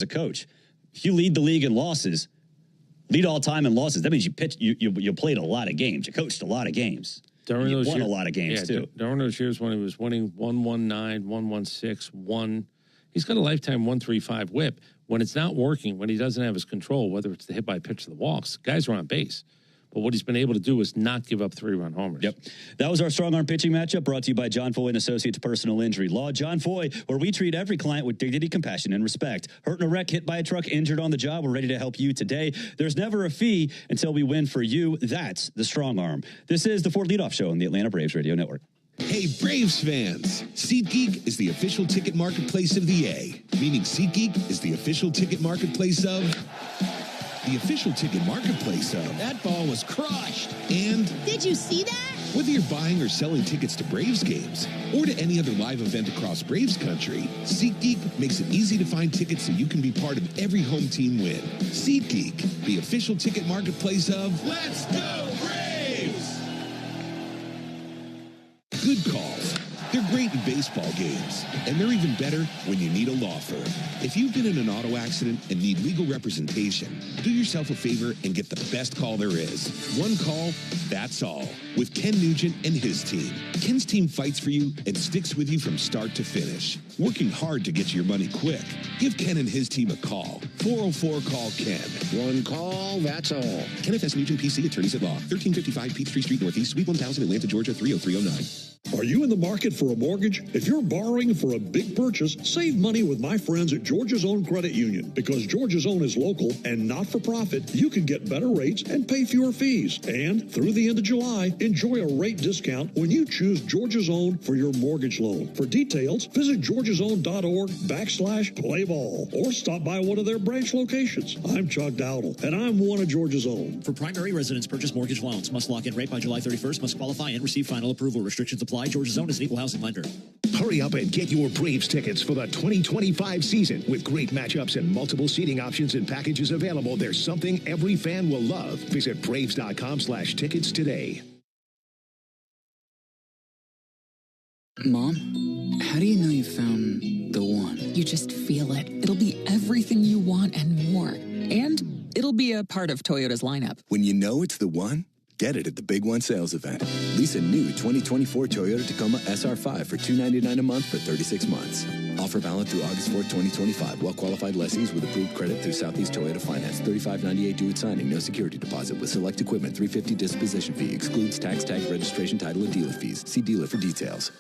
a coach. If you lead the league in losses, lead all time in losses, that means you played a lot of games. You coached a lot of games. During you won a lot of games, too. During those years when he was winning 119, 116, 1, he's got a lifetime 135 whip. When it's not working, when he doesn't have his control, whether it's the hit by pitch or the walks, guys are on base. But what he's been able to do is not give up 3-run homers. Yep. That was our strong arm pitching matchup brought to you by John Foy and Associates Personal Injury Law. John Foy, where we treat every client with dignity, compassion, and respect. Hurt in a wreck, hit by a truck, injured on the job, we're ready to help you today. There's never a fee until we win for you. That's the strong arm. This is the Ford Leadoff Show on the Atlanta Braves Radio Network. Hey, Braves fans! SeatGeek is the official ticket marketplace of the A, meaning SeatGeek is the official ticket marketplace of... the official ticket marketplace of... That ball was crushed. And... Did you see that? Whether you're buying or selling tickets to Braves games or to any other live event across Braves country, SeatGeek makes it easy to find tickets so you can be part of every home team win. SeatGeek, the official ticket marketplace of... Let's go, Braves! Good calls. They're great in baseball games, and they're even better when you need a law firm. If you've been in an auto accident and need legal representation, do yourself a favor and get the best call there is. One call, that's all. With Ken Nugent and his team. Ken's team fights for you and sticks with you from start to finish, working hard to get you your money quick. Give Ken and his team a call. 404-CALL-KEN. One call, that's all. Kenneth S. Nugent, PC, Attorneys at Law. 1355 Peachtree Street Northeast, Suite 1000, Atlanta, Georgia, 30309. Are you in the market for a mortgage? If you're borrowing for a big purchase, save money with my friends at Georgia's Own Credit Union. Because Georgia's Own is local and not for profit, you can get better rates and pay fewer fees. And through the end of July, enjoy a rate discount when you choose Georgia's Own for your mortgage loan. For details, visit georgiasown.org/playball or stop by one of their branch locations. I'm Chuck Dowdle, and I'm one of Georgia's Own. For primary residence purchase mortgage loans, must lock in rate by July 31st, must qualify and receive final approval. Restrictions apply. Georgia's Own is an equal housing lender. Hurry up and get your Braves tickets for the 2025 season. With great matchups and multiple seating options and packages available, there's something every fan will love. Visit Braves.com/tickets today. Mom, how do you know you found the one? You just feel it. It'll be everything you want and more. And it'll be a part of Toyota's lineup. When you know it's the one, get it at the Big One sales event. Lease a new 2024 Toyota Tacoma SR5 for $299 a month for 36 months. Offer valid through August 4th, 2025. Well-qualified lessees with approved credit through Southeast Toyota Finance. $35.98 due at signing. No security deposit with select equipment. $350 disposition fee. Excludes tax, tag, registration, title, and dealer fees. See dealer for details.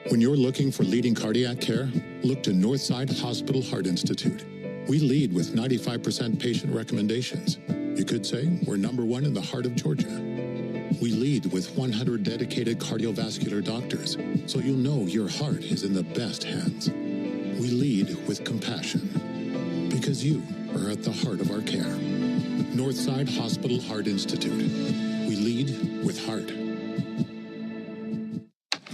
When you're looking for leading cardiac care, look to Northside Hospital Heart Institute. We lead with 95% patient recommendations. You could say we're #1 in the heart of Georgia. We lead with 100 dedicated cardiovascular doctors, so you'll know your heart is in the best hands. We lead with compassion, because you are at the heart of our care. Northside Hospital Heart Institute. We lead with heart.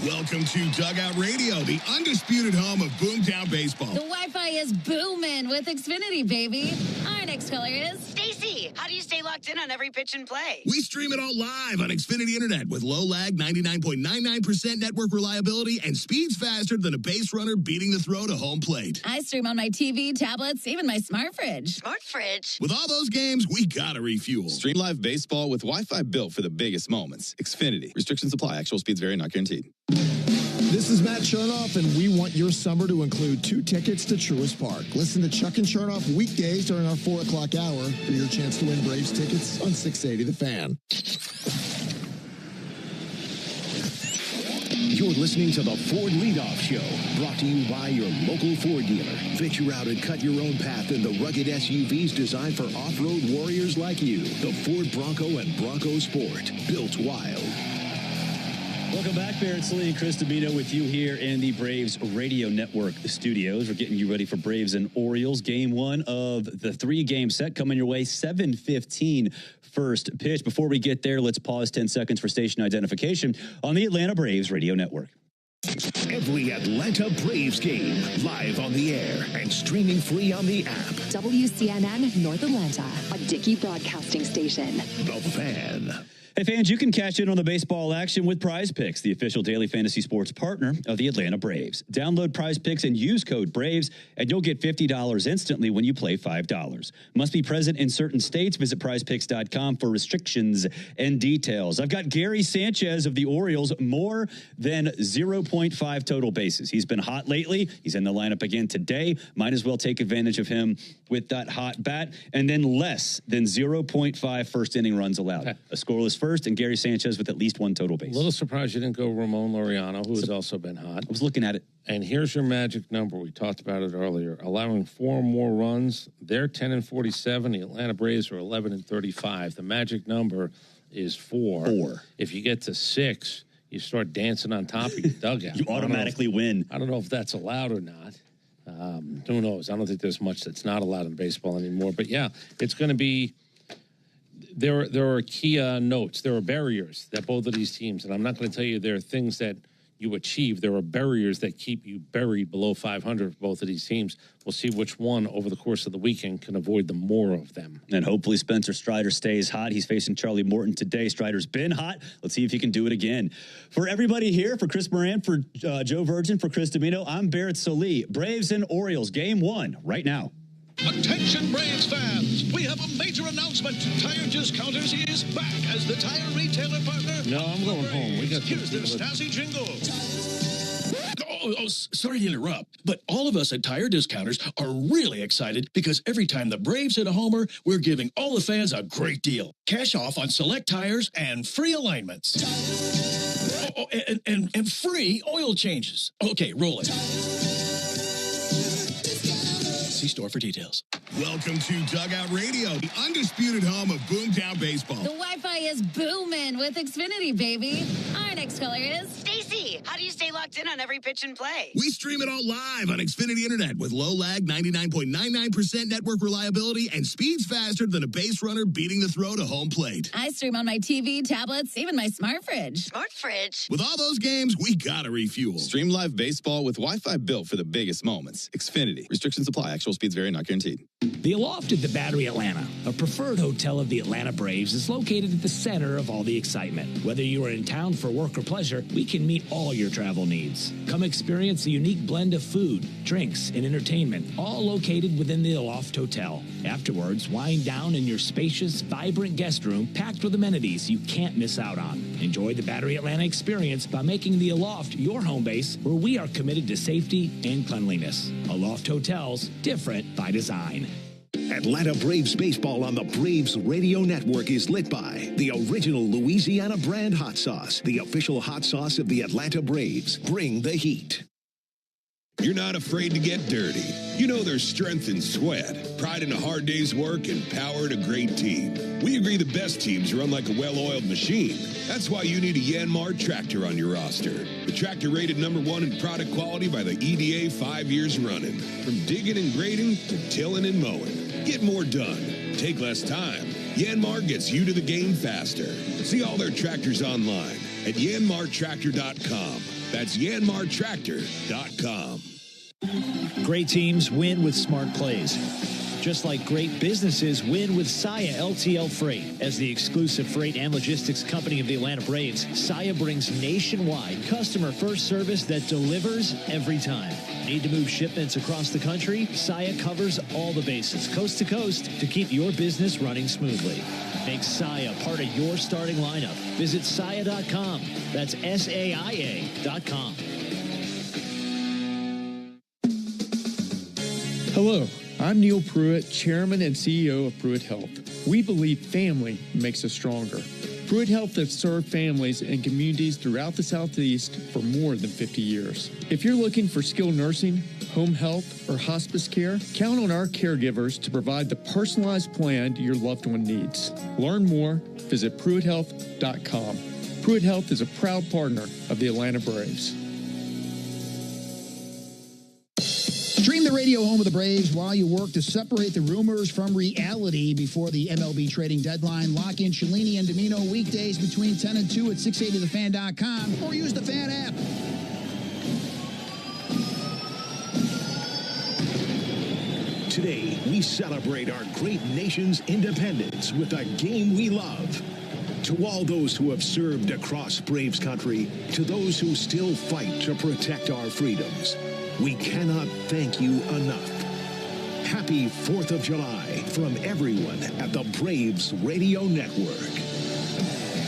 Welcome to Dugout Radio, the undisputed home of Boomtown Baseball. The Wi-Fi is booming with Xfinity, baby. Our next caller is Stacy. How do you stay locked in on every pitch and play? We stream it all live on Xfinity Internet with low lag, 99.99% network reliability, and speeds faster than a base runner beating the throw to home plate. I stream on my TV, tablets, even my smart fridge. Smart fridge? With all those games, we gotta refuel. Stream live baseball with Wi-Fi built for the biggest moments. Xfinity. Restrictions apply. Actual speeds vary, not guaranteed. This is Matt Chernoff, and we want your summer to include 2 tickets to Truist Park. Listen to Chuck and Chernoff weekdays during our 4 o'clock hour for your chance to win Braves tickets on 680 The Fan. You're listening to the Ford Leadoff Show, brought to you by your local Ford dealer. Venture out and cut your own path in the rugged SUVs designed for off-road warriors like you. The Ford Bronco and Bronco Sport, built wild. Welcome back, Barrett Slee and Chris Domino with you here in the Braves Radio Network studios. We're getting you ready for Braves and Orioles. Game 1 of the 3-game set coming your way, 7:15 first pitch. Before we get there, let's pause 10 seconds for station identification on the Atlanta Braves Radio Network. Every Atlanta Braves game, live on the air and streaming free on the app. WCNN North Atlanta, a Dickey broadcasting station. The Fan. Hey, fans, you can cash in on the baseball action with Prize Picks, the official daily fantasy sports partner of the Atlanta Braves. Download Prize Picks and use code BRAVES, and you'll get $50 instantly when you play $5. Must be present in certain states. Visit prizepicks.com for restrictions and details. I've got Gary Sanchez of the Orioles, more than 0.5 total bases. He's been hot lately. He's in the lineup again today. Might as well take advantage of him with that hot bat. And then less than 0.5 first inning runs allowed. Okay. A scoreless first, and Gary Sanchez with at least one total base. A little surprised you didn't go Ramon Laureano, who has also been hot. I was looking at it. And here's your magic number. We talked about it earlier. Allowing 4 more runs. They're 10-47. The Atlanta Braves are 11-35. The magic number is 4. If you get to 6, you start dancing on top of your dugout. You automatically win. I don't know if that's allowed or not. Who knows? I don't think there's much that's not allowed in baseball anymore. But, yeah, it's going to be – there are key notes. There are barriers that both of these teams – and I'm not going to tell you there are things that you achieve. There are barriers that keep you buried below 500 for both of these teams. We'll see which one over the course of the weekend can avoid the more of them. And hopefully Spencer Strider stays hot. He's facing Charlie Morton today. Strider's been hot. Let's see if he can do it again. For everybody here, for Chris Moran, for Joe Virgin, for Chris Domino, I'm Barrett Solie. Braves and Orioles, Game 1, right now. Attention Braves fans, we have a major announcement. Tire Discounters is back as the tire retailer partner. No, I'm going home. We got Here's their Stasi jingle. Sorry to interrupt, but all of us at Tire Discounters are really excited because every time the Braves hit a homer, we're giving all the fans a great deal. Cash off on select tires and free alignments. And free oil changes. Okay, roll it. See store for details. Welcome to Dugout Radio, the undisputed home of Boomtown Baseball. The Wi-Fi is booming with Xfinity, baby. Our next caller is Stacy. How do you stay locked in on every pitch and play? We stream it all live on Xfinity Internet with low lag, 99.99% network reliability, and speeds faster than a base runner beating the throw to home plate. I stream on my TV, tablets, even my smart fridge. Smart fridge? With all those games, we gotta refuel. Stream live baseball with Wi-Fi built for the biggest moments. Xfinity. Restrictions apply. Actual speeds vary, not guaranteed. The Aloft at the Battery Atlanta, a preferred hotel of the Atlanta Braves, is located at the center of all the excitement. Whether you are in town for work or pleasure, we can meet all your travel needs. Come experience the unique blend of food, drinks, and entertainment, all located within the Aloft Hotel. Afterwards, wind down in your spacious, vibrant guest room packed with amenities you can't miss out on. Enjoy the Battery Atlanta experience by making the Aloft your home base, where we are committed to safety and cleanliness. Aloft Hotels, different by design. Atlanta Braves baseball on the Braves Radio Network is lit by the original Louisiana brand hot sauce, the official hot sauce of the Atlanta Braves. Bring the heat. You're not afraid to get dirty. You know there's strength in sweat, pride in a hard day's work, and power in a great team. We agree the best teams run like a well-oiled machine. That's why you need a Yanmar tractor on your roster. The tractor rated #1 in product quality by the EDA 5 years running. From digging and grading to tilling and mowing. Get more done. Take less time. Yanmar gets you to the game faster. See all their tractors online at yanmartractor.com. That's yanmartractor.com. Great teams win with smart plays. Just like great businesses win with Saia LTL Freight. As the exclusive freight and logistics company of the Atlanta Braves, Saia brings nationwide customer-first service that delivers every time. Need to move shipments across the country? Saia covers all the bases, coast to coast, to keep your business running smoothly. Make Saia part of your starting lineup. Visit Saia.com. That's SAIA.com. Hello, I'm Neil Pruitt, Chairman and CEO of Pruitt Health. We believe family makes us stronger. Pruitt Health has served families and communities throughout the Southeast for more than 50 years. If you're looking for skilled nursing, home health, or hospice care, count on our caregivers to provide the personalized plan your loved one needs. Learn more, visit PruittHealth.com. Pruitt Health is a proud partner of the Atlanta Braves. Stream the radio home of the Braves while you work to separate the rumors from reality before the MLB trading deadline. Lock in Cellini and Domino weekdays between 10 and 2 at 680thefan.com or use the Fan app. Today, we celebrate our great nation's independence with a game we love. To all those who have served across Braves country, to those who still fight to protect our freedoms, we cannot thank you enough. Happy 4th of July from everyone at the Braves Radio Network.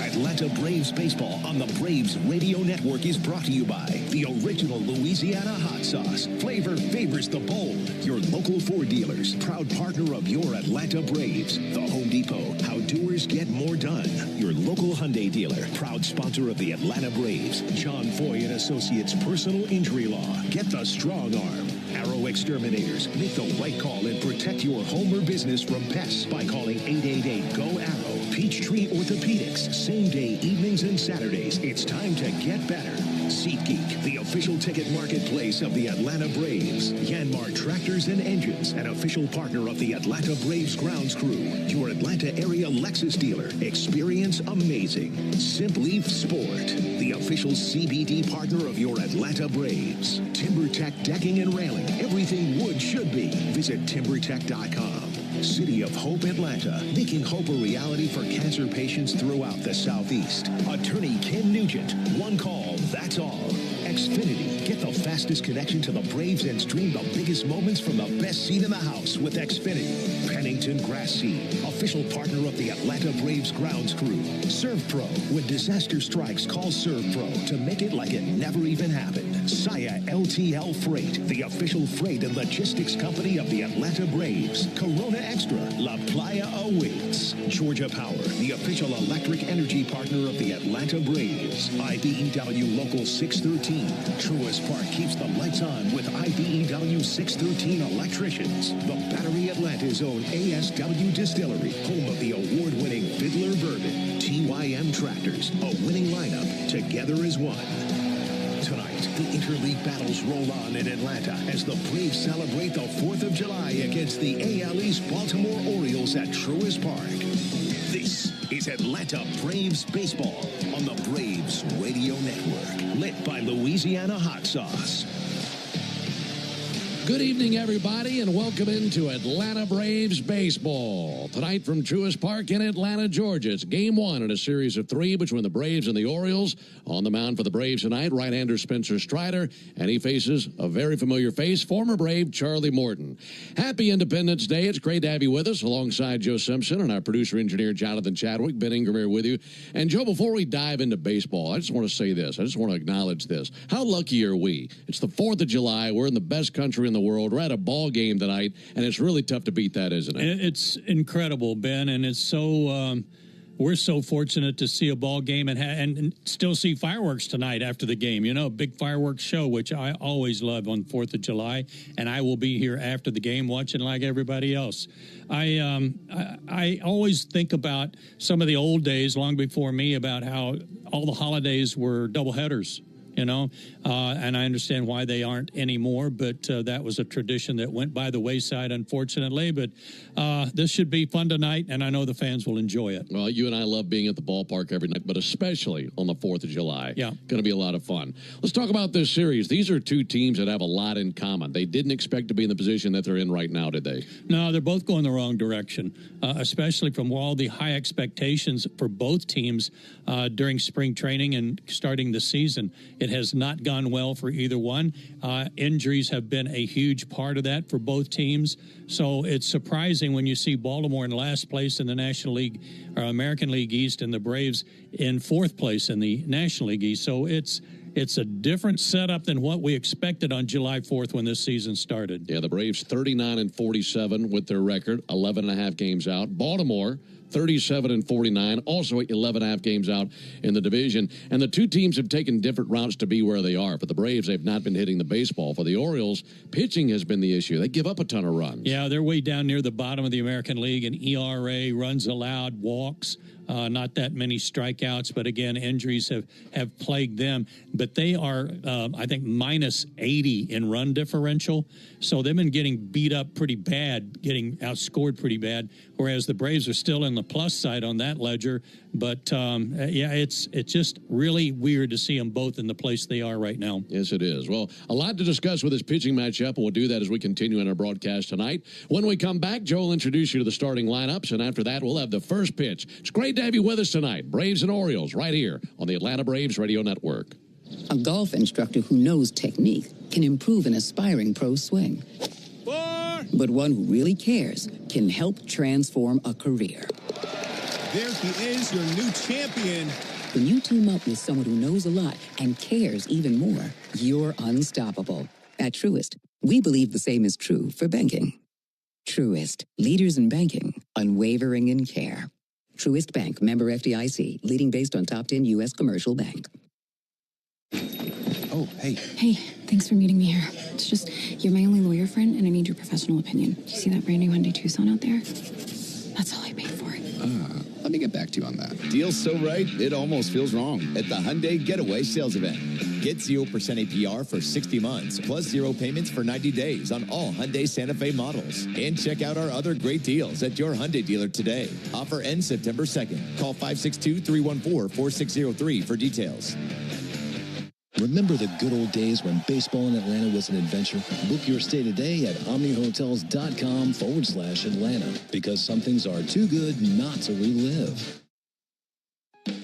Atlanta Braves baseball on the Braves Radio Network is brought to you by the original Louisiana hot sauce. Flavor favors the bold. Your local Ford dealers, proud partner of your Atlanta Braves. The Home Depot, how doers get more done. Your local Hyundai dealer, proud sponsor of the Atlanta Braves. John Foy and Associates Personal Injury Law. Get the strong arm. Arrow Exterminators, make the right call and protect your home or business from pests by calling 888-GO-ARROW. Peachtree Orthopedics, same day evenings and Saturdays. It's time to get better. SeatGeek, the official ticket marketplace of the Atlanta Braves. Yanmar Tractors and Engines, an official partner of the Atlanta Braves grounds crew. Your Atlanta area Lexus dealer. Experience amazing. Simply Sport, the official CBD partner of your Atlanta Braves. TimberTech Decking and Railing, everything wood should be. Visit TimberTech.com. City of Hope Atlanta, making hope a reality for cancer patients throughout the Southeast. Attorney Ken Nugent, one call, that's all. Xfinity, get the fastest connection to the Braves and stream the biggest moments from the best seat in the house with Xfinity. Pennington Grass Seed, official partner of the Atlanta Braves grounds crew. ServPro, when disaster strikes, call ServPro to make it like it never even happened. Saya LTL Freight, the official freight and logistics company of the Atlanta Braves. Corona Extra, La Playa awaits. Georgia Power, the official electric energy partner of the Atlanta Braves. IBEW Local 613. Truist Park keeps the lights on with IBEW 613 electricians. The Battery Atlanta's own ASW Distillery, home of the award-winning Fiddler Bourbon. TYM Tractors, a winning lineup, together as one. Tonight, the interleague battles roll on in Atlanta as the Braves celebrate the 4th of July against the AL East Baltimore Orioles at Truist Park. This is Atlanta Braves baseball on the Braves Radio Network, lit by Louisiana hot sauce. Good evening, everybody, and welcome into Atlanta Braves baseball. Tonight from Truist Park in Atlanta, Georgia. It's game 1 in a series of 3 between the Braves and the Orioles. On the mound for the Braves tonight, right-hander Spencer Strider, and he faces a very familiar face, former Brave Charlie Morton. Happy Independence Day. It's great to have you with us alongside Joe Simpson and our producer-engineer Jonathan Chadwick. Ben Ingram here with you. And, Joe, before we dive into baseball, I just want to say this. I just want to acknowledge this. How lucky are we? It's the 4th of July. We're in the best country in the world. We're at a ball game tonight, and it's really tough to beat that, isn't it? It's incredible, Ben, and it's so we're so fortunate to see a ball game and still see fireworks tonight after the game. You know, a big fireworks show, which I always love on 4th of July, and I will be here after the game watching like everybody else. I always think about some of the old days, long before me, about how all the holidays were doubleheaders. You know, and I understand why they aren't anymore, but that was a tradition that went by the wayside, unfortunately. But this should be fun tonight, and I know the fans will enjoy it. Well, you and I love being at the ballpark every night, but especially on the 4th of July. Yeah. Going to be a lot of fun. Let's talk about this series. These are two teams that have a lot in common. They didn't expect to be in the position that they're in right now, did they? No, they're both going the wrong direction, especially from all the high expectations for both teams during spring training and starting the season. It has not gone well for either one. Injuries have been a huge part of that for both teams. So it's surprising when you see Baltimore in last place in the National League or American League East and the Braves in 4th place in the National League East. So it's a different setup than what we expected on July 4th when this season started. Yeah, the Braves 39-47 with their record, 11.5 games out. Baltimore 37-49, also 11.5 games out in the division. And the two teams have taken different routes to be where they are. For the Braves, they've not been hitting the baseball. For the Orioles, pitching has been the issue. They give up a ton of runs. Yeah, they're way down near the bottom of the American League in ERA, runs allowed, walks. Not that many strikeouts, but again, injuries have plagued them. But they are, I think, minus 80 in run differential. So they've been getting beat up pretty bad, getting outscored pretty bad, whereas the Braves are still in on the plus side on that ledger. But, yeah, it's just really weird to see them both in the place they are right now. Yes, it is. Well, a lot to discuss with this pitching matchup, and we'll do that as we continue in our broadcast tonight. When we come back, Joe will introduce you to the starting lineups, and after that, we'll have the first pitch. It's great to have you with us tonight. Braves and Orioles right here on the Atlanta Braves Radio Network. A golf instructor who knows technique can improve an aspiring pro swing. But one who really cares can help transform a career. There he is, your new champion. When you team up with someone who knows a lot and cares even more, you're unstoppable. At Truist, we believe the same is true for banking. Truist, leaders in banking, unwavering in care. Truist Bank, member FDIC, leading based on top 10 U.S. commercial bank. Oh, hey. Hey, thanks for meeting me here. It's just, you're my only lawyer friend, and I need your professional opinion. Do you see that brand new Hyundai Tucson out there? That's all I paid for it. Let me get back to you on that. Deal's so right, it almost feels wrong at the Hyundai Getaway Sales Event. Get 0% APR for 60 months, plus 0 payments for 90 days on all Hyundai Santa Fe models. And check out our other great deals at your Hyundai dealer today. Offer ends September 2nd. Call 562-314-4603 for details. Remember the good old days when baseball in Atlanta was an adventure? Book your stay today at omnihotels.com/Atlanta, because some things are too good not to relive.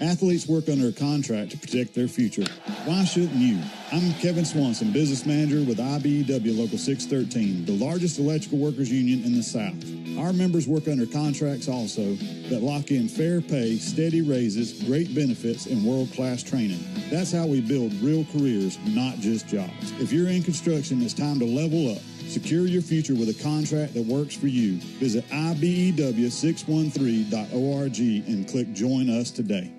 Athletes work under a contract to protect their future. Why shouldn't you? I'm Kevin Swanson, business manager with IBEW Local 613, the largest electrical workers union in the South. Our members work under contracts also that lock in fair pay, steady raises, great benefits, and world-class training. That's how we build real careers, not just jobs. If you're in construction, it's time to level up. Secure your future with a contract that works for you. Visit IBEW613.org and click Join Us today.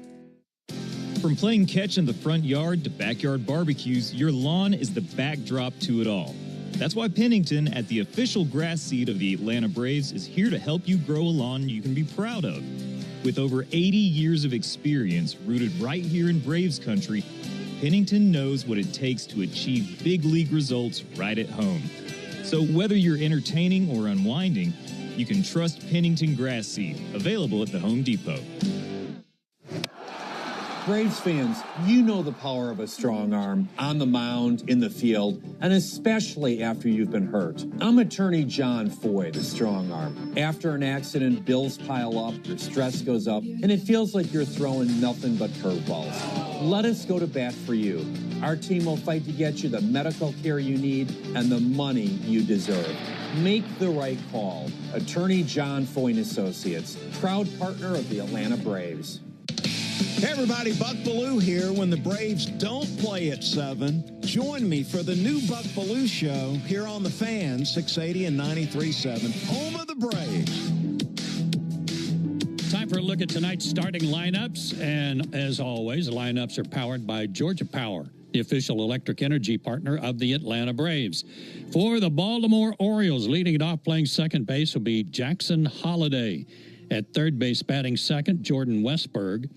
From playing catch in the front yard to backyard barbecues, your lawn is the backdrop to it all. That's why Pennington, at the official grass seed of the Atlanta Braves, is here to help you grow a lawn you can be proud of. With over 80 years of experience rooted right here in Braves country, Pennington knows what it takes to achieve big league results right at home. So whether you're entertaining or unwinding, you can trust Pennington Grass Seed, available at the Home Depot. Braves fans, you know the power of a strong arm on the mound, in the field, and especially after you've been hurt. I'm attorney John Foy, the strong arm. After an accident, bills pile up, your stress goes up, and it feels like you're throwing nothing but curveballs. Let us go to bat for you. Our team will fight to get you the medical care you need and the money you deserve. Make the right call. Attorney John Foy and Associates, proud partner of the Atlanta Braves. Hey everybody, Buck Bellew here. When the Braves don't play at 7, join me for the new Buck Bellew Show here on The Fan, 680 and 93.7, home of the Braves. Time for a look at tonight's starting lineups. And as always, lineups are powered by Georgia Power, the official electric energy partner of the Atlanta Braves. For the Baltimore Orioles, leading it off playing second base will be Jackson Holliday. At third base, batting second, Jordan Westberg.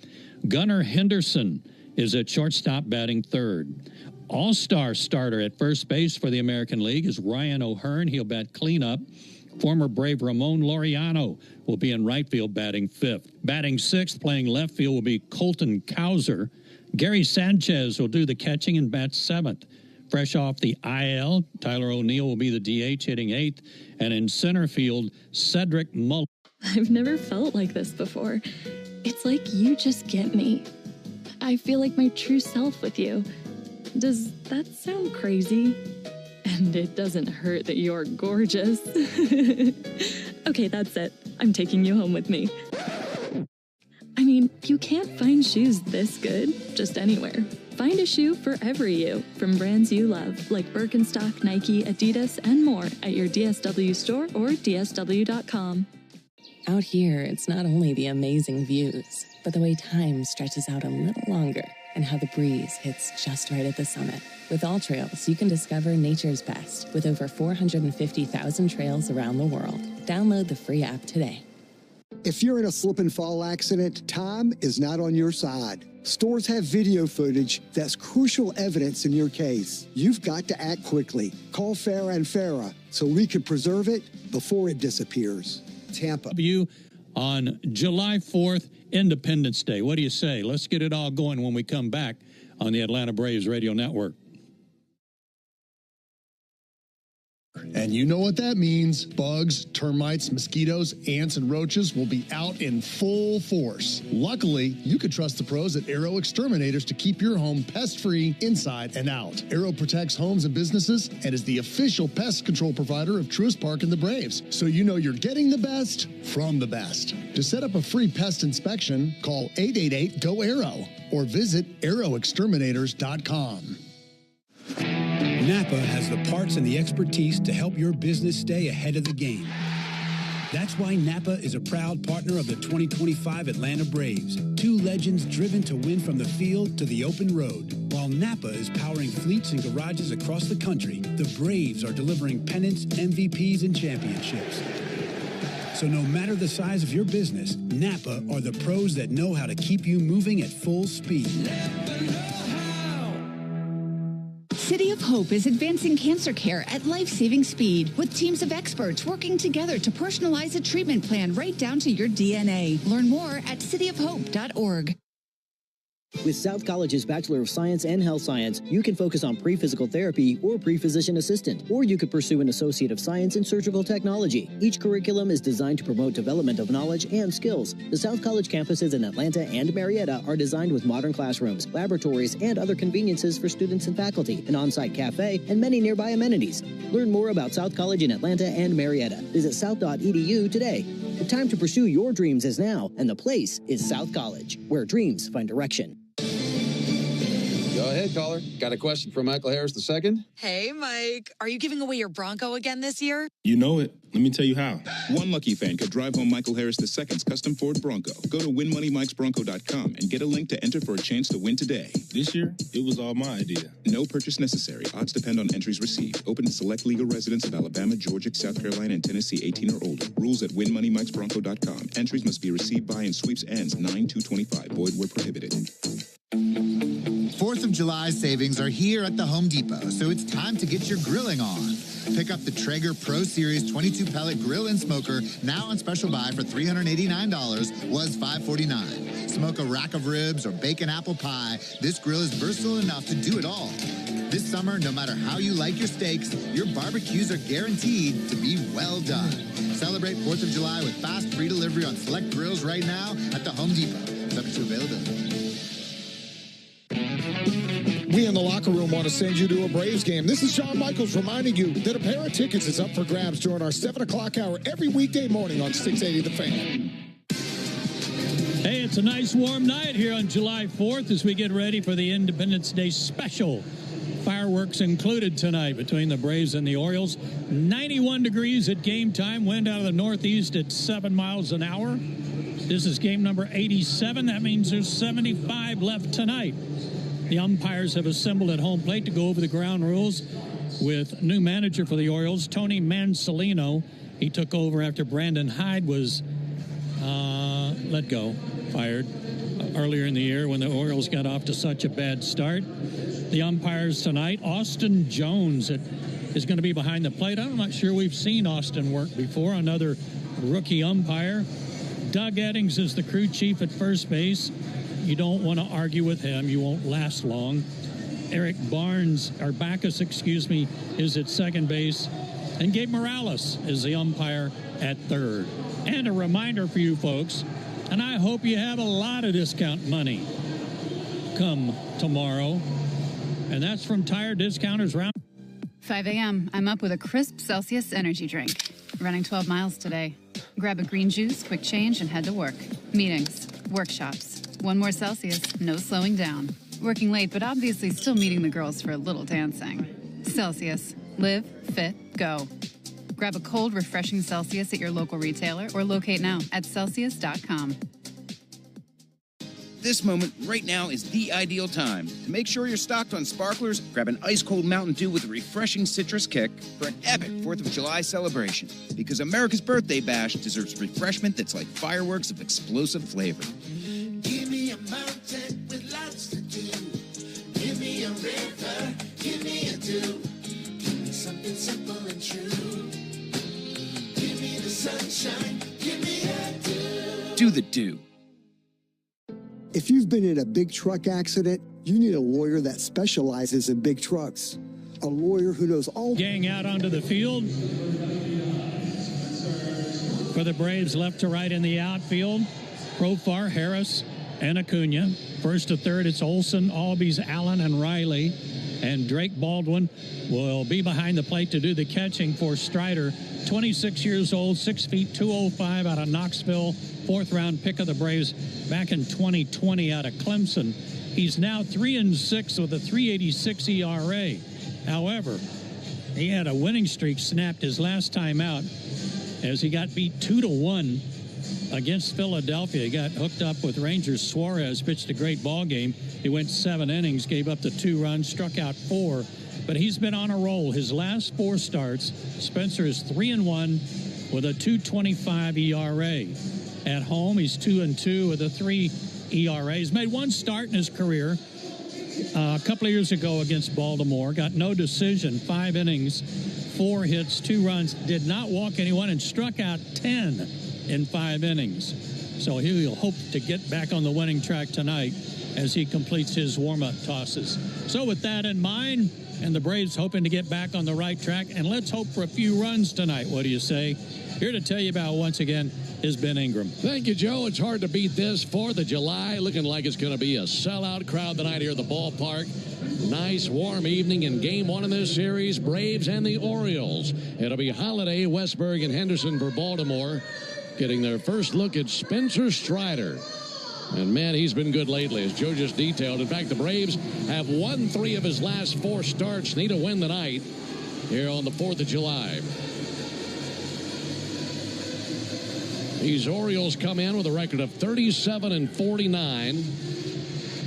Gunnar Henderson is at shortstop, batting third. All-star starter at first base for the American League is Ryan O'Hearn. He'll bat cleanup. Former Brave Ramon Laureano will be in right field, batting fifth. Batting sixth, playing left field, will be Colton Cowser. Gary Sanchez will do the catching and bat seventh. Fresh off the IL, Tyler O'Neill will be the DH, hitting eighth. And in center field, Cedric Muller. I've never felt like this before. It's like you just get me. I feel like my true self with you. Does that sound crazy? And it doesn't hurt that you're gorgeous. Okay, that's it. I'm taking you home with me. I mean, you can't find shoes this good just anywhere. Find a shoe for every you from brands you love, like Birkenstock, Nike, Adidas, and more at your DSW store or DSW.com. Out here, it's not only the amazing views, but the way time stretches out a little longer and how the breeze hits just right at the summit. With All Trails, you can discover nature's best with over 450,000 trails around the world. Download the free app today. If you're in a slip and fall accident, time is not on your side. Stores have video footage that's crucial evidence in your case. You've got to act quickly. Call Farah and Farah so we can preserve it before it disappears. Tampa. on July 4th, Independence Day. What do you say? Let's get it all going when we come back on the Atlanta Braves Radio Network. And you know what that means. Bugs, termites, mosquitoes, ants, and roaches will be out in full force. Luckily, you could trust the pros at Arrow Exterminators to keep your home pest-free inside and out. Arrow protects homes and businesses and is the official pest control provider of Truist Park and the Braves. So you know you're getting the best from the best. To set up a free pest inspection, call 888-GO-ARROW or visit arrowexterminators.com. Napa has the parts and the expertise to help your business stay ahead of the game. That's why Napa is a proud partner of the 2025 Atlanta Braves. Two legends driven to win from the field to the open road. While Napa is powering fleets and garages across the country, the Braves are delivering pennants, MVPs, and championships. So no matter the size of your business, Napa are the pros that know how to keep you moving at full speed. City of Hope is advancing cancer care at life-saving speed with teams of experts working together to personalize a treatment plan right down to your DNA. Learn more at cityofhope.org. With South College's Bachelor of Science and Health Science, you can focus on pre-physical therapy or pre-physician assistant, or you could pursue an Associate of Science in Surgical Technology. Each curriculum is designed to promote development of knowledge and skills. The South College campuses in Atlanta and Marietta are designed with modern classrooms, laboratories, and other conveniences for students and faculty, an on-site cafe, and many nearby amenities. Learn more about South College in Atlanta and Marietta. Visit south.edu today. The time to pursue your dreams is now, and the place is South College, where dreams find direction. Go ahead, caller. Got a question for Michael Harris II? Hey, Mike. Are you giving away your Bronco again this year? You know it. Let me tell you how. One lucky fan could drive home Michael Harris II's custom Ford Bronco. Go to winmoneymikesbronco.com and get a link to enter for a chance to win today. This year, it was all my idea. No purchase necessary. Odds depend on entries received. Open to select legal residents of Alabama, Georgia, South Carolina, and Tennessee 18 or older. Rules at winmoneymikesbronco.com. Entries must be received by and sweeps ends 9/2/25. Void where prohibited. 4th of July savings are here at the Home Depot, so it's time to get your grilling on. Pick up the Traeger Pro Series 22 pellet grill and smoker, now on special buy for $389, was $549. Smoke a rack of ribs or bake an apple pie. This grill is versatile enough to do it all. This summer, no matter how you like your steaks, your barbecues are guaranteed to be well done. Celebrate 4th of July with fast free delivery on select grills right now at the Home Depot. Subject to availability. We in the locker room want to send you to a Braves game. This is Shawn Michaels reminding you that a pair of tickets is up for grabs during our 7 o'clock hour every weekday morning on 680 The Fan. Hey, it's a nice warm night here on July 4th as we get ready for the Independence Day special. Fireworks included tonight between the Braves and the Orioles. 91 degrees at game time. Wind out of the northeast at 7 miles an hour. This is game number 87. That means there's 75 left tonight. The umpires have assembled at home plate to go over the ground rules with new manager for the Orioles, Tony Mansolino. He took over after Brandon Hyde was fired earlier in the year when the Orioles got off to such a bad start. The umpires tonight, Austin Jones is going to be behind the plate. I'm not sure we've seen Austin work before, another rookie umpire. Doug Eddings is the crew chief at first base. You don't want to argue with him. You won't last long. Eric Backus, is at second base. And Gabe Morales is the umpire at third. And a reminder for you folks, and I hope you have a lot of discount money come tomorrow. And that's from Tire Discounters Round. 5 a.m. I'm up with a crisp Celsius energy drink. Running 12 miles today. Grab a green juice, quick change, and head to work. Meetings, workshops. One more Celsius, no slowing down. Working late, but obviously still meeting the girls for a little dancing. Celsius. Live, fit, go. Grab a cold, refreshing Celsius at your local retailer or locate now at Celsius.com. This moment right now is the ideal time to make sure you're stocked on sparklers. Grab an ice-cold Mountain Dew with a refreshing citrus kick for an epic 4th of July celebration. Because America's Birthday Bash deserves refreshment that's like fireworks of explosive flavor. Give me a mountain with lots to do. Give me a river. Give me a dew. Give me something simple and true. Give me the sunshine. Give me a dew. Do the do. If you've been in a big truck accident, you need a lawyer that specializes in big trucks. A lawyer who knows all... Gang out onto the field. For the Braves, left to right in the outfield. Profar, Harris, and Acuna. First to third, it's Olson, Albies, Allen, and Riley. And Drake Baldwin will be behind the plate to do the catching for Strider. 26 years old, 6 feet 205 out of Knoxville. Fourth-round pick of the Braves back in 2020 out of Clemson. He's now 3-6 with a 3.86 ERA. However, he had a winning streak snapped his last time out as he got beat 2-1 against Philadelphia. He got hooked up with Rangers. Suarez pitched a great ball game. He went 7 innings, gave up the 2 runs, struck out 4. But he's been on a roll. His last 4 starts, Spencer is 3-1 with a 2.25 ERA. At home, he's 2-2 with a 3 ERA. He's made 1 start in his career a couple of years ago against Baltimore. Got no decision, 5 innings, 4 hits, 2 runs, did not walk anyone, and struck out 10 in 5 innings. So he'll hope to get back on the winning track tonight as he completes his warm-up tosses. So with that in mind, and the Braves hoping to get back on the right track, and let's hope for a few runs tonight. What do you say? Here to tell you about, once again, is Ben Ingram. Thank you, Joe. It's hard to beat this 4th of July. Looking like it's going to be a sellout crowd tonight here at the ballpark. Nice, warm evening in Game 1 of this series, Braves and the Orioles. It'll be Holiday, Westberg, and Henderson for Baltimore, getting their first look at Spencer Strider. And, man, he's been good lately, as Joe just detailed. In fact, the Braves have won 3 of his last 4 starts. Need a win tonight here on the 4th of July. These Orioles come in with a record of 37-49.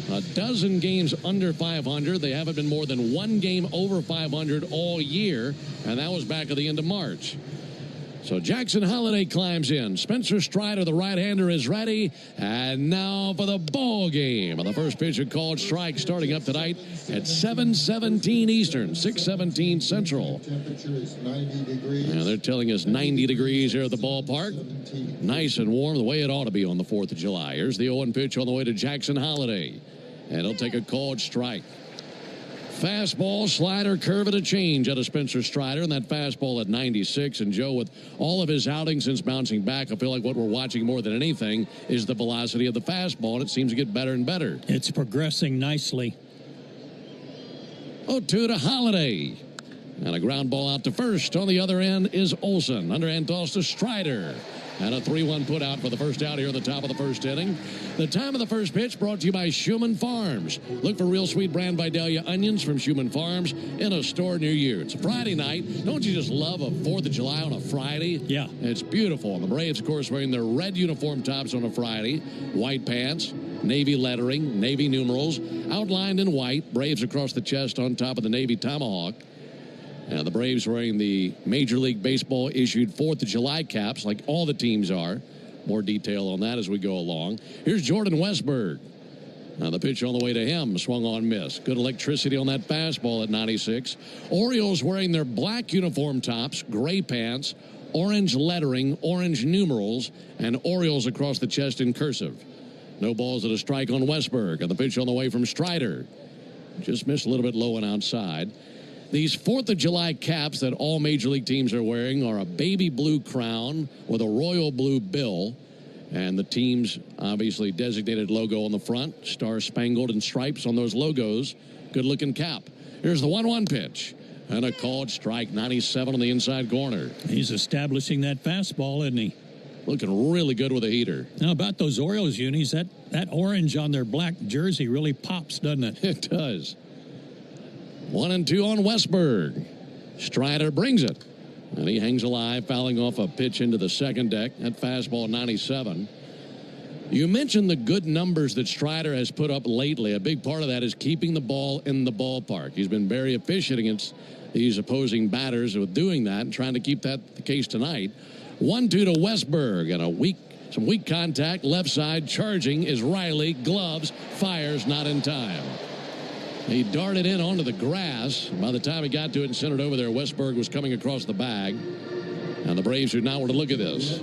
A dozen games under 500. They haven't been more than 1 game over 500 all year, and that was back at the end of March. So Jackson Holliday climbs in. Spencer Strider, the right-hander, is ready. And now for the ball game. The first pitch, a called strike, starting up tonight at 7:17 Eastern, 6:17 Central. And they're telling us 90 degrees here at the ballpark. Nice and warm, the way it ought to be on the 4th of July. Here's the 0-1 pitch on the way to Jackson Holliday. And he'll take a called strike. Fastball, slider, curve, and a change out of Spencer Strider, and that fastball at 96. And Joe, with all of his outings since bouncing back, I feel like what we're watching more than anything is the velocity of the fastball, and it seems to get better and better. It's progressing nicely. 0-2 to Holliday. And a ground ball out to first. On the other end is Olson. Underhand toss to Strider. And a 3-1 put out for the first out here at the top of the first inning. The time of the first pitch brought to you by Schumann Farms. Look for Real Sweet Brand Vidalia onions from Schumann Farms in a store near you. It's a Friday night. Don't you just love a 4th of July on a Friday? Yeah. It's beautiful. And the Braves, of course, wearing their red uniform tops on a Friday. White pants, navy lettering, navy numerals, outlined in white. Braves across the chest on top of the navy tomahawk. And the Braves wearing the Major League Baseball issued 4th of July caps, like all the teams are. More detail on that as we go along. Here's Jordan Westberg. Now the pitch on the way to him, swung on, miss. Good electricity on that fastball at 96. Orioles wearing their black uniform tops, gray pants, orange lettering, orange numerals, and Orioles across the chest in cursive. No balls at a strike on Westberg. And the pitch on the way from Strider. Just missed a little bit low and outside. These 4th of July caps that all Major League teams are wearing are a baby blue crown with a royal blue bill. And the team's obviously designated logo on the front, star spangled and stripes on those logos. Good looking cap. Here's the 1-1 pitch. And a called strike, 97 on the inside corner. He's establishing that fastball, isn't he? Looking really good with a heater. Now about those Orioles unis, that orange on their black jersey really pops, doesn't it? It does. 1-2 on Westberg. Strider brings it. And he hangs alive, fouling off a pitch into the second deck. That fastball 97. You mentioned the good numbers that Strider has put up lately. A big part of that is keeping the ball in the ballpark. He's been very efficient against these opposing batters with doing that and trying to keep that the case tonight. 1-2 to Westberg, and some weak contact, left side, charging is Riley, gloves, fires, not in time. He darted in onto the grass. By the time he got to it and sent it over there, Westberg was coming across the bag. And the Braves do not want to look at this.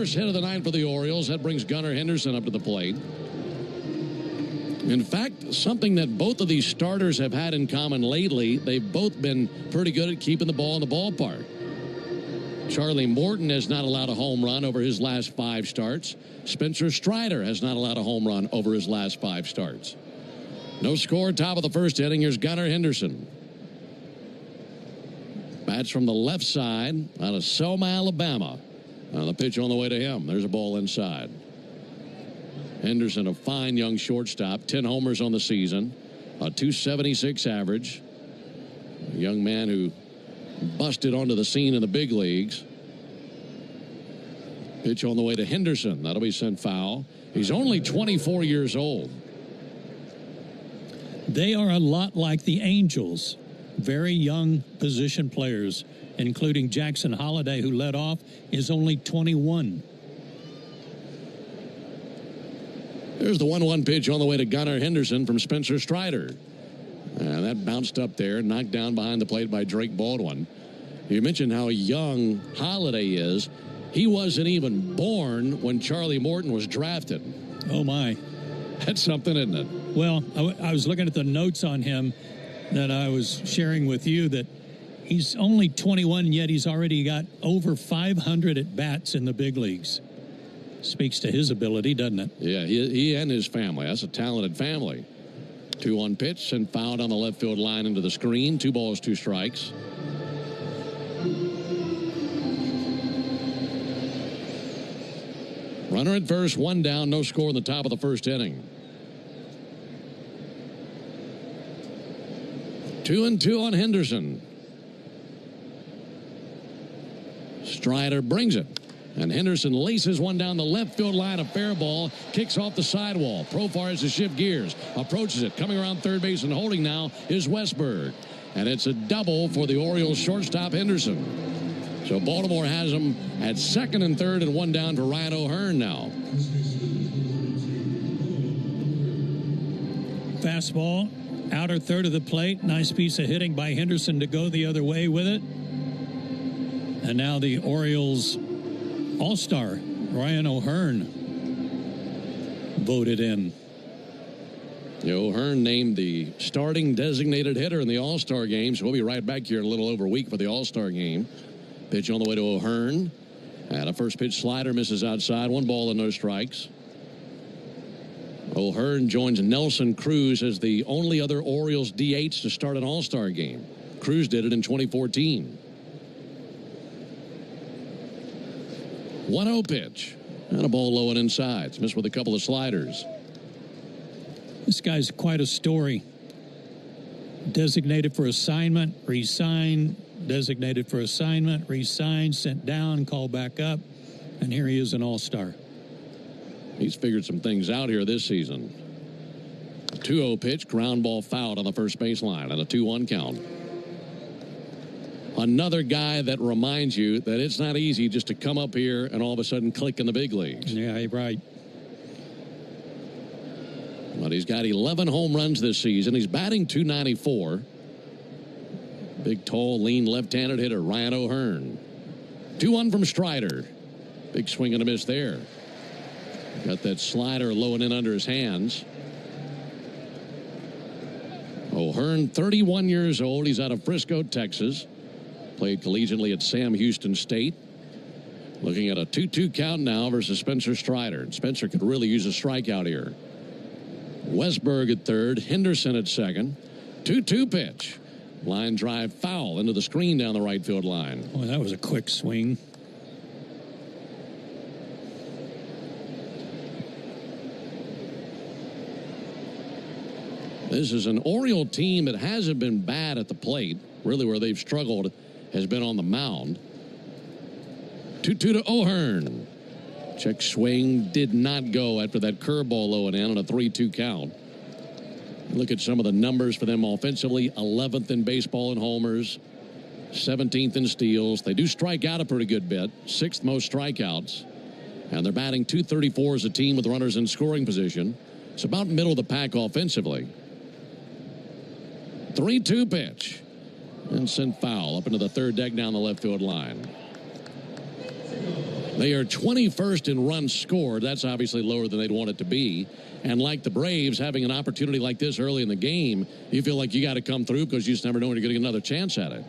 first hit of the night for the Orioles. That brings Gunnar Henderson up to the plate. In fact, something that both of these starters have had in common lately, they've both been pretty good at keeping the ball in the ballpark. Charlie Morton has not allowed a home run over his last 5 starts. Spencer Strider has not allowed a home run over his last 5 starts. No score, top of the first inning. Here's Gunnar Henderson. Bats from the left side out of Selma, Alabama. Now the pitch on the way to him. There's a ball inside. Henderson, a fine young shortstop, 10 homers on the season, a .276 average. A young man who busted onto the scene in the big leagues. Pitch on the way to Henderson. That'll be sent foul. He's only 24 years old. They are a lot like the Angels. Very young position players, including Jackson Holliday, who led off, is only 21. There's the 1-1 pitch on the way to Gunnar Henderson from Spencer Strider. And that bounced up there, knocked down behind the plate by Drake Baldwin. You mentioned how young Holliday is. He wasn't even born when Charlie Morton was drafted. Oh, my. That's something, isn't it? Well, I was looking at the notes on him that I was sharing with you, that he's only 21, yet he's already got over 500 at-bats in the big leagues. Speaks to his ability, doesn't it? Yeah, he and his family. That's a talented family. 2-1 pitch and fouled on the left field line into the screen. 2 balls, 2 strikes. Runner at first, 1 down, no score in the top of the first inning. 2-2 on Henderson. Strider brings it. And Henderson laces one down the left field line, a fair ball, kicks off the sidewall. Profar has to shift gears, approaches it, coming around third base and holding now is Westberg. And it's a double for the Orioles shortstop Henderson. So Baltimore has him at second and third and 1 down for Ryan O'Hearn now. Fastball, outer third of the plate. Nice piece of hitting by Henderson to go the other way with it. And now the Orioles All-Star, Ryan O'Hearn, voted in. O'Hearn named the starting designated hitter in the All-Star game, so we'll be right back here in a little over a week for the All-Star game. Pitch on the way to O'Hearn. And a first pitch slider misses outside. 1 ball and no strikes. O'Hearn joins Nelson Cruz as the only other Orioles DH to start an All-Star game. Cruz did it in 2014. 1-0 pitch. And a ball low and inside. It's missed with a couple of sliders. This guy's quite a story. Designated for assignment, re-signed, designated for assignment, re-signed, sent down, called back up, and here he is, an all-star. He's figured some things out here this season. 2-0 pitch, ground ball fouled on the first baseline and a 2-1 count. Another guy that reminds you that it's not easy just to come up here and all of a sudden click in the big leagues. Yeah, you're right. But he's got 11 home runs this season. He's batting .294. Big, tall, lean, left-handed hitter, Ryan O'Hearn. 2-1 from Strider. Big swing and a miss there. Got that slider low and in under his hands. O'Hearn, 31 years old. He's out of Frisco, Texas. Played collegiately at Sam Houston State. Looking at a 2-2 count now versus Spencer Strider. Spencer could really use a strikeout here. Westberg at third, Henderson at second. 2-2 pitch. Line drive foul into the screen down the right field line. Oh, that was a quick swing. This is an Oriole team that hasn't been bad at the plate. Really where they've struggled has been on the mound. 2-2 to O'Hearn. Check swing did not go after that curveball low and in on a 3-2 count. Look at some of the numbers for them offensively. 11th in baseball in homers. 17th in steals. They do strike out a pretty good bit. 6th most strikeouts. And they're batting .234 as a team with runners in scoring position. It's about middle of the pack offensively. 3-2 pitch. And sent foul up into the third deck down the left field line. They are 21st in runs scored. That's obviously lower than they'd want it to be. And like the Braves, having an opportunity like this early in the game, you feel like you got to come through because you just never know when you're going to get another chance at it.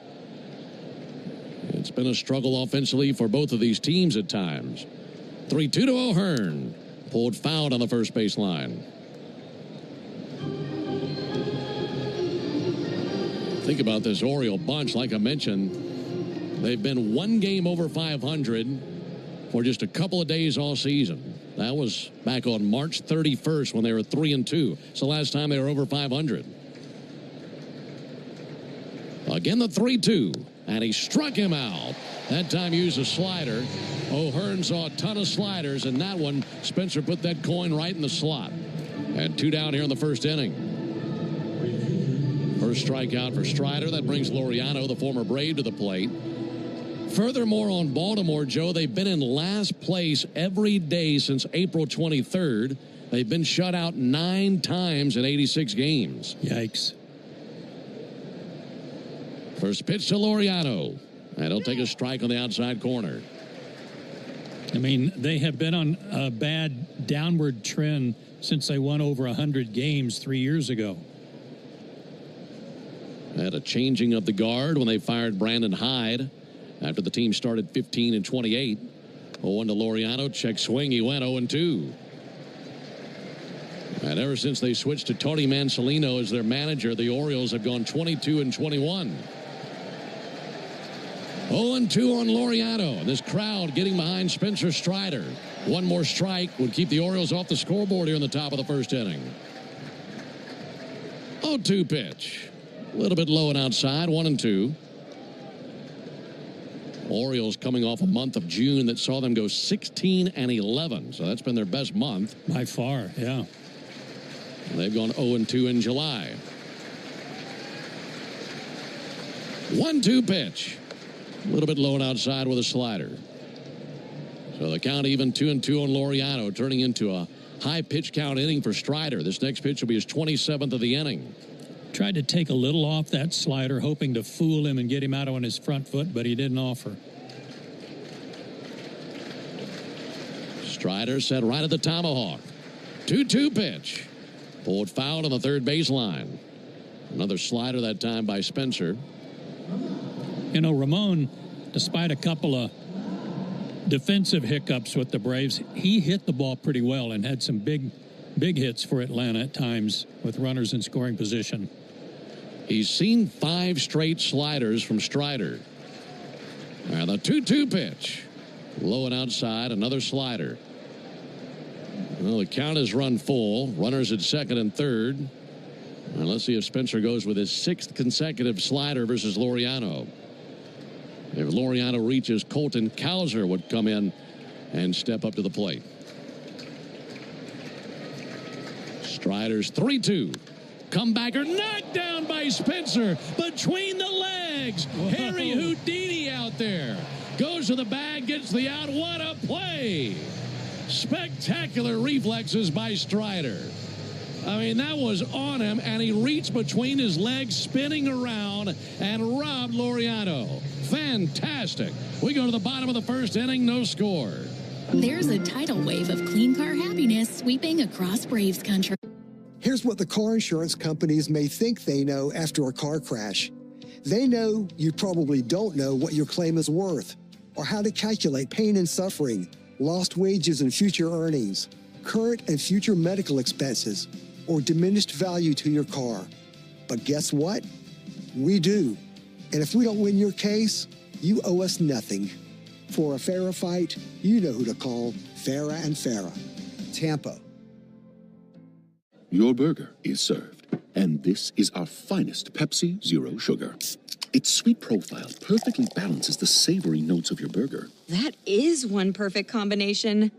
It's been a struggle offensively for both of these teams at times. 3-2 to O'Hearn. Pulled foul on the first base line. Think about this Oriole bunch. Like I mentioned, they've been one game over 500 for just a couple of days all season. That was back on March 31st when they were 3-2. It's the last time they were over 500. Again, the 3-2, and he struck him out. That time used a slider. O'Hearn saw a ton of sliders, and that one, Spencer put that coin right in the slot. And 2 down here in the first inning. First strikeout for Strider. That brings Laureano, the former Brave, to the plate. Furthermore, on Baltimore, Joe, they've been in last place every day since April 23rd. They've been shut out 9 times in 86 games. Yikes. First pitch to Laureano. And he'll take a strike on the outside corner. I mean, they have been on a bad downward trend since they won over 100 games 3 years ago. Had a changing of the guard when they fired Brandon Hyde after the team started 15-28. 0-1 to Laureano. Check swing. He went 0-2. And ever since they switched to Tony Mansolino as their manager, the Orioles have gone 22-21. 0-2 on Laureano. And this crowd getting behind Spencer Strider. One more strike would keep the Orioles off the scoreboard here in the top of the first inning. 0-2 pitch. A little bit low and outside, 1-2. Orioles coming off a month of June that saw them go 16-11. So that's been their best month. By far, yeah. And they've gone 0-2 in July. 1-2 pitch. A little bit low and outside with a slider. So the count even 2-2 on Laureano, turning into a high pitch count inning for Strider. This next pitch will be his 27th of the inning. Tried to take a little off that slider, hoping to fool him and get him out on his front foot, but he didn't offer. Strider set right at the tomahawk. 2-2 pitch. Pulled foul on the third baseline. Another slider that time by Spencer. You know, Ramon, despite a couple of defensive hiccups with the Braves, he hit the ball pretty well and had some big hits for Atlanta at times with runners in scoring position. He's seen 5 straight sliders from Strider. Now the 2-2 pitch. Low and outside, another slider. Well, the count is run full. Runners at second and third. And let's see if Spencer goes with his 6th consecutive slider versus Laureano. If Laureano reaches, Colton Cowser would come in and step up to the plate. Strider's 3-2. Comebacker knocked down by Spencer between the legs. Harry Houdini out there. Goes to the bag, gets the out. What a play. Spectacular reflexes by Strider. I mean, that was on him, and he reached between his legs, spinning around, and robbed Laureano. Fantastic. We go to the bottom of the first inning, no score. There's a tidal wave of clean car happiness sweeping across Braves country. Here's what the car insurance companies may think they know after a car crash. They know you probably don't know what your claim is worth, or how to calculate pain and suffering, lost wages and future earnings, current and future medical expenses, or diminished value to your car. But guess what? We do. And if we don't win your case, you owe us nothing. For a fairer fight, you know who to call. Farah and Farah. Tampa. Your burger is served, and this is our finest Pepsi Zero Sugar. Its sweet profile perfectly balances the savory notes of your burger. That is one perfect combination.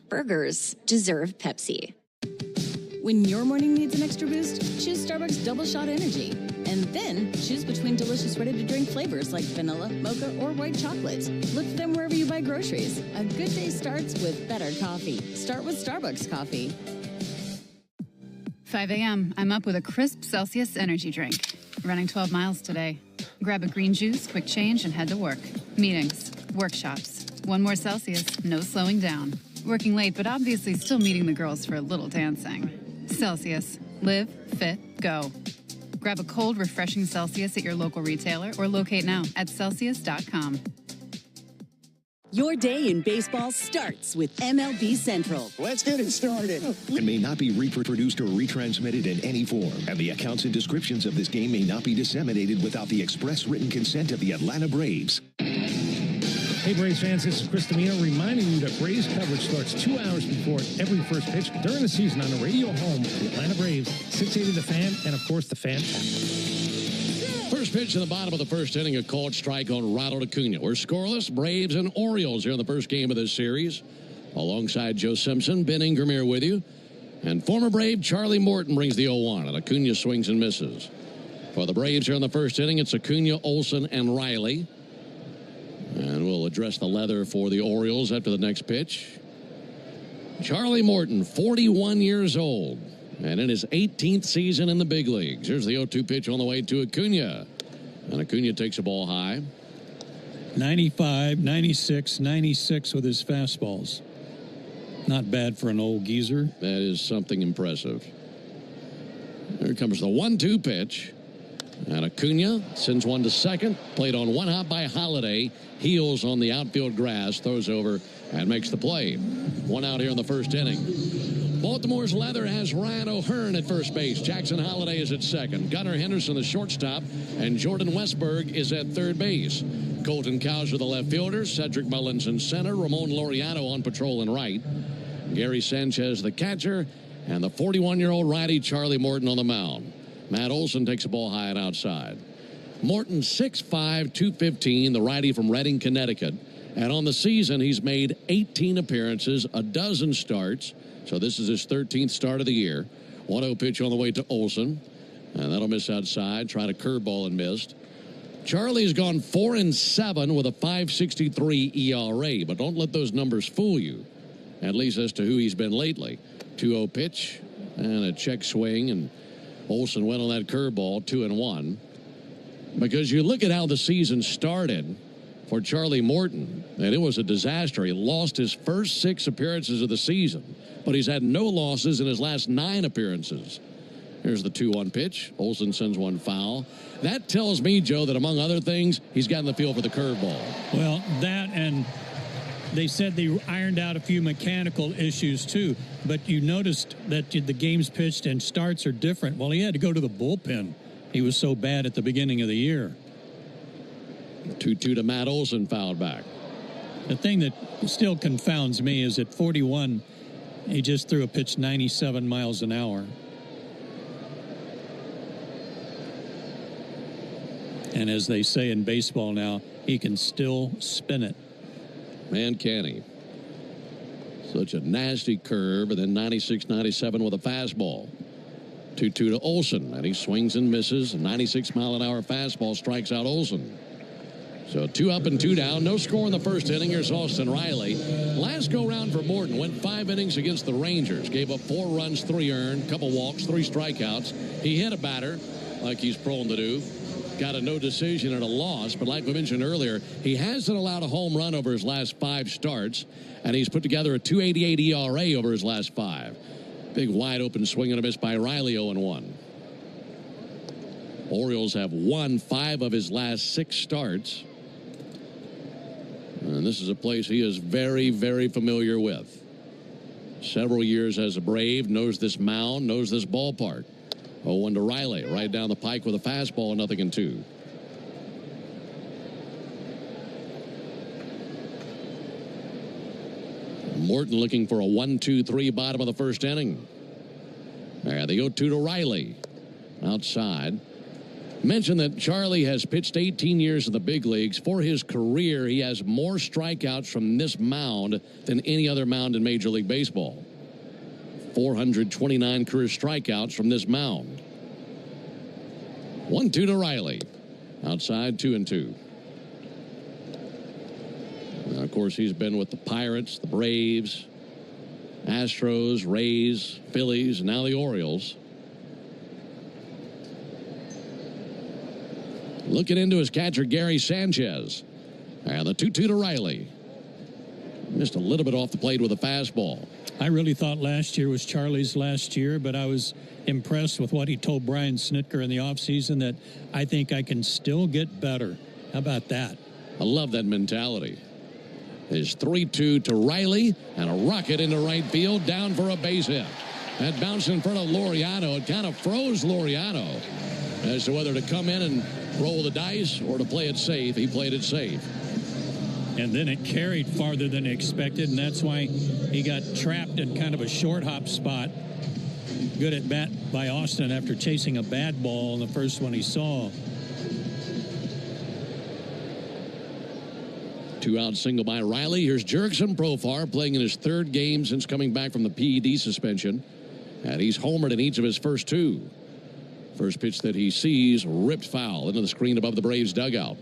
Burgers deserve Pepsi. When your morning needs an extra boost, choose Starbucks Double Shot Energy. And then choose between delicious ready-to-drink flavors like vanilla, mocha, or white chocolate. Look for them wherever you buy groceries. A good day starts with better coffee. Start with Starbucks coffee. 5 a.m. I'm up with a crisp Celsius energy drink. Running 12 miles today. Grab a green juice, quick change, and head to work. Meetings, workshops, 1 more Celsius, no slowing down. Working late, but obviously still meeting the girls for a little dancing. Celsius. Live, fit, go. Grab a cold, refreshing Celsius at your local retailer or locate now at Celsius.com. Your day in baseball starts with MLB Central. Let's get it started. It may not be reproduced or retransmitted in any form, and the accounts and descriptions of this game may not be disseminated without the express written consent of the Atlanta Braves. Hey, Braves fans, this is Chris Domino reminding you that Braves coverage starts 2 hours before every first pitch during the season on the radio home of the Atlanta Braves, 680 The Fan, and, of course, the Fan app. First pitch in the bottom of the first inning, a called strike on Ronald Acuna. We're scoreless. Braves and Orioles here in the first game of this series. Alongside Joe Simpson, Ben Ingram here with you. And former Brave Charlie Morton brings the 0-1, and Acuna swings and misses. For the Braves here in the first inning, it's Acuna, Olsen, and Riley. And we'll address the leather for the Orioles after the next pitch. Charlie Morton, 41 years old, and in his 18th season in the big leagues. Here's the 0-2 pitch on the way to Acuna. And Acuna takes a ball high. 95, 96, 96 with his fastballs. Not bad for an old geezer. That is something impressive. Here comes the 1-2 pitch. And Acuna sends one to second. Played on one hop by Holiday. Heels on the outfield grass. Throws over and makes the play. One out here in the first inning. Baltimore's leather has Ryan O'Hearn at first base. Jackson Holiday is at second. Gunnar Henderson, the shortstop. And Jordan Westberg is at third base. Colton Cowser, the left fielder. Cedric Mullins in center. Ramon Laureano on patrol in right. Gary Sanchez, the catcher. And the 41-year-old righty Charlie Morton on the mound. Matt Olson takes a ball high and outside. Morton, 6'5", 215, the righty from Reading, Connecticut. And on the season, he's made 18 appearances, a dozen starts. So this is his 13th start of the year. 1-0 pitch on the way to Olson. And that'll miss outside. Tried a curveball and missed. Charlie's gone 4-7 with a 5.63 ERA. But don't let those numbers fool you, at least as to who he's been lately. 2-0 pitch and a check swing, and Olson went on that curveball, 2-1. Because you look at how the season started for Charlie Morton, and it was a disaster. He lost his first 6 appearances of the season, but he's had no losses in his last 9 appearances. Here's the 2-1 pitch. Olson sends one foul. That tells me, Joe, that among other things, he's gotten the feel for the curveball. Well, that, and they said they ironed out a few mechanical issues, too. But you noticed that the games pitched and starts are different. Well, he had to go to the bullpen. He was so bad at the beginning of the year. 2-2 to Matt Olson, fouled back. The thing that still confounds me is at 41, he just threw a pitch 97 miles an hour. And as they say in baseball now, he can still spin it. Man, can he. Such a nasty curve, and then 96, 97 with a fastball. 2-2 to Olson, and he swings and misses. A 96-mile-an-hour fastball strikes out Olson. So 2 up and 2 down. No score in the first inning. Here's Austin Riley. Last go-round for Morton. Went 5 innings against the Rangers. Gave up 4 runs, 3 earned, couple walks, 3 strikeouts. He hit a batter like he's prone to do. Got a no decision and a loss, but like we mentioned earlier, he hasn't allowed a home run over his last 5 starts, and he's put together a 2.88 ERA over his last 5. Big wide open swing and a miss by Riley, 0-1. Orioles have won 5 of his last 6 starts. And this is a place he is very, very familiar with. Several years as a Brave, knows this mound, knows this ballpark. 0-1 to Riley, right down the pike with a fastball, 0-2. Morton looking for a 1-2-3 bottom of the first inning. There they go 2 to Riley. Outside. Mentioned that Charlie has pitched 18 years in the big leagues. For his career, he has more strikeouts from this mound than any other mound in Major League Baseball. 429 career strikeouts from this mound. 1-2 to Riley. Outside, 2-2. Now, of course, he's been with the Pirates, the Braves, Astros, Rays, Phillies, and now the Orioles. Looking into his catcher, Gary Sanchez. And the 2-2 to Riley. Missed a little bit off the plate with a fastball. I really thought last year was Charlie's last year, but I was impressed with what he told Brian Snitker in the offseason, that I think I can still get better. How about that? I love that mentality. His 3-2 to Riley, and a rocket into right field, down for a base hit. That bounce in front of Laureano, it kind of froze Laureano as to whether to come in and roll the dice or to play it safe. He played it safe. And then it carried farther than expected, and that's why he got trapped in kind of a short hop spot. Good at bat by Austin after chasing a bad ball in the first one he saw. 2-out single by Riley. Here's Jurickson Profar playing in his third game since coming back from the PED suspension. And he's homered in each of his first two. First pitch that he sees, ripped foul into the screen above the Braves dugout.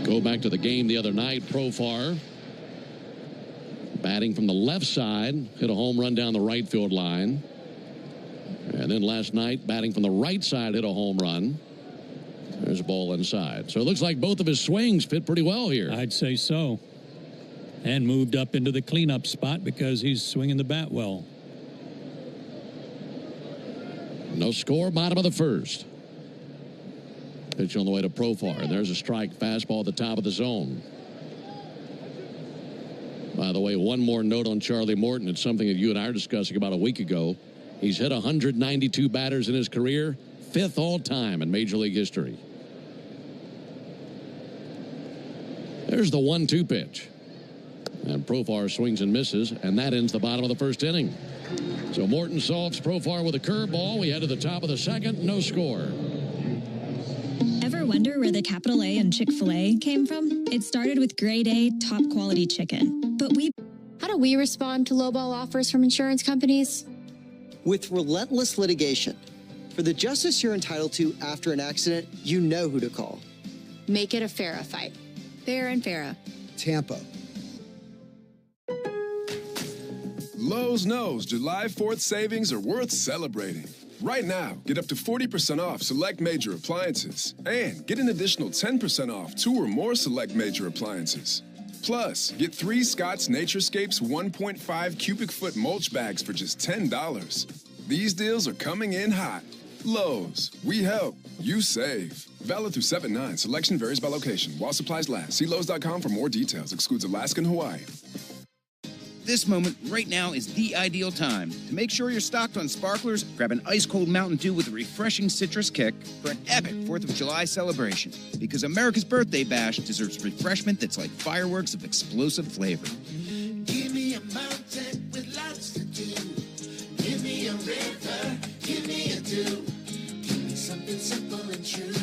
Go back to the game the other night. Profar batting from the left side, hit a home run down the right field line. And then last night, batting from the right side, hit a home run. There's a ball inside. So it looks like both of his swings fit pretty well here. I'd say so. And moved up into the cleanup spot because he's swinging the bat well. No score, bottom of the first. Pitch on the way to Profar. And there's a strike fastball at the top of the zone. By the way, one more note on Charlie Morton. It's something that you and I were discussing about a week ago. He's hit 192 batters in his career, 5th all-time in Major League history. There's the 1-2 pitch. And Profar swings and misses, and that ends the bottom of the first inning. So Morton solves Profar with a curveball. We head to the top of the second, no score. Ever wonder where the capital A in Chick-fil-A came from? It started with grade A, top quality chicken. But How do we respond to lowball offers from insurance companies? With relentless litigation. For the justice you're entitled to after an accident, you know who to call. Make it a FARA fight. Fair and FARA. Tampa. Lowe's knows July 4th savings are worth celebrating. Right now, get up to 40% off select major appliances and get an additional 10% off 2 or more select major appliances. Plus, get 3 Scott's Naturescapes 1.5 cubic foot mulch bags for just $10. These deals are coming in hot. Lowe's, we help, you save. Valid through 7/9. Selection varies by location. While supplies last. See Lowe's.com for more details. Excludes Alaska and Hawaii. This moment right now is the ideal time to make sure you're stocked on sparklers. Grab an ice-cold Mountain Dew with a refreshing citrus kick for an epic 4th of July celebration. Because America's Birthday Bash deserves refreshment that's like fireworks of explosive flavor. Give me a mountain with lots to do. Give me a river. Give me a dew. Give me something simple and true.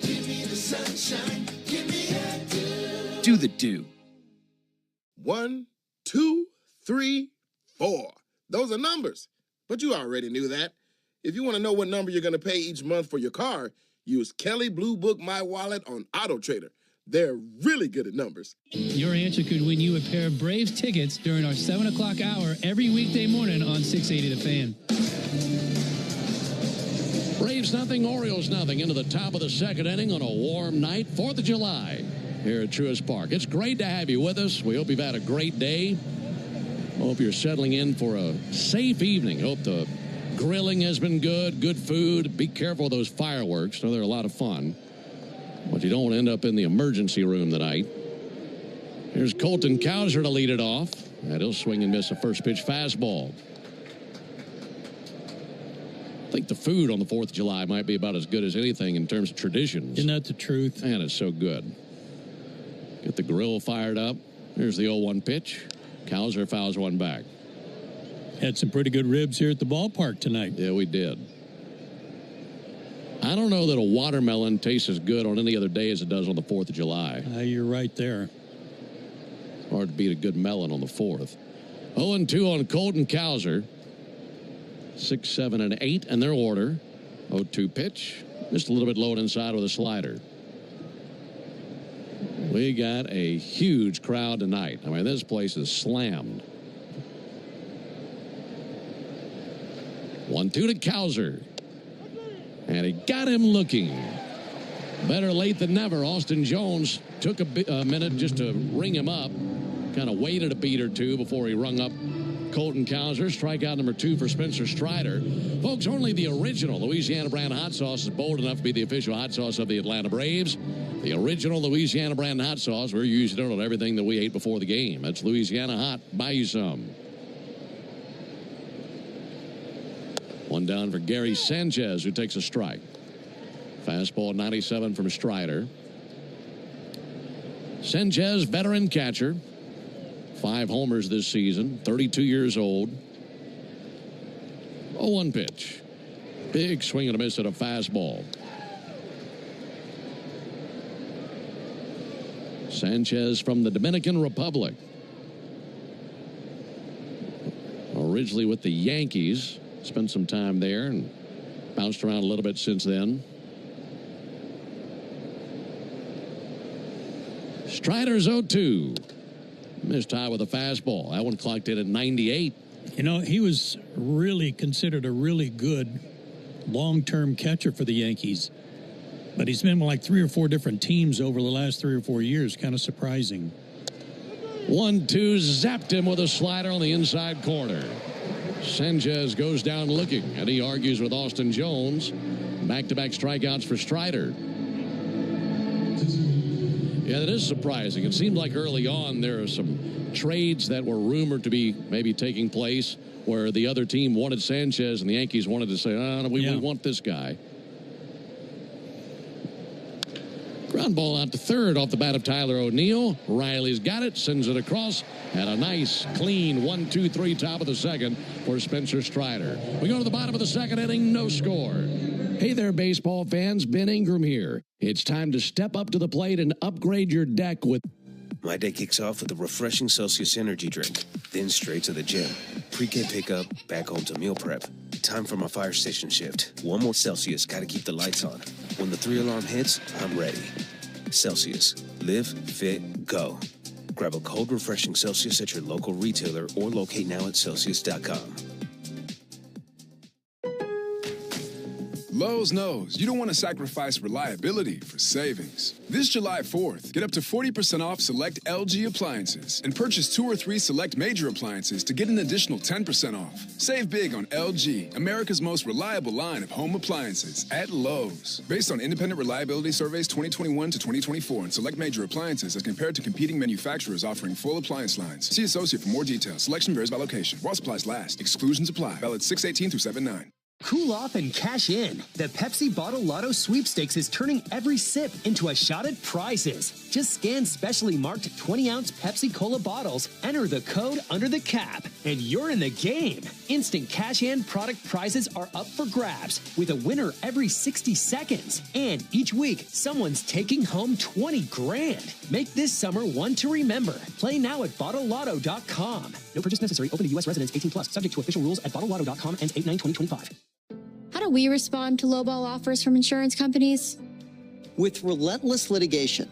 Give me the sunshine. Give me a dew. Do the dew. 1, 2, 3, 4. Those are numbers, but you already knew that. If you want to know what number you're going to pay each month for your car, use Kelly Blue Book My Wallet on Auto Trader. They're really good at numbers. Your answer could win you a pair of Braves tickets during our 7 o'clock hour every weekday morning on 680 The Fan. Braves nothing, Orioles nothing into the top of the second inning on a warm night, 4th of July. Here at Truist Park. It's great to have you with us. We hope you've had a great day. Hope you're settling in for a safe evening. Hope the grilling has been good food. Be careful of those fireworks. I know they're a lot of fun. But you don't want to end up in the emergency room tonight. Here's Colton Cowser to lead it off. And he'll swing and miss a first pitch fastball. I think the food on the 4th of July might be about as good as anything in terms of traditions. Isn't that the truth? Man, it's so good. Get the grill fired up. Here's the 0-1 pitch. Cowser fouls one back. Had some pretty good ribs here at the ballpark tonight. Yeah, we did. I don't know that a watermelon tastes as good on any other day as it does on the 4th of July. You're right there. Hard to beat a good melon on the 4th. 0-2 on Colton Cowser. 6, 7, and 8 in their order. 0-2 pitch. Just a little bit low and inside with a slider. We got a huge crowd tonight. I mean, this place is slammed. 1-2 to Cowser. And he got him looking. Better late than never. Austin Jones took a minute just to ring him up. Kind of waited a beat or two before he rung up Colton Cowser. Strikeout number 2 for Spencer Strider. Folks, only the original Louisiana brand hot sauce is bold enough to be the official hot sauce of the Atlanta Braves. The original Louisiana brand hot sauce. We're using it on everything that we ate before the game. That's Louisiana Hot. Buy you some. One down for Gary Sanchez, who takes a strike. Fastball 97 from Strider. Sanchez, veteran catcher. 5 homers this season. 32 years old. 0-1 pitch. Big swing and a miss at a fastball. Sanchez from the Dominican Republic. Originally with the Yankees. Spent some time there and bounced around a little bit since then. Strider's 0-2. Missed high with a fastball. That one clocked in at 98. You know, he was really considered a really good long-term catcher for the Yankees. But he's been with like 3 or 4 different teams over the last 3 or 4 years. Kind of surprising. 1-2, zapped him with a slider on the inside corner. Sanchez goes down looking, and he argues with Austin Jones. Back-to-back strikeouts for Strider. Yeah, that is surprising. It seemed like early on there are some trades that were rumored to be maybe taking place where the other team wanted Sanchez and the Yankees wanted to say, oh, we want this guy. Ground ball out to third off the bat of Tyler O'Neill. Riley's got it, sends it across, and a nice, clean 1-2-3 top of the second for Spencer Strider. We go to the bottom of the second inning, no score. Hey there, baseball fans. Ben Ingram here. It's time to step up to the plate and upgrade your deck with... My day kicks off with a refreshing Celsius energy drink, then straight to the gym. Pre-K pickup, back home to meal prep. Time for my fire station shift. One more Celsius, gotta keep the lights on. When the 3-alarm hits, I'm ready. Celsius. Live, fit, go. Grab a cold, refreshing Celsius at your local retailer or locate now at Celsius.com. Lowe's knows you don't want to sacrifice reliability for savings. This July 4th, get up to 40% off select LG appliances and purchase 2 or 3 select major appliances to get an additional 10% off. Save big on LG, America's most reliable line of home appliances at Lowe's. Based on independent reliability surveys 2021 to 2024 and select major appliances as compared to competing manufacturers offering full appliance lines. See associate for more details. Selection varies by location. While supplies last. Exclusions apply. Valid 6/18 through 7/9. Cool off and cash in. The Pepsi Bottle Lotto Sweepstakes is turning every sip into a shot at prizes. Just scan specially marked 20-ounce Pepsi Cola bottles, enter the code under the cap, and you're in the game. Instant cash-in product prizes are up for grabs, with a winner every 60 seconds. And each week, someone's taking home 20 grand. Make this summer one to remember. Play now at BottleLotto.com. No purchase necessary. Open to U.S. residents 18+. Subject to official rules at BottleLotto.com. Ends 8/9/2025. How do we respond to lowball offers from insurance companies? With relentless litigation.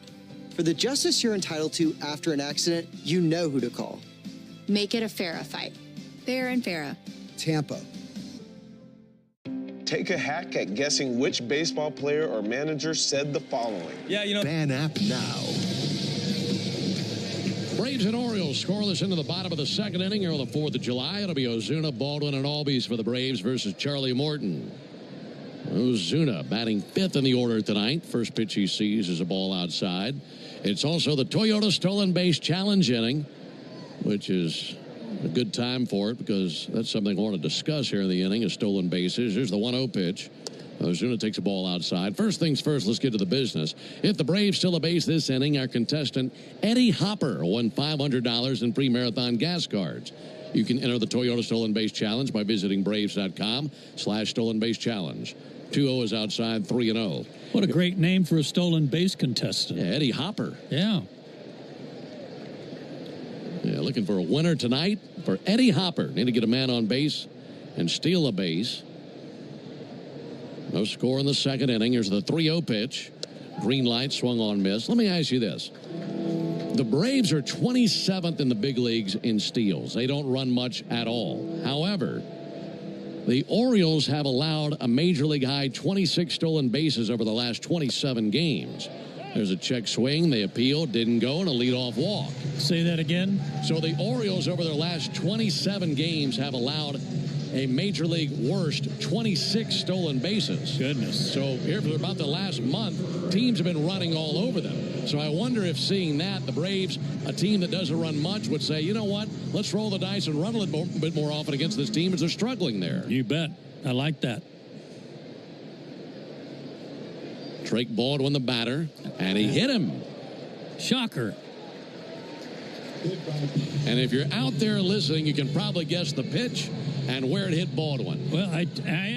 For the justice you're entitled to after an accident, you know who to call. Make it a FARA fight. Fair and FARA. Tampa. Take a hack at guessing which baseball player or manager said the following. Ban app now. Braves and Orioles scoreless into the bottom of the second inning here on the 4th of July. It'll be Ozuna, Baldwin, and Albies for the Braves versus Charlie Morton. Ozuna batting 5th in the order tonight. First pitch he sees is a ball outside. It's also the Toyota Stolen Base Challenge inning, which is a good time for it because that's something I want to discuss here in the inning, is stolen bases. Here's the 1-0 pitch. Ozuna takes a ball outside. First things first, let's get to the business. If the Braves steal a base this inning, our contestant, Eddie Hopper, won $500 in pre-marathon gas cards. You can enter the Toyota Stolen Base Challenge by visiting Braves.com/Stolen Base Challenge. 2-0 is outside, 3-0. What a great name for a stolen base contestant. Yeah, Eddie Hopper. Yeah. Yeah, looking for a winner tonight for Eddie Hopper. Need to get a man on base and steal a base. No score in the second inning. Here's the 3-0 pitch. Green light, swung on, miss. Let me ask you this. The Braves are 27th in the big leagues in steals. They don't run much at all. However, The Orioles have allowed a major league high 26 stolen bases over the last 27 games. There's a check swing. They appealed, didn't go, and a leadoff walk. Say that again. So the Orioles over their last 27 games have allowed a major league worst 26 stolen bases. Goodness. So here for about the last month, teams have been running all over them. So I wonder if seeing that, the Braves, a team that doesn't run much, would say, you know what, let's roll the dice and run a little bit more often against this team as they're struggling there. You bet. I like that. Drake Baldwin, the batter, and he hit him. Shocker. And if you're out there listening, you can probably guess the pitch and where it hit Baldwin. Well, I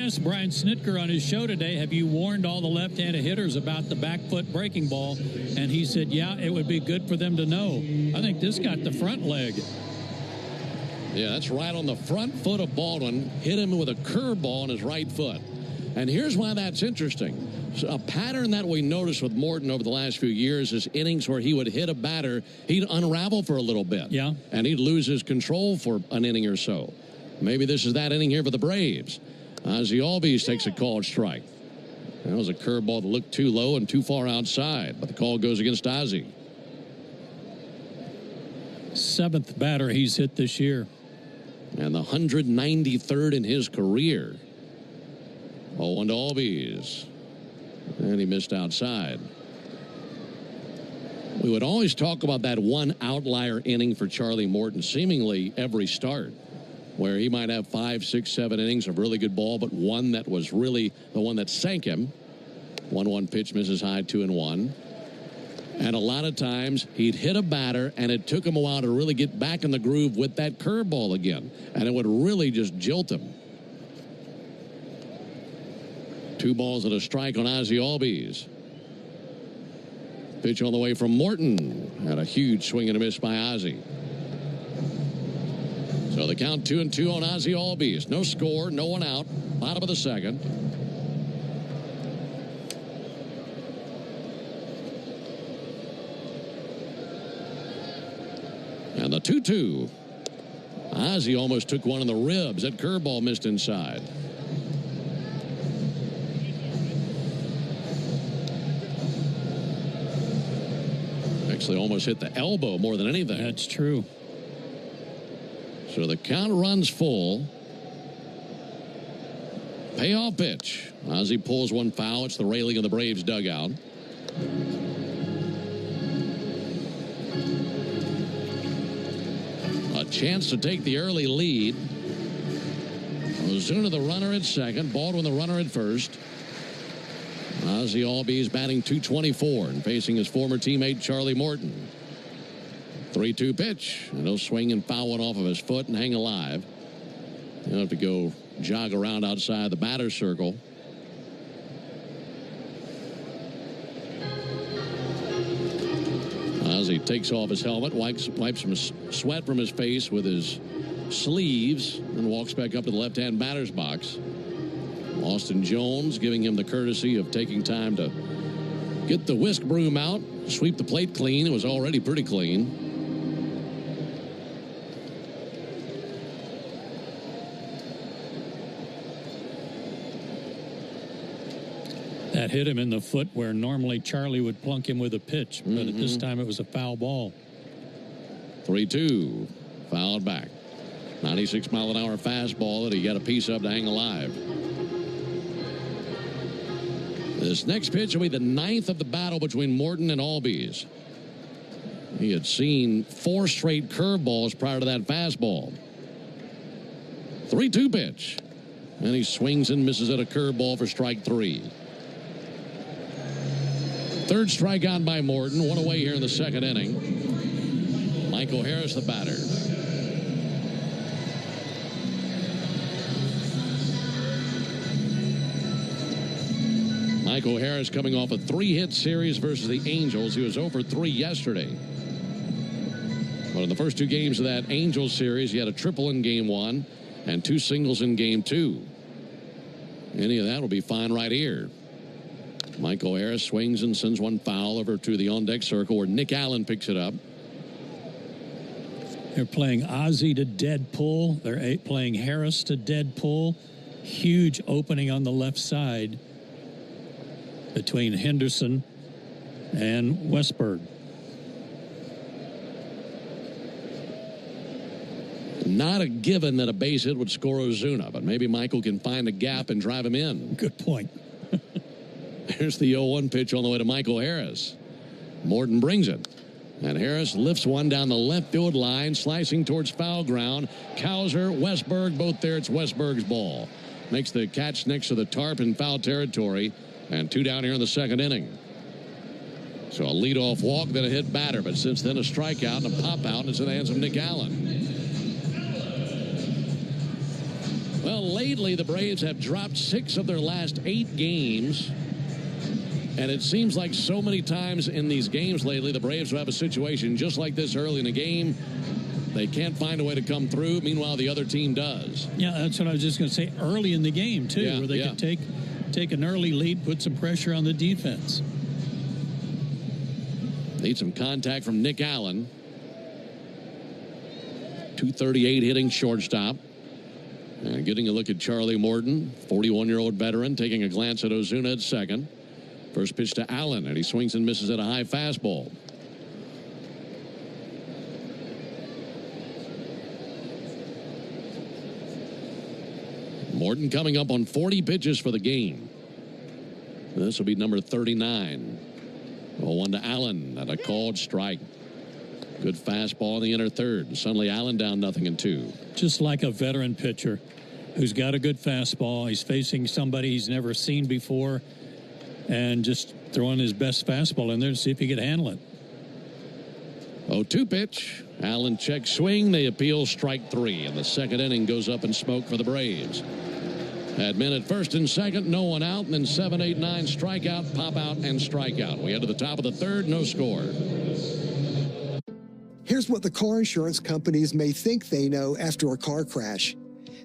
asked Brian Snitker on his show today, have you warned all the left-handed hitters about the back foot breaking ball? And he said, yeah, it would be good for them to know. I think this got the front leg. Yeah, that's right on the front foot of Baldwin. Hit him with a curveball on his right foot. And here's why that's interesting. So a pattern that we noticed with Morton over the last few years is innings where he would hit a batter, he'd unravel for a little bit. Yeah. And he'd lose his control for an inning or so. Maybe this is that inning here for the Braves. Ozzie Albies takes a called strike. That was a curveball that looked too low and too far outside, but the call goes against Ozzie. 7th batter he's hit this year. And the 193rd in his career. 0-1 to Albies. And he missed outside. We would always talk about that one outlier inning for Charlie Morton, seemingly every start, where he might have 5, 6, 7 innings of really good ball, but one that was really the one that sank him. 1-1 pitch misses high, 2-1. And a lot of times he'd hit a batter, and it took him a while to really get back in the groove with that curveball again. And it would really just jolt him. 2 balls and a strike on Ozzie Albies. Pitch on the way from Morton. Had a huge swing and a miss by Ozzie. So the count 2-2 on Ozzie Albies. No score, no one out. Bottom of the second. And the 2-2. Ozzie almost took one in the ribs. That curveball missed inside. Actually almost hit the elbow more than anything. That's true. So the count runs full. Payoff pitch. Ozzie pulls one foul. It's the railing of the Braves dugout. A chance to take the early lead. Ozuna the runner at second. Baldwin the runner at first. Ozzie Albies batting .224 and facing his former teammate Charlie Morton. 3-2 pitch, and he'll swing and foul one off of his foot and hang alive. He'll have to go jog around outside the batter's circle. Ozzie takes off his helmet, wipes some sweat from his face with his sleeves, and walks back up to the left-hand batter's box. Austin Jones giving him the courtesy of taking time to get the whisk broom out, sweep the plate clean. It was already pretty clean. That hit him in the foot where normally Charlie would plunk him with a pitch, but at this time it was a foul ball. 3-2, fouled back. 96-mile-an-hour fastball that he got a piece of to hang alive. This next pitch will be the 9th of the battle between Morton and Albies. He had seen 4 straight curveballs prior to that fastball. 3-2 pitch. And he swings and misses at a curveball for strike 3. Third strikeout by Morton. One away here in the second inning. Michael Harris, the batter. Michael Harris coming off a 3-hit series versus the Angels. He was 0 for 3 yesterday. But in the first 2 games of that Angels series, he had a triple in game 1 and 2 singles in game 2. Any of that will be fine right here. Michael Harris swings and sends one foul over to the on-deck circle where Nick Allen picks it up. They're playing Ozzie to dead pull. They're playing Harris to dead pull. huge opening on the left side between Henderson and Westberg. Not a given that a base hit would score Ozuna, but maybe Michael can find a gap and drive him in. Good point. Here's the 0-1 pitch on the way to Michael Harris. Morton brings it. And Harris lifts one down the left field line, slicing towards foul ground. Cowser, Westberg, both there. It's Westberg's ball. Makes the catch next to the tarp in foul territory. And 2 down here in the second inning. So a leadoff walk, then a hit batter. But since then, a strikeout and a pop out, and it's in the hands of Nick Allen. Well, lately, the Braves have dropped 6 of their last 8 games. And it seems like so many times in these games lately, the Braves will have a situation just like this early in the game. They can't find a way to come through. Meanwhile, the other team does. Yeah, that's what I was just going to say. Early in the game, too, where they can take an early lead, put some pressure on the defense. Need some contact from Nick Allen. 238 hitting shortstop. And getting a look at Charlie Morton, 41-year-old veteran, taking a glance at Ozuna at second. First pitch to Allen, and he swings and misses at a high fastball. Morton coming up on 40 pitches for the game. This will be number 39. 0-1 to Allen at a called strike. Good fastball in the inner third. Suddenly Allen down 0-2. Just like a veteran pitcher who's got a good fastball. He's facing somebody he's never seen before and just throwing his best fastball in there to see if he can handle it. 0-2 pitch. Allen checks swing. They appeal strike 3. And the second inning goes up in smoke for the Braves. Had men at first and second, no one out, and then 7, 8, 9 strikeout, pop out, and strikeout. We head to the top of the third, no score. Here's what the car insurance companies may think they know after a car crash.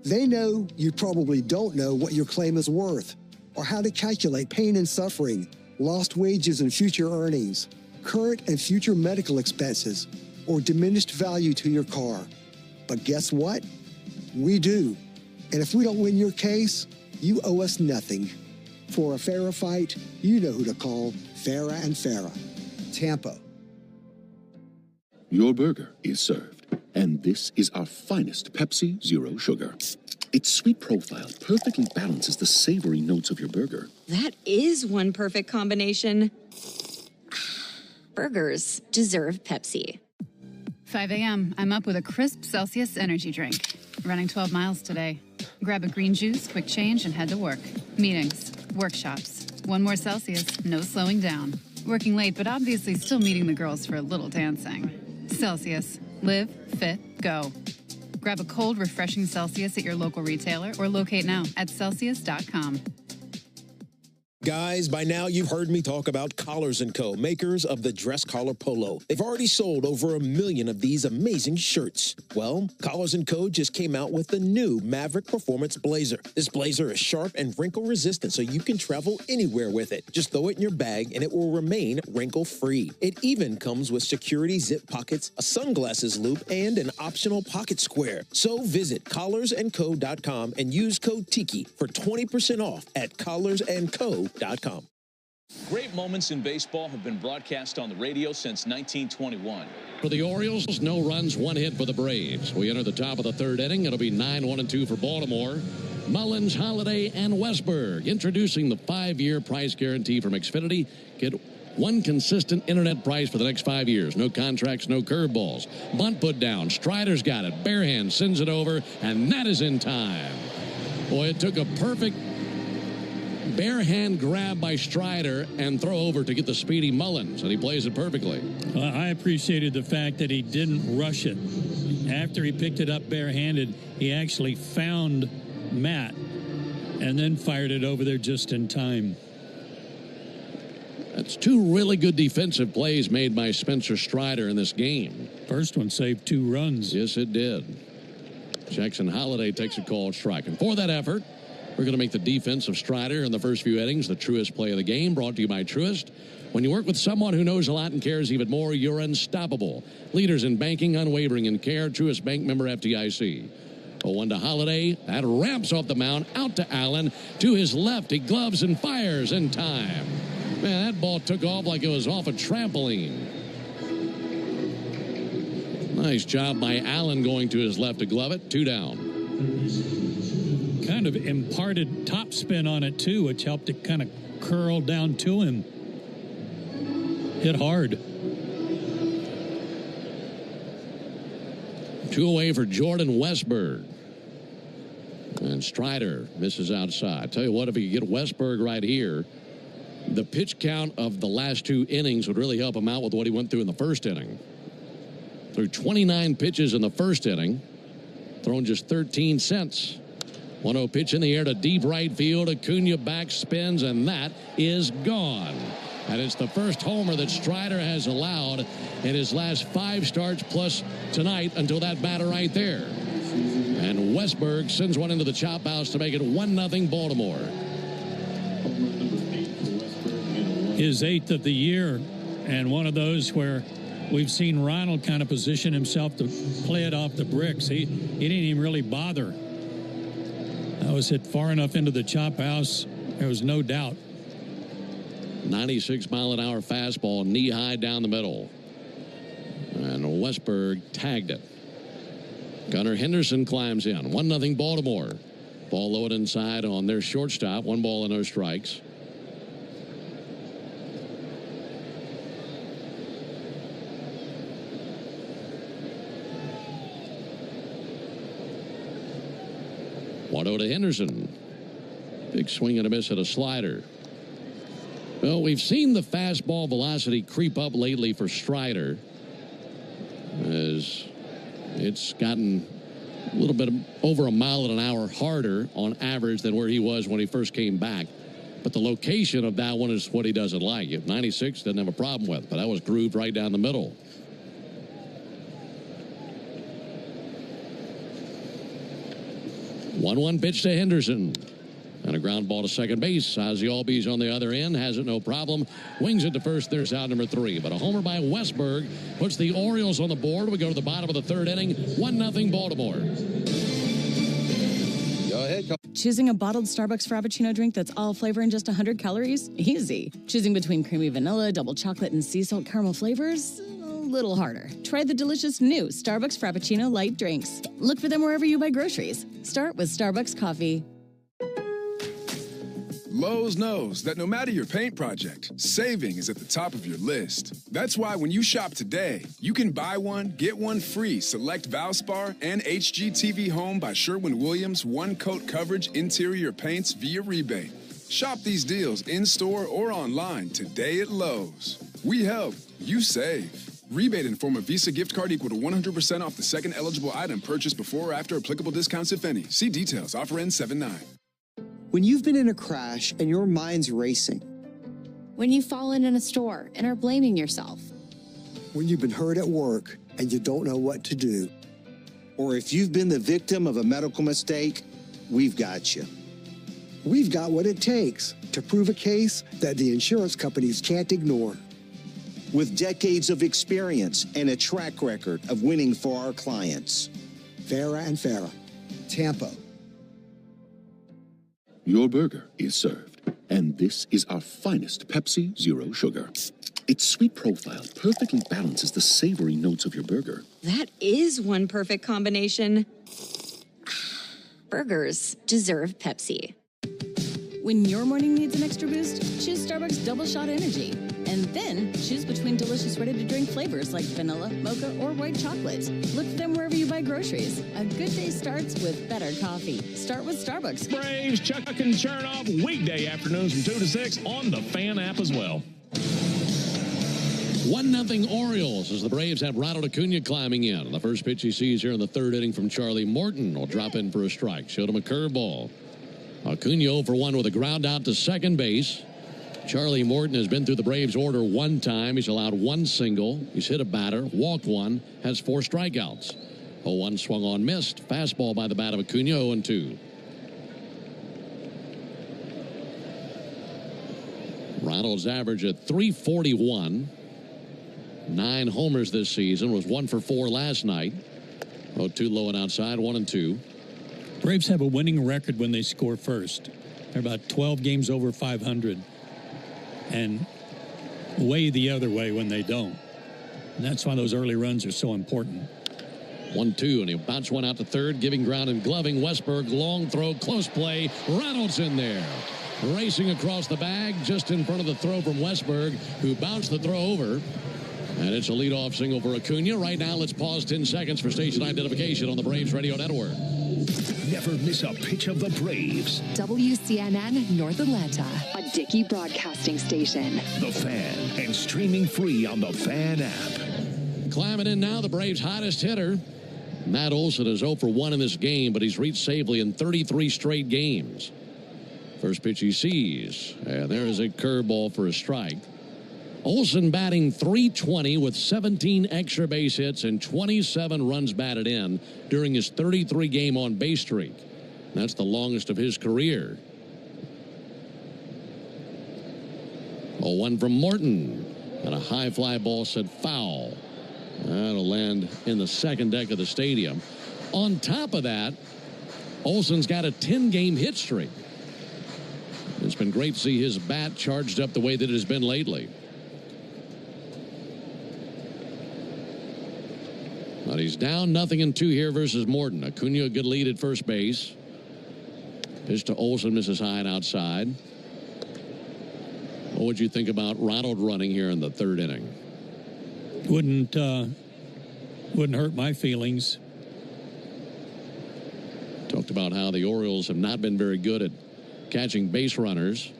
They know you probably don't know what your claim is worth, or how to calculate pain and suffering, lost wages and future earnings, current and future medical expenses, or diminished value to your car. But guess what? We do. And if we don't win your case, you owe us nothing. For a fairer fight, you know who to call. Farah and Farah. Tampa. Your burger is served, and this is our finest Pepsi Zero Sugar. Its sweet profile perfectly balances the savory notes of your burger. That is one perfect combination. Burgers deserve Pepsi. 5 a.m. I'm up with a crisp Celsius energy drink. Running 12 miles today. Grab a green juice, quick change, and head to work. Meetings, workshops. 1 more Celsius, no slowing down. Working late, but obviously still meeting the girls for a little dancing. Celsius. Live, fit, go. Grab a cold, refreshing Celsius at your local retailer or locate now at Celsius.com. Guys, by now you've heard me talk about Collars & Co., makers of the dress collar polo. They've already sold over 1 million of these amazing shirts. Well, Collars & Co. just came out with the new Maverick Performance Blazer. This blazer is sharp and wrinkle resistant, so you can travel anywhere with it. Just throw it in your bag and it will remain wrinkle-free. It even comes with security zip pockets, a sunglasses loop, and an optional pocket square. So visit collarsandco.com and use code TIKI for 20% off at collarsandco.com. Great moments in baseball have been broadcast on the radio since 1921. For the Orioles, no runs, 1 hit for the Braves. We enter the top of the third inning. It'll be 9-1-2 for Baltimore. Mullins, Holiday, and Westberg introducing the 5-year price guarantee from Xfinity. Get one consistent internet price for the next 5 years. No contracts, no curveballs. Bunt put down. Strider's got it. Barehand sends it over, and that is in time. Boy, it took a perfect bare hand grab by Strider and throw over to get the speedy Mullins, and he plays it perfectly. I appreciated the fact that he didn't rush it. After he picked it up barehanded, he actually found Matt and then fired it over there just in time. That's 2 really good defensive plays made by Spencer Strider in this game. First one saved 2 runs. Yes, it did. Jackson Holiday takes a called strike. And for that effort, we're going to make the defense of Strider in the first few innings the truest play of the game, brought to you by Truist. When you work with someone who knows a lot and cares even more, you're unstoppable. Leaders in banking, unwavering in care. Truist Bank, member FDIC. 0-1 to Holiday. That ramps off the mound out to Allen. To his left, he gloves and fires in time. Man, that ball took off like it was off a trampoline. Nice job by Allen going to his left to glove it. 2 down. Kind of imparted top spin on it, too, which helped it kind of curl down to him. Hit hard. 2 away for Jordan Westberg. And Strider misses outside. Tell you what, if he could get Westberg right here, the pitch count of the last 2 innings would really help him out with what he went through in the first inning. Threw 29 pitches in the first inning, thrown just 13 cents. 1-0 pitch in the air to deep right field. Acuna back spins, and that is gone. And it's the first homer that Strider has allowed in his last 5 starts plus tonight until that batter right there. And Westberg sends one into the chop house to make it 1-0 Baltimore. His 8th of the year, and one of those where we've seen Ronald kind of position himself to play it off the bricks. He didn't even really bother. That was hit far enough into the chop house. There was no doubt. 96-mile-an-hour fastball, knee-high down the middle. And Westberg tagged it. Gunnar Henderson climbs in. 1-0 Baltimore. Ball low and inside on their shortstop. 1 ball and no strikes. One-0 to Henderson. Big swing and a miss at a slider. Well, we've seen the fastball velocity creep up lately for Strider, as it's gotten a little bit over 1 mile an hour harder on average than where he was when he first came back. But the location of that one is what he doesn't like. If 96 doesn't have a problem with, but that was grooved right down the middle. One pitch to Henderson. And a ground ball to second base. Ozzie Albies on the other end has it no problem. Wings it to first. There's out number 3. But a homer by Westberg puts the Orioles on the board. We go to the bottom of the 3rd inning. 1-0 Baltimore. Go ahead. Choosing a bottled Starbucks Frappuccino drink that's all flavor and just 100 calories? Easy. Choosing between creamy vanilla, double chocolate, and sea salt caramel flavors? A little harder. Try the delicious new Starbucks Frappuccino light drinks. Look for them wherever you buy groceries. Start with Starbucks coffee. Lowe's knows that no matter your paint project, saving is at the top of your list. That's why when you shop today, you can buy one, get one free select Valspar and HGTV Home by Sherwin-Williams one-coat coverage interior paints via rebate. Shop these deals in-store or online today at Lowe's. We help, you save. Rebate in form of Visa gift card equal to 100% off the second eligible item purchased before or after applicable discounts, if any. See details. Offer ends 7/9. When you've been in a crash and your mind's racing. When you've fallen in a store and are blaming yourself. When you've been hurt at work and you don't know what to do. Or if you've been the victim of a medical mistake, we've got you. We've got what it takes to prove a case that the insurance companies can't ignore. With decades of experience and a track record of winning for our clients. Farah and Farah, Tampa. Your burger is served, and this is our finest Pepsi Zero Sugar. Its sweet profile perfectly balances the savory notes of your burger. That is one perfect combination. Burgers deserve Pepsi. When your morning needs an extra boost, choose Starbucks Double Shot Energy. And then choose between delicious ready-to-drink flavors like vanilla, mocha, or white chocolate. Look for them wherever you buy groceries. A good day starts with better coffee. Start with Starbucks. Braves, Chuck and Chernoff, weekday afternoons from 2 to 6 on the Fan app as well. 1-0 Orioles as the Braves have Ronald Acuna climbing in. The first pitch he sees here in the 3rd inning from Charlie Morton will drop in for a strike. Showed him a curveball. Acuna 0 for 1 with a ground out to second base. Charlie Morton has been through the Braves order 1 time. He's allowed 1 single. He's hit a batter, walked 1, has 4 strikeouts. 0-1 swung on, missed. Fastball by the bat of Acuna, 0-2. Ronald's average at .341. 9 homers this season, was 1 for 4 last night. 0-2 low and outside, 1-2. Braves have a winning record when they score first. They're about 12 games over 500. And way the other way when they don't. And that's why those early runs are so important. 1-2, and he'll bounce one out to third, giving ground and gloving. Westberg, long throw, close play. Reynolds in there. Racing across the bag just in front of the throw from Westberg, who bounced the throw over. And it's a leadoff single for Acuna. Right now, let's pause 10 seconds for station identification on the Braves Radio Network. Never miss a pitch of the Braves. WCNN North Atlanta, a Dickey broadcasting station. The Fan, and streaming free on the Fan app. Climbing in now, the Braves' hottest hitter. Matt Olson is 0 for 1 in this game, but he's reached safely in 33 straight games. First pitch he sees, and there is a curveball for a strike. Olson batting .320 with 17 extra base hits and 27 runs batted in during his 33-game on-base streak. That's the longest of his career. 0-1 from Morton, and a high fly ball said foul. That'll land in the second deck of the stadium. On top of that, Olson's got a 10-game hit streak. It's been great to see his bat charged up the way that it has been lately. But he's down 0-2 here versus Morton. Acuna, a good lead at first base. Pitch to Olson, misses high and outside. What would you think about Ronald running here in the third inning? Wouldn't hurt my feelings. Talked about how the Orioles have not been very good at catching base runners.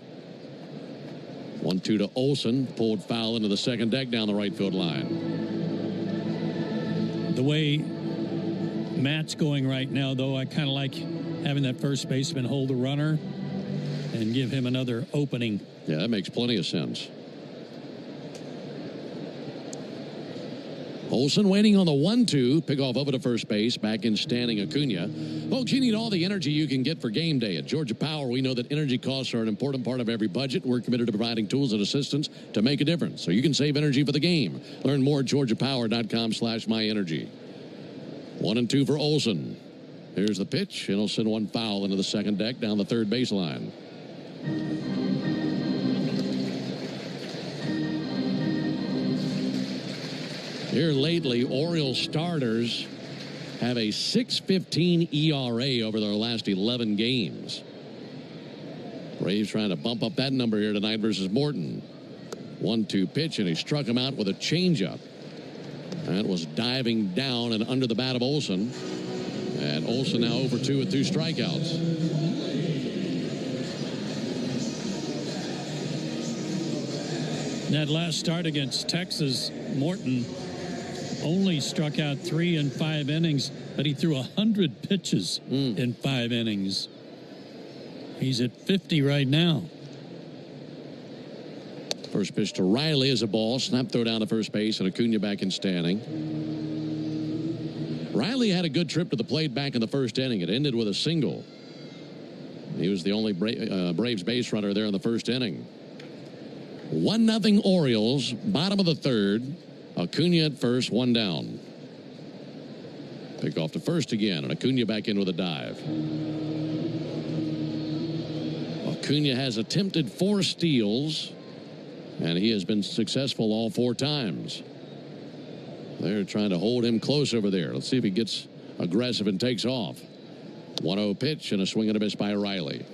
1-2 to Olson, pulled foul into the second deck down the right field line. The way Matt's going right now, though, I kind of like having that first baseman hold the runner and give him another opening. Yeah, that makes plenty of sense. Olson waiting on the 1-2. Pickoff over to first base. Back in standing Acuna. Folks, you need all the energy you can get for game day. At Georgia Power, we know that energy costs are an important part of every budget. We're committed to providing tools and assistance to make a difference, so you can save energy for the game. Learn more at georgiapower.com/myenergy. 1-2 for Olson. Here's the pitch, and he'll send one foul into the second deck down the third baseline. Here lately, Orioles starters have a 6.15 ERA over their last 11 games. Braves trying to bump up that number here tonight versus Morton. 1-2 pitch, and he struck him out with a changeup. That was diving down and under the bat of Olson. And Olson now 0 for 2 with 2 strikeouts. That last start against Texas, Morton only struck out 3 in 5 innings, but he threw 100 pitches in 5 innings. He's at 50 right now. First pitch to Riley is a ball. Snap throw down to first base, and Acuna back in standing. Riley had a good trip to the plate back in the first inning. It ended with a single. He was the only Braves base runner there in the first inning. 1-0 Orioles, bottom of the third. Acuna at first, 1 down. Pick off to first again, and Acuna back in with a dive. Acuna has attempted 4 steals, and he has been successful all 4 times. They're trying to hold him close over there. Let's see if he gets aggressive and takes off. 1-0 pitch, and a swing and a miss by Riley.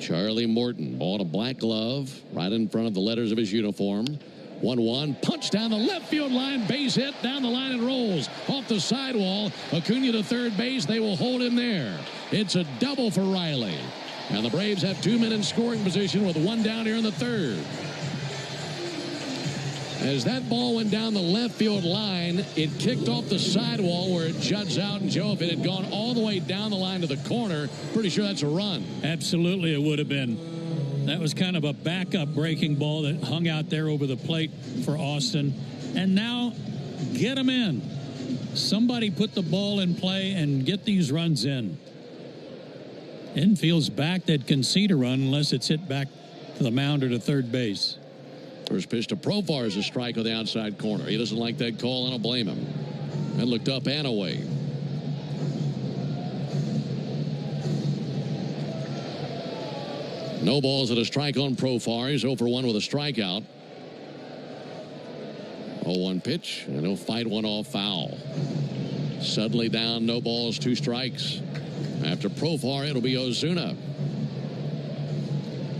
Charlie Morton bought a black glove right in front of the letters of his uniform. 1-1, punch down the left field line, base hit, down the line and rolls off the sidewall. Acuna to third base. They will hold him there. It's a double for Riley. And the Braves have 2 men in scoring position with 1 down here in the third. As that ball went down the left field line, it kicked off the sidewall where it juts out. And Joe, if it had gone all the way down the line to the corner, pretty sure that's a run. Absolutely, it would have been. That was kind of a backup breaking ball that hung out there over the plate for Austin. And now, get them in. Somebody put the ball in play and get these runs in. Infield's back that concede a run unless it's hit back to the mound or to third base. First pitch to Profar is a strike on the outside corner. He doesn't like that call. I don't blame him. And looked up and away. No balls and a strike on Profar. He's 0 for 1 with a strikeout. 0-1 pitch, and he'll fight one off foul. Suddenly down, no balls, 2 strikes. After Profar, it'll be Ozuna.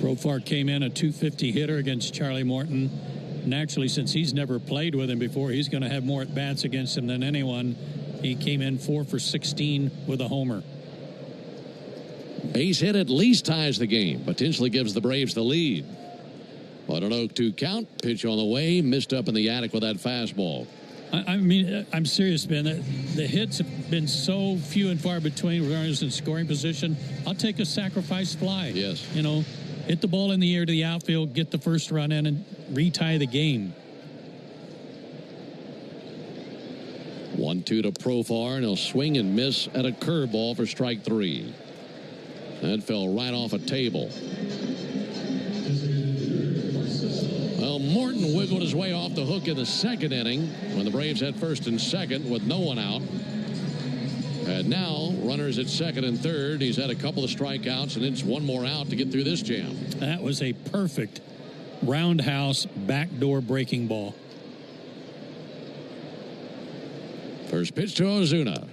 Profar came in a .250 hitter against Charlie Morton. Naturally, since he's never played with him before, he's going to have more at-bats against him than anyone. He came in 4 for 16 with a homer. Base hit at least ties the game. Potentially gives the Braves the lead. But an 0-2 count. Pitch on the way. Missed up in the attic with that fastball. I mean, I'm serious, Ben. The hits have been so few and far between regardless in scoring position. I'll take a sacrifice fly. Yes. You know, hit the ball in the air to the outfield, get the first run in, and retie the game. 1-2 to Profar, and he'll swing and miss at a curveball for strike 3. That fell right off a table. Well, Morton wiggled his way off the hook in the second inning when the Braves had first and second with no one out. And now runners at second and third. He's had a couple of strikeouts, and it's one more out to get through this jam. That was a perfect roundhouse backdoor breaking ball. First pitch to Ozuna.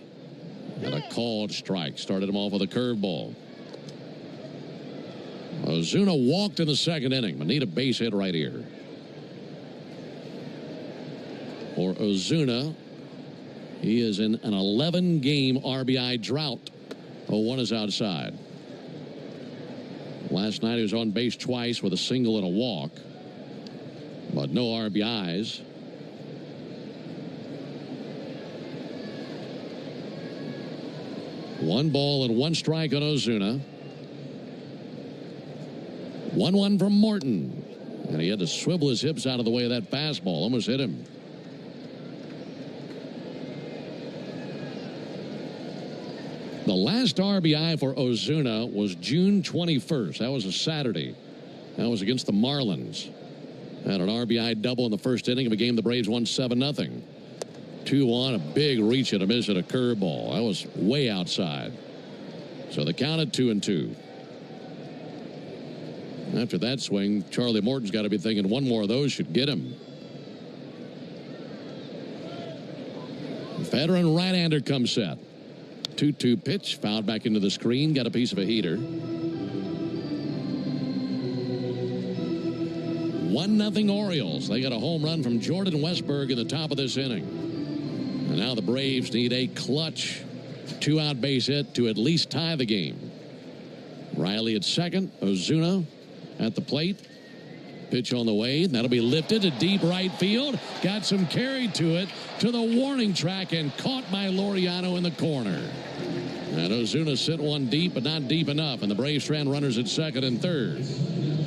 And a called strike. Started him off with a curveball. Ozuna walked in the second inning, but need a base hit right here. For Ozuna, he is in an 11-game RBI drought. 0-1 is outside. Last night he was on base twice with a single and a walk, but no RBIs. One ball and 1 strike on Ozuna. 1-1 from Morton. And he had to swivel his hips out of the way of that fastball. Almost hit him. The last RBI for Ozuna was June 21st. That was a Saturday. That was against the Marlins. Had an RBI double in the first inning of a game the Braves won 7-0. 2-1, a big reach and a miss at a curveball. That was way outside. So the count at 2-2. After that swing, Charlie Morton's got to be thinking one more of those should get him. Veteran right-hander comes set. 2-2 pitch, fouled back into the screen, got a piece of a heater. 1-0 Orioles. They got a home run from Jordan Westburg in the top of this inning. And now the Braves need a clutch 2-out base hit to at least tie the game. Riley at second, Ozuna at the plate. Pitch on the way. That'll be lifted to deep right field. Got some carry to it to the warning track and caught by Laureano in the corner. And Ozuna sent one deep, but not deep enough. And the Braves ran runners at second and third.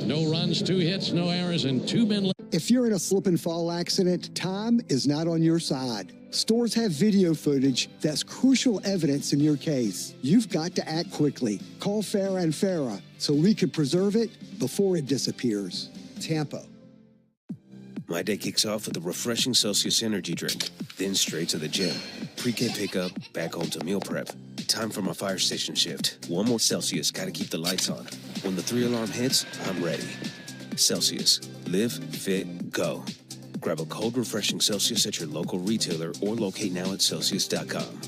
No runs, 2 hits, no errors, and 2 men left. If you're in a slip and fall accident, time is not on your side. Stores have video footage that's crucial evidence in your case. You've got to act quickly. Call Farah and Farah so we can preserve it before it disappears. Tampa. My day kicks off with a refreshing Celsius energy drink, then straight to the gym. Pre-K pickup, back home to meal prep. Time for my fire station shift. One more Celsius, gotta keep the lights on. When the 3-alarm hits, I'm ready. Celsius. Live, fit, go. Grab a cold, refreshing Celsius at your local retailer or locate now at Celsius.com.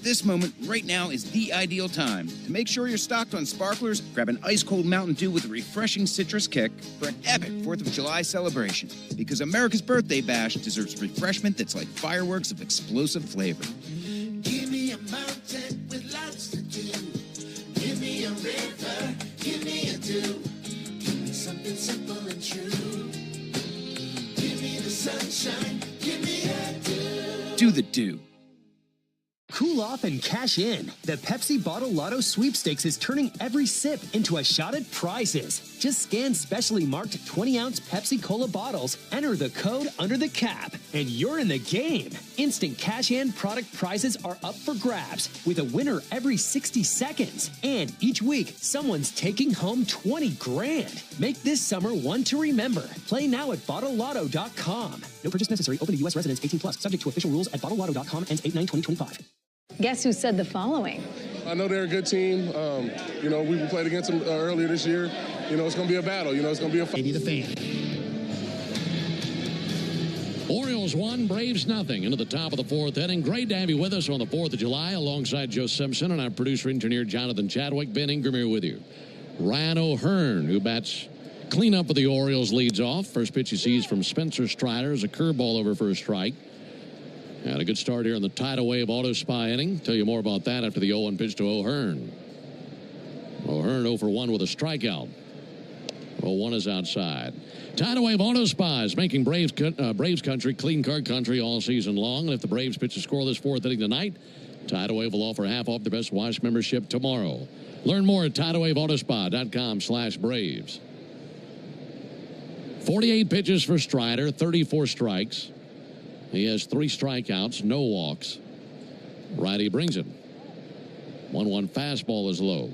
This moment right now is the ideal time to make sure you're stocked on sparklers. Grab an ice-cold Mountain Dew with a refreshing citrus kick for an epic 4th of July celebration. Because America's Birthday Bash deserves refreshment that's like fireworks of explosive flavor. Give me a mountain with lots to do. Give me a river. Give me a dew. Give me something simple and true. Give me the sunshine. Give me a dew. Do the Dew. Cool off and cash in. The Pepsi Bottle Lotto Sweepstakes is turning every sip into a shot at prizes. Just scan specially marked 20-ounce Pepsi Cola bottles, enter the code under the cap, and you're in the game. Instant cash-in product prizes are up for grabs, with a winner every 60 seconds. And each week, someone's taking home 20 grand. Make this summer one to remember. Play now at BottleLotto.com. No purchase necessary. Open to U.S. residents 18+. Subject to official rules at BottleLotto.com. Ends 8/9/2025. Guess who said the following? I know they're a good team. We played against them earlier this year. It's going to be a battle. It's going to be a fight. Maybe the fan. Orioles 1, Braves nothing. Into the top of the fourth inning. Great to have you with us on the 4th of July alongside Joe Simpson and our producer-engineer Jonathan Chadwick. Ben Ingram here with you. Ryan O'Hearn, who bats cleanup for the Orioles, leads off. First pitch he sees from Spencer Strider is a curveball over for a strike. Had a good start here in the tidal wave auto spy inning. Tell you more about that after the 0-1 pitch to O'Hearn. O'Hearn 0 for 1 with a strikeout. 0-1 is outside. Tidal wave auto spies making Braves country clean card country all season long. And if the Braves pitch a scoreless fourth inning tonight, Tidal Wave will offer half off the Best Watch membership tomorrow. Learn more at TidalWaveAutoSpa.com/Braves. 48 pitches for Strider, 34 strikes. He has 3 strikeouts, no walks. Righty brings it. 1-1 fastball is low.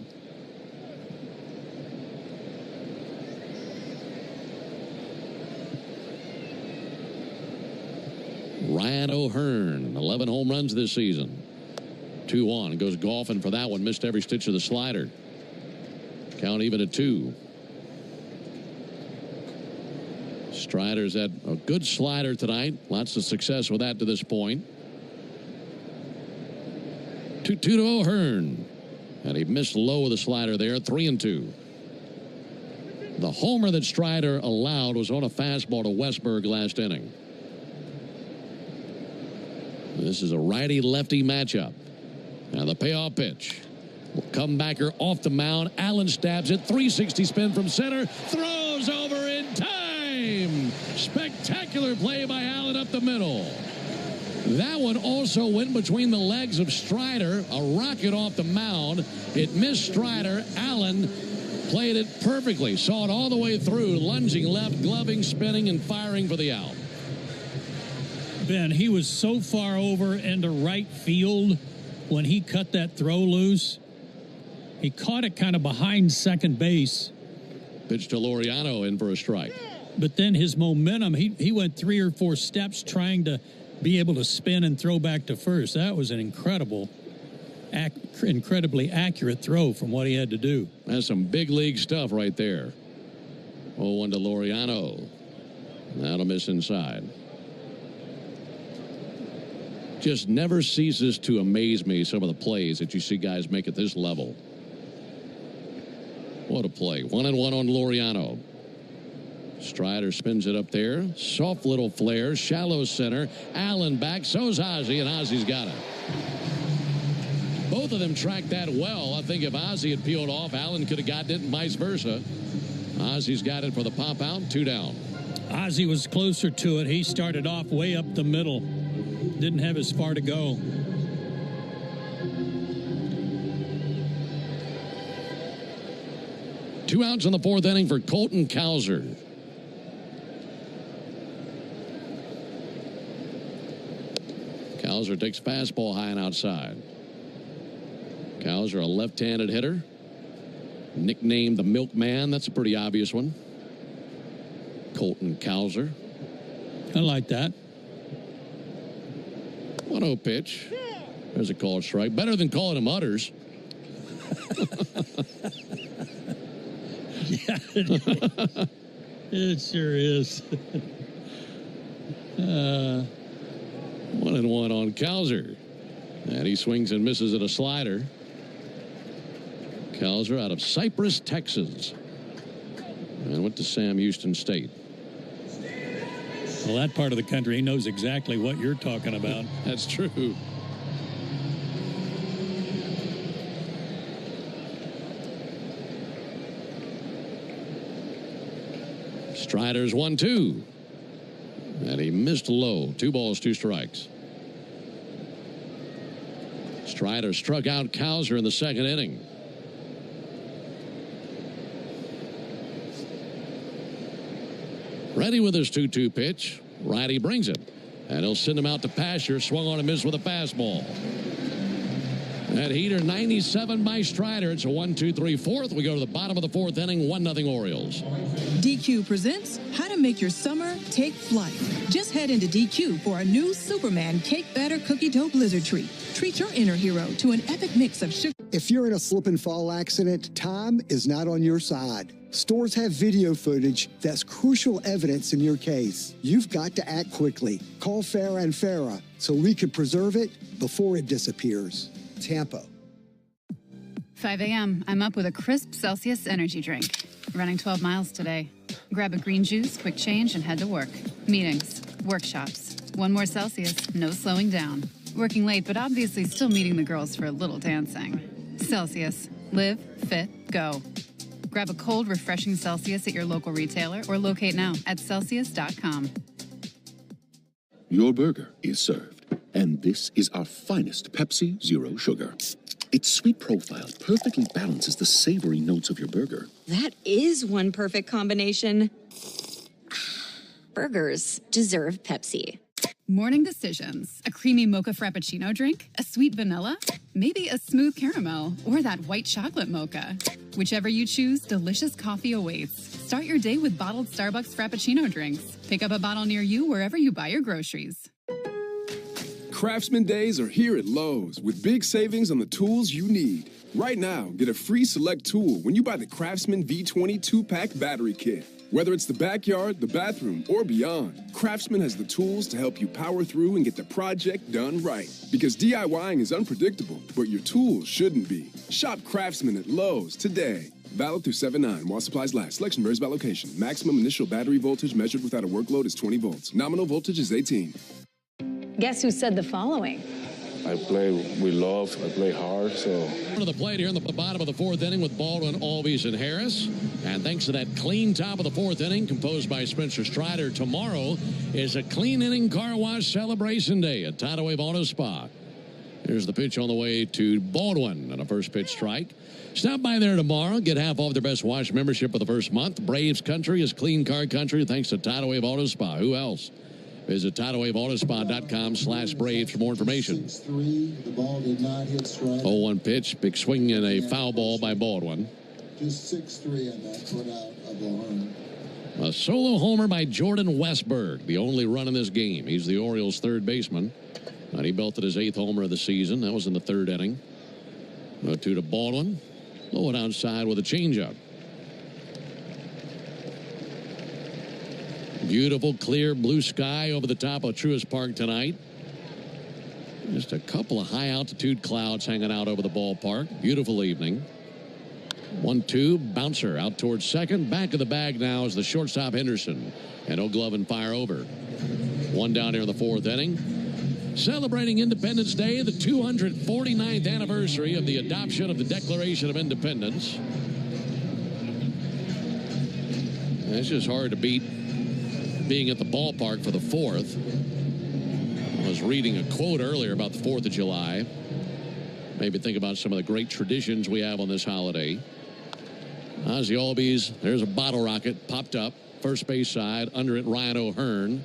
Ryan O'Hearn, 11 home runs this season. 2-1, goes golfing for that one. Missed every stitch of the slider. Count even at 2. Strider's had a good slider tonight. Lots of success with that to this point. 2-2 to O'Hearn. And he missed low with the slider there. 3-2. The homer that Strider allowed was on a fastball to Westberg last inning. This is a righty-lefty matchup. Now the payoff pitch. Comebacker off the mound. Allen stabs it. 360 spin from center. Throws over in time. Spectacular play by Allen up the middle. That one also went between the legs of Strider. A rocket off the mound. It missed Strider. Allen played it perfectly. Saw it all the way through. Lunging left, gloving, spinning, and firing for the out. Ben, he was so far over into right field when he cut that throw loose. He caught it kind of behind second base. Pitch to Laureano in for a strike. But then his momentum, he went 3 or 4 steps trying to be able to spin and throw back to first. That was an incredibly accurate throw from what he had to do. That's some big league stuff right there. 0-1 to Laureano. That'll miss inside. Just never ceases to amaze me, some of the plays that you see guys make at this level. What a play. 1-1 on Laureano. Strider spins it up there. Soft little flare. Shallow center. Allen back. So's Ozzie, and Ozzie's got it. Both of them tracked that well. I think if Ozzie had peeled off, Allen could have gotten it and vice versa. Ozzie's got it for the pop out. 2 down. Ozzie was closer to it. He started off way up the middle. Didn't have as far to go. Two outs in the 4th inning for Colton Cowser. Cowser takes fastball high and outside. Cowser, a left-handed hitter. Nicknamed the Milkman. That's a pretty obvious one. Colton Cowser. I like that. 1-0 pitch. There's a called strike. Better than calling him utters. Yeah, it sure is. 1-1 on Cowser. And he swings and misses at a slider. Cowser out of Cypress, Texas. And went to Sam Houston State. Well, that part of the country, he knows exactly what you're talking about. That's true. Strider's 1-2. And he missed low. 2 balls, 2 strikes. Strider struck out Cowser in the second inning. Ready with his 2-2 pitch. Righty brings it. And he'll send him out to pasture. Swung on and missed with a fastball. That heater 97 by Strider. It's a 1-2-3 fourth. We go to the bottom of the fourth inning. 1-0 Orioles. DQ presents How to Make Your Summer Take Flight. Just head into DQ for a new Superman Cake Batter Cookie Dough Blizzard treat. Treat your inner hero to an epic mix of sugar. If you're in a slip and fall accident, time is not on your side. Stores have video footage that's crucial evidence in your case. You've got to act quickly. Call Farah and Farah so we can preserve it before it disappears. Tampa. 5 a.m. I'm up with a crisp Celsius energy drink. Running 12 miles today. Grab a green juice, quick change, and head to work. Meetings, workshops. One more Celsius, no slowing down. Working late, but obviously still meeting the girls for a little dancing. Celsius. Live, fit, go. Grab a cold, refreshing Celsius at your local retailer or locate now at Celsius.com. Your burger is served. And this is our finest Pepsi Zero Sugar. Its sweet profile perfectly balances the savory notes of your burger. That is one perfect combination. Burgers deserve Pepsi. Morning decisions. A creamy mocha frappuccino drink? A sweet vanilla? Maybe a smooth caramel? Or that white chocolate mocha? Whichever you choose, delicious coffee awaits. Start your day with bottled Starbucks Frappuccino drinks. Pick up a bottle near you wherever you buy your groceries. Craftsman Days are here at Lowe's with big savings on the tools you need. Right now, get a free select tool when you buy the Craftsman V20 2-pack battery kit. Whether it's the backyard, the bathroom, or beyond, Craftsman has the tools to help you power through and get the project done right. Because DIYing is unpredictable, but your tools shouldn't be. Shop Craftsman at Lowe's today. Valid through 7/9 while supplies last. Selection varies by location. Maximum initial battery voltage measured without a workload is 20 volts. Nominal voltage is 18. Guess who said the following? I play with love. I play hard, so. To the plate here in the bottom of the fourth inning with Baldwin, Albies, and Harris. And thanks to that clean top of the fourth inning composed by Spencer Strider, tomorrow is a clean inning car wash celebration day at Tidal Wave Auto Spa. Here's the pitch on the way to Baldwin and a first pitch strike. Stop by there tomorrow. Get half off their Best Wash membership for the first month. Braves country is clean car country thanks to Tidal Wave Auto Spa. Who else? Visit TidalWaveAutoSpa.com/Braves for more information. 6-3, the ball did not hit strike. 0-1 pitch, big swing and a foul ball by Baldwin. Just 6-3 on that put out of the horn. A solo homer by Jordan Westberg, the only run in this game. He's the Orioles' third baseman. And he belted his 8th homer of the season. That was in the third inning. 2 to Baldwin. Low it outside with a changeup. Beautiful, clear blue sky over the top of Truist Park tonight. Just a couple of high-altitude clouds hanging out over the ballpark. Beautiful evening. 1-2, bouncer out towards second. Back of the bag now is the shortstop Henderson. And no glove and fire over. One down here in the fourth inning. Celebrating Independence Day, the 249th anniversary of the adoption of the Declaration of Independence. It's just hard to beat being at the ballpark for the 4th. I was reading a quote earlier about the 4th of July. Maybe think about some of the great traditions we have on this holiday. As the Albies, there's a bottle rocket popped up, first base side, under it Ryan O'Hearn.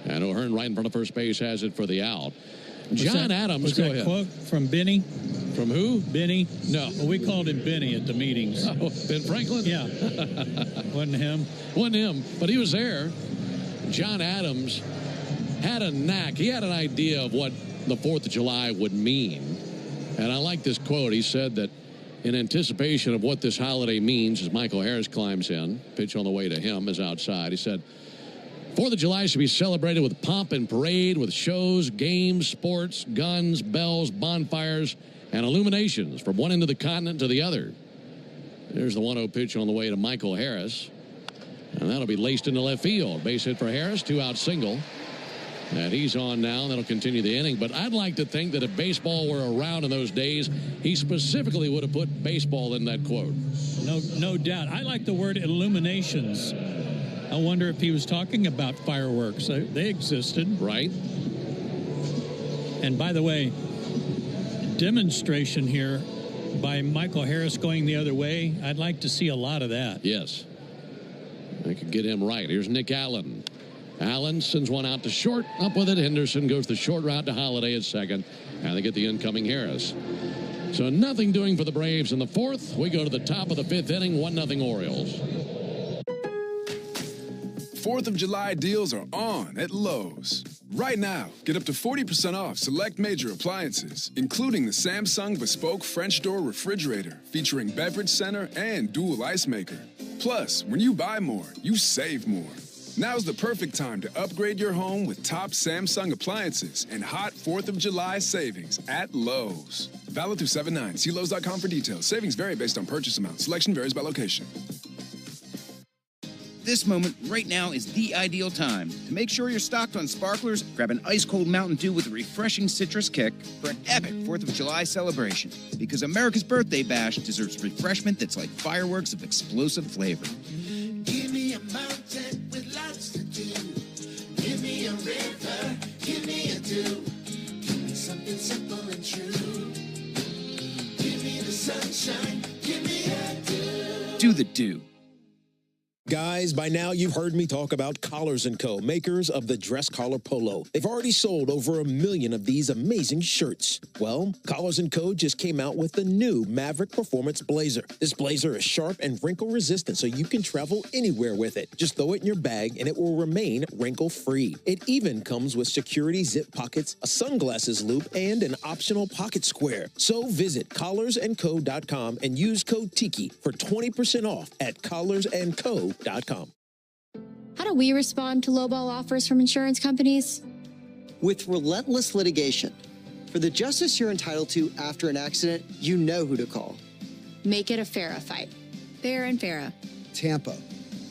And O'Hearn right in front of first base has it for the out. John Adams, go ahead. Quote from Benny? From who? Benny. No. Well, we called him Benny at the meetings. Oh, Ben Franklin? Yeah. Wasn't him. Wasn't him, but he was there. John Adams had a knack. He had an idea of what the 4th of July would mean. And I like this quote. He said that in anticipation of what this holiday means, as Michael Harris climbs in, pitch on the way to him is outside. He said, 4th of July should be celebrated with pomp and parade, with shows, games, sports, guns, bells, bonfires, and illuminations from one end of the continent to the other. There's the 1-0 pitch on the way to Michael Harris. And that'll be laced into left field. Base hit for Harris, 2-out single. And he's on now. That'll continue the inning. But I'd like to think that if baseball were around in those days, he specifically would have put baseball in that quote. No doubt. I like the word illuminations. I wonder if he was talking about fireworks. They existed. Right. And by the way, demonstration here by Michael Harris going the other way. I'd like to see a lot of that. Yes. They could get him right. Here's Nick Allen. Allen sends one out to short. Up with it. Henderson goes the short route to Holiday at second. And they get the incoming Harris. So nothing doing for the Braves in the fourth. We go to the top of the fifth inning. 1-0 Orioles. 4th of July deals are on at Lowe's. Right now, get up to 40% off select major appliances, including the Samsung Bespoke French Door Refrigerator, featuring beverage center and dual ice maker. Plus, when you buy more, you save more. Now's the perfect time to upgrade your home with top Samsung appliances and hot 4th of July savings at Lowe's. Valid through 7/9. See Lowe's.com for details. Savings vary based on purchase amount. Selection varies by location. This moment right now is the ideal time to make sure you're stocked on sparklers. Grab an ice-cold Mountain Dew with a refreshing citrus kick for an epic 4th of July celebration. Because America's Birthday Bash deserves refreshment that's like fireworks of explosive flavor. Give me a mountain with lots to do. Give me a river. Give me a dew. Give me something simple and true. Give me the sunshine. Give me a dew. Do the dew. Guys, by now you've heard me talk about Collars & Co., makers of the dress collar polo. They've already sold over 1 million of these amazing shirts. Well, Collars & Co. just came out with the new Maverick Performance Blazer. This blazer is sharp and wrinkle resistant, so you can travel anywhere with it. Just throw it in your bag and it will remain wrinkle-free. It even comes with security zip pockets, a sunglasses loop, and an optional pocket square. So visit collarsandco.com and use code TIKI for 20% off at collarsandco.com. How do we respond to lowball offers from insurance companies? With relentless litigation. For the justice you're entitled to after an accident, you know who to call. Make it a FARA fight. Fair and FARA. Tampa.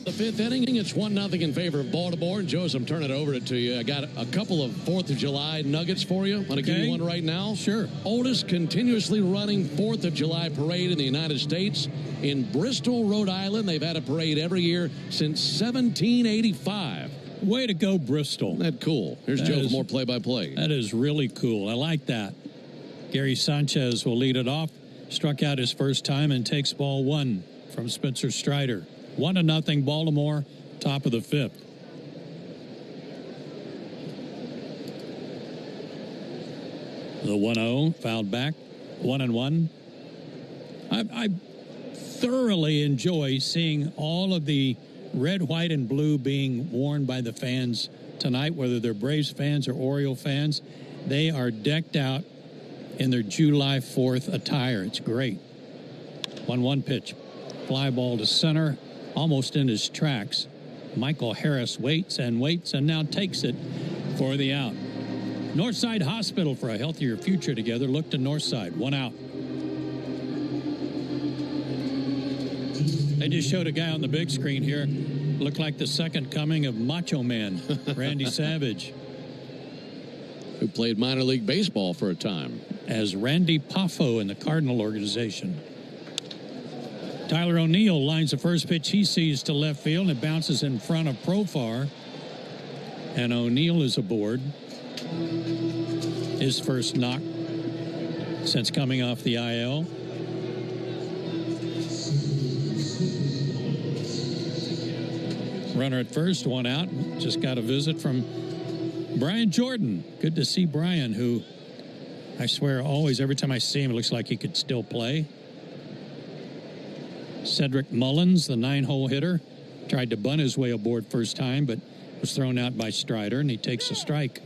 The fifth inning, it's 1-0 in favor of Baltimore. And Joseph, I'm turning it over to you. I got a couple of 4th of July nuggets for you. Want to give you one right now? Sure. Oldest continuously running 4th of July parade in the United States. In Bristol, Rhode Island, they've had a parade every year since 1785. Way to go, Bristol. Isn't that cool? Here's Joe with more play-by-play. That is really cool. I like that. Gary Sanchez will lead it off. Struck out his first time and takes ball 1 from Spencer Strider. 1-0 Baltimore, top of the fifth. The 1-0 fouled back. 1-1. I thoroughly enjoy seeing all of the red, white, and blue being worn by the fans tonight, whether they're Braves fans or Oriole fans. They are decked out in their July 4th attire. It's great. 1-1 pitch. Fly ball to center. Almost in his tracks. Michael Harris waits and now takes it for the out. Northside Hospital for a healthier future together. Look to Northside. 1 out. They just showed a guy on the big screen here. Looked like the second coming of Macho Man, Randy Savage. Who played minor league baseball for a time. As Randy Poffo in the Cardinal organization. Tyler O'Neill lines the first pitch he sees to left field, and it bounces in front of Profar. And O'Neill is aboard. His first knock since coming off the IL. Runner at first, 1 out. Just got a visit from Brian Jordan. Good to see Brian, who I swear always, every time I see him, it looks like he could still play. Cedric Mullins, the 9-hole hitter, tried to bunt his way aboard first time, but was thrown out by Strider, and he takes a strike.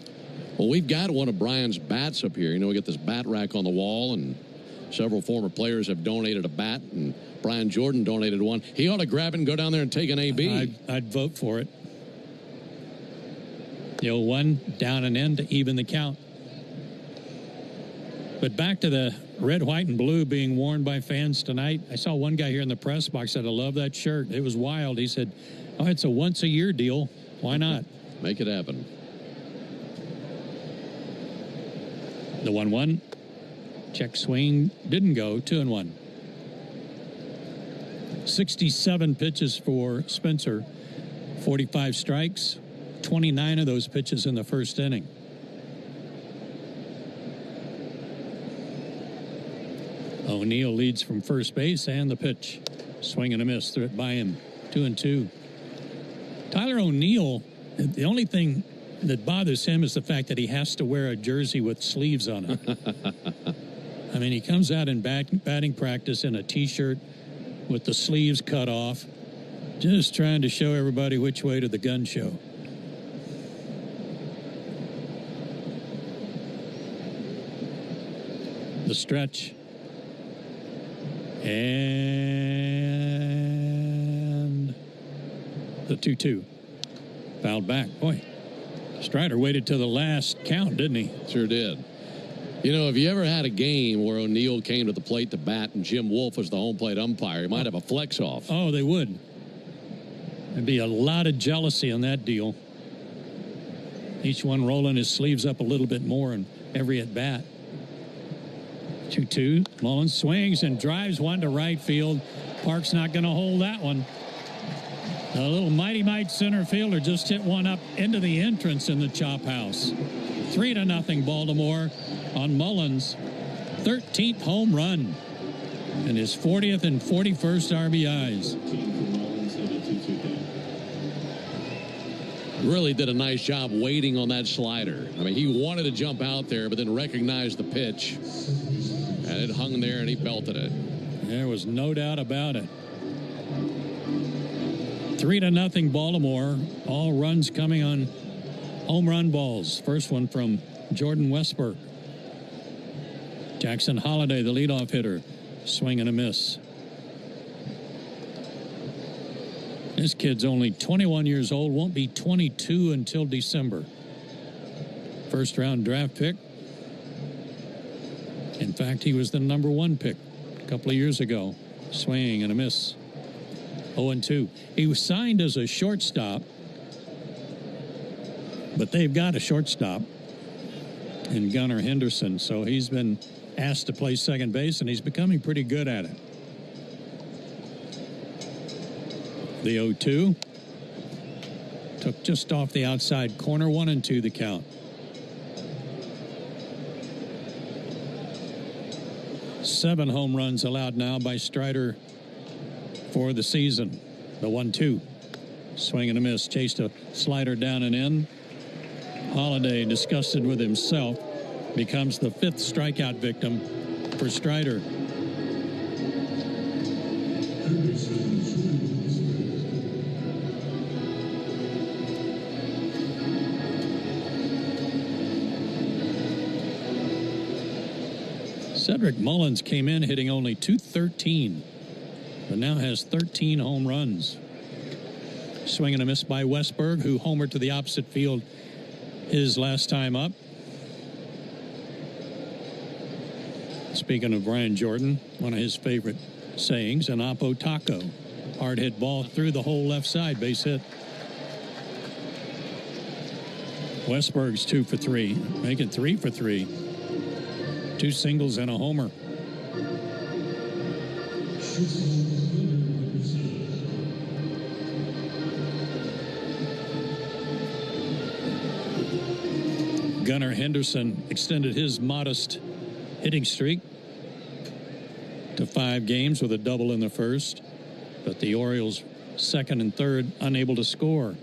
Well, we've got one of Brian's bats up here. You know, we got this bat rack on the wall, and several former players have donated a bat, and Brian Jordan donated one. He ought to grab it and go down there and take an AB. I'd vote for it. The 0-1 down and in to even the count. But back to the red, white, and blue being worn by fans tonight. I saw one guy here in the press box said, I love that shirt. It was wild. He said, oh, it's a once-a-year deal. Why not? Make it happen. The 1-1. Check swing didn't go. 2-1. 67 pitches for Spencer. 45 strikes. 29 of those pitches in the first inning. O'Neill leads from first base, and the pitch. Swing and a miss. Threw it by him. 2-2. Tyler O'Neill, the only thing that bothers him is the fact that he has to wear a jersey with sleeves on it. I mean, he comes out in batting practice in a T-shirt with the sleeves cut off, just trying to show everybody which way to the gun show. The stretch. And the 2-2. Fouled back. Boy, Strider waited till the last count, didn't he? Sure did. You know, if you ever had a game where O'Neill came to the plate to bat and Jim Wolf was the home plate umpire, you might have a flex off. Oh, they would. There'd be a lot of jealousy on that deal. Each one rolling his sleeves up a little bit more in every at bat. 2-2. Mullins swings and drives one to right field. Park's not going to hold that one. A little mighty-might center fielder just hit one up into the entrance in the chop house. 3-0 Baltimore on Mullins' 13th home run and his 40th and 41st RBIs. Really did a nice job waiting on that slider. I mean, he wanted to jump out there, but then recognized the pitch. And it hung there, and he belted it. There was no doubt about it. 3-0 Baltimore. All runs coming on home run balls. First one from Jordan Westberg. Jackson Holliday, the leadoff hitter. Swing and a miss. This kid's only 21 years old. Won't be 22 until December. First round draft pick. In fact, he was the #1 pick a couple of years ago. Swing and a miss. 0-2. He was signed as a shortstop, but they've got a shortstop in Gunnar Henderson, so he's been asked to play second base, and he's becoming pretty good at it. The 0-2. Took just off the outside corner. 1-2 the count. 7 home runs allowed now by Strider for the season. The 1-2. Swing and a miss. Chased a slider down and in. Holliday, disgusted with himself, becomes the 5th strikeout victim for Strider. Cedric Mullins came in hitting only .213, but now has 13 home runs. Swing and a miss by Westberg, who homered to the opposite field his last time up. Speaking of Brian Jordan, one of his favorite sayings, an oppo taco. Hard hit ball through the whole left side, base hit. Westberg's 2 for 3, making 3 for 3. 2 singles and a homer. Gunnar Henderson extended his modest hitting streak to 5 games with a double in the first, but the Orioles second and third unable to score.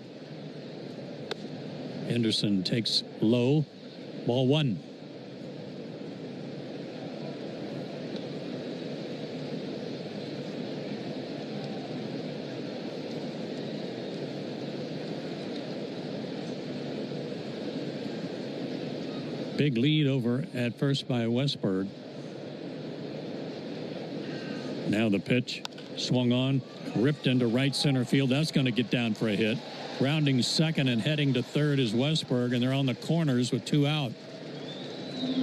Henderson takes low, ball 1. Big lead over at first by Westberg. Now the pitch swung on, ripped into right center field. That's going to get down for a hit. Rounding second and heading to third is Westberg, and they're on the corners with 2 out.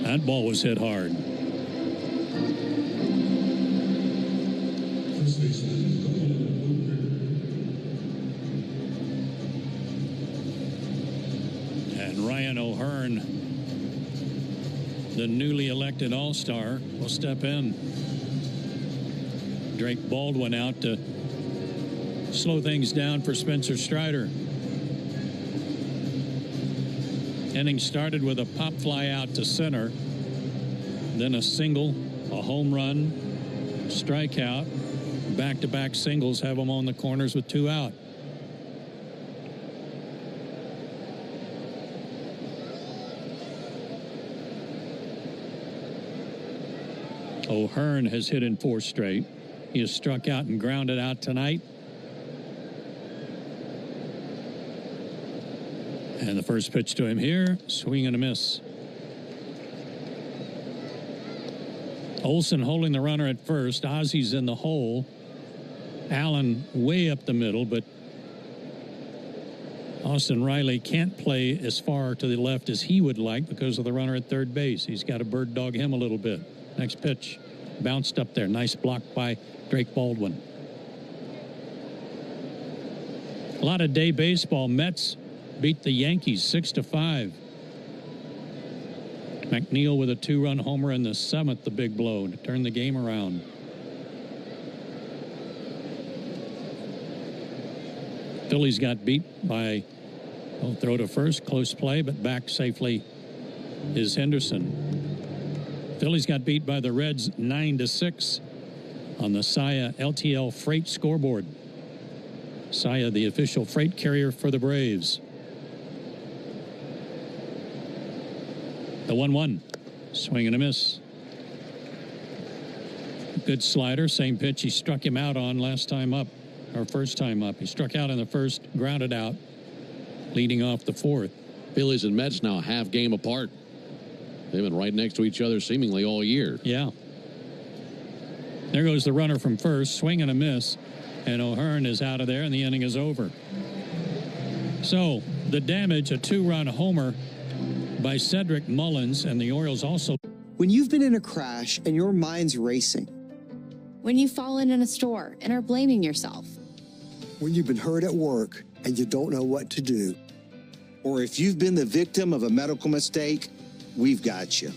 That ball was hit hard. And Ryan O'Hearn, the newly elected All-Star, will step in. Drake Baldwin out to slow things down for Spencer Strider. Inning started with a pop fly out to center, then a single, a home run, strikeout. Back-to-back singles have them on the corners with 2 out. O'Hearn has hit in 4 straight. He has struck out and grounded out tonight. And the first pitch to him here, swing and a miss. Olsen holding the runner at first. Ozzy's in the hole. Allen way up the middle, but Austin Riley can't play as far to the left as he would like because of the runner at third base. He's got to bird dog him a little bit. Next pitch, bounced up there. Nice block by Drake Baldwin. A lot of day baseball. Mets beat the Yankees 6-5. McNeil with a 2-run homer in the 7th, the big blow to turn the game around. Phillies got beat by, throw to first, close play, but back safely is Henderson. Phillies got beat by the Reds 9-6 on the Saia LTL Freight scoreboard. Saia, the official freight carrier for the Braves. The 1-1, swing and a miss. Good slider, same pitch he struck him out on last time up, or first time up. He struck out in the first, grounded out, leading off the 4th. Phillies and Mets now a half game apart. They've been right next to each other seemingly all year. Yeah. There goes the runner from first, swing and a miss, and O'Hearn is out of there, and the inning is over. So the damage, a 2-run homer by Cedric Mullins, and the Orioles also. When you've been in a crash and your mind's racing. When you've fallen in a store and are blaming yourself. When you've been hurt at work and you don't know what to do. Or if you've been the victim of a medical mistake, we've got you.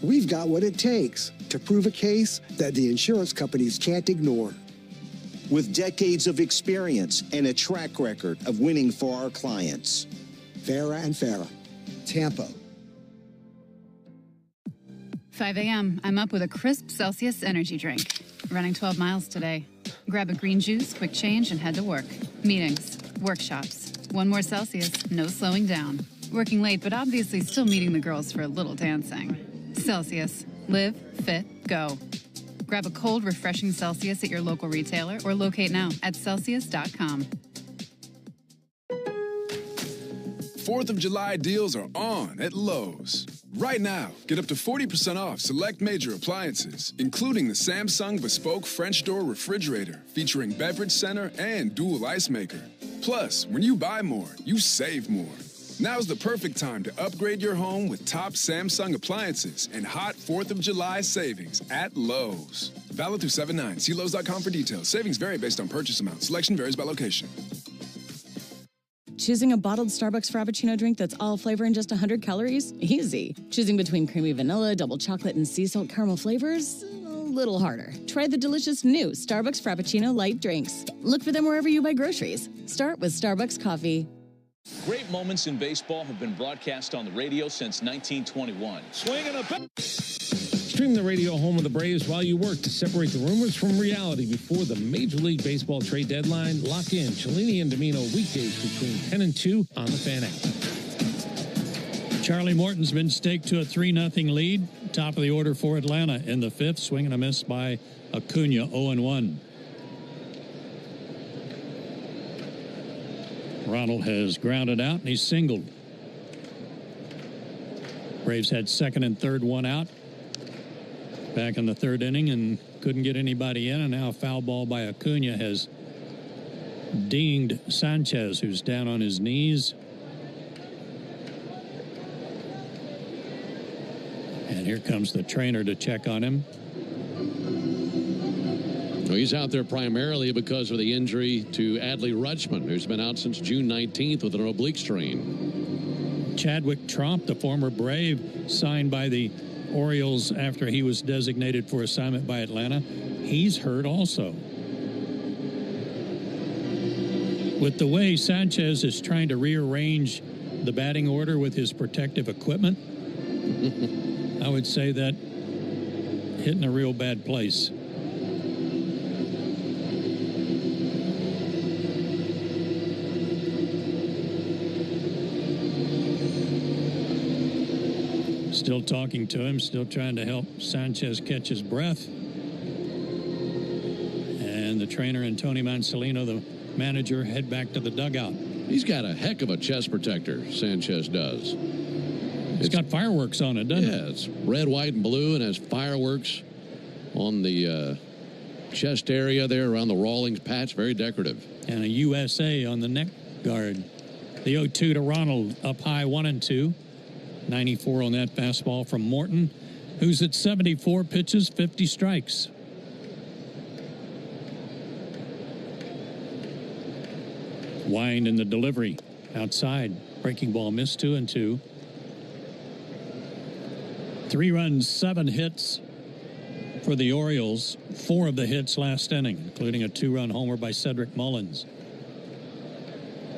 We've got what it takes to prove a case that the insurance companies can't ignore. With decades of experience and a track record of winning for our clients. Farah and Farah. Tampa. 5 a.m. I'm up with a crisp Celsius energy drink. Running 12 miles today. Grab a green juice, quick change, and head to work. Meetings, workshops. 1 more Celsius, no slowing down. Working late, but obviously still meeting the girls for a little dancing. Celsius. Live, fit, go. Grab a cold, refreshing Celsius at your local retailer or locate now at Celsius.com. 4th of July deals are on at Lowe's. Right now, get up to 40% off select major appliances, including the Samsung Bespoke French Door Refrigerator, featuring beverage center and dual ice maker. Plus, when you buy more, you save more. Now's the perfect time to upgrade your home with top Samsung appliances and hot 4th of July savings at Lowe's. Valid through 7/9. See Lowe's.com for details. Savings vary based on purchase amount. Selection varies by location. Choosing a bottled Starbucks Frappuccino drink that's all flavor and just 100 calories? Easy. Choosing between creamy vanilla, double chocolate, and sea salt caramel flavors? A little harder. Try the delicious new Starbucks Frappuccino light drinks. Look for them wherever you buy groceries. Start with Starbucks coffee. Great moments in baseball have been broadcast on the radio since 1921. Swing and a Stream the radio home of the Braves while you work to separate the rumors from reality before the Major League Baseball trade deadline. Lock in Cellini and Domino weekdays between 10 and 2 on the Fan app. Charlie Morton's been staked to a 3-0 lead. Top of the order for Atlanta in the 5th. Swing and a miss by Acuna, 0-1. Ronald has grounded out and he's singled. Braves had 2nd and 3rd, 1 out. Back in the 3rd inning and couldn't get anybody in, and now a foul ball by Acuna has dinged Sanchez, who's down on his knees. And here comes the trainer to check on him. Well, he's out there primarily because of the injury to Adley Rutschman, who's been out since June 19th with an oblique strain. Chadwick Tromp, the former Brave, signed by the Orioles after he was designated for assignment by Atlanta. He's hurt also. With the way Sanchez is trying to rearrange the batting order with his protective equipment, I would say that hitting a real bad place. Still talking to him, still trying to help Sanchez catch his breath. And the trainer and Tony Mansolino, the manager, head back to the dugout. He's got a heck of a chest protector, Sanchez does. It's got fireworks on it, doesn't it? Yeah, it's red, white, and blue, and has fireworks on the chest area there around the Rawlings patch. Very decorative. And a USA on the neck guard. The 0-2 to Ronald, up high 1-2. 94 on that fastball from Morton, who's at 74 pitches, 50 strikes. Wind in the delivery. Outside. Breaking ball missed 2-2. 3 runs, 7 hits for the Orioles. 4 of the hits last inning, including a 2-run homer by Cedric Mullins.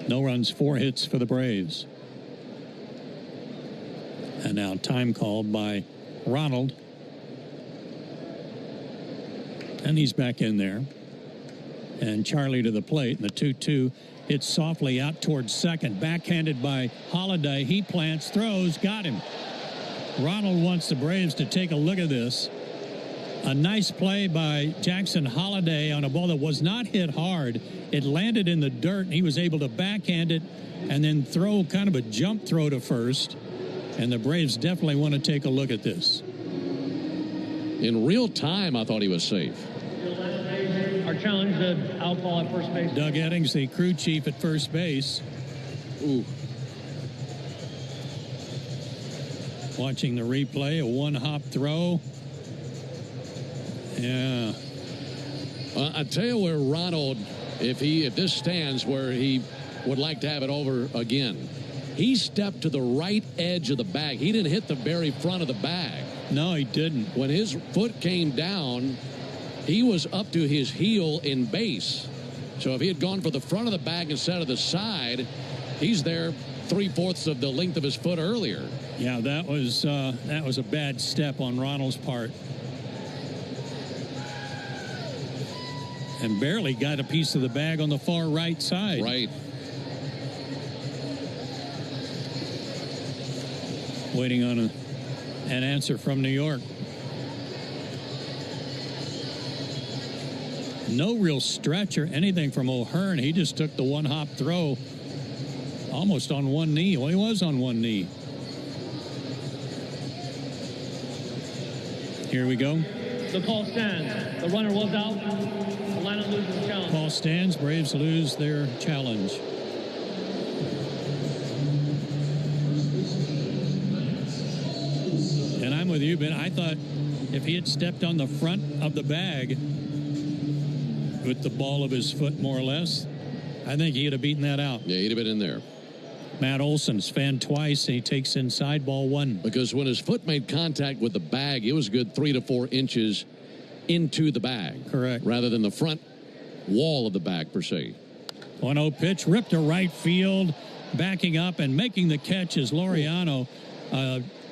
No runs, 4 hits for the Braves. And now time called by Ronald. And he's back in there. And Charlie to the plate. And the 2-2 hits softly out towards second. Backhanded by Holiday. He plants, throws, got him. Ronald wants the Braves to take a look at this. A nice play by Jackson Holiday on a ball that was not hit hard. It landed in the dirt, and he was able to backhand it and then throw kind of a jump throw to first. And the Braves definitely want to take a look at this. In real time, I thought he was safe. Our challenge, the outball at first base. Doug Eddings, the crew chief at first base. Ooh. Watching the replay, a 1-hop throw. Yeah. I tell you where Ronald, if this stands where he would like to have it over again. He stepped to the right edge of the bag. He didn't hit the very front of the bag. No, he didn't. When his foot came down, he was up to his heel in base. So if he had gone for the front of the bag instead of the side, he's there 3/4 of the length of his foot earlier. Yeah, that was a bad step on Ronald's part. And barely got a piece of the bag on the far right side. Right. Waiting on an answer from New York. No real stretch or anything from O'Hearn. He just took the 1-hop throw almost on one knee. Well, he was on one knee. Here we go. The call stands. The runner was out. The lineup loses the challenge. Call stands. Braves lose their challenge. And I'm with you, Ben. I thought if he had stepped on the front of the bag with the ball of his foot, more or less, I think he'd have beaten that out. Yeah, he'd have been in there. Matt Olson's fanned twice, and he takes inside ball 1. Because when his foot made contact with the bag, it was a good 3 to 4 inches into the bag. Correct. Rather than the front wall of the bag, per se. 1-0 pitch, ripped to right field, backing up and making the catch is Laureano.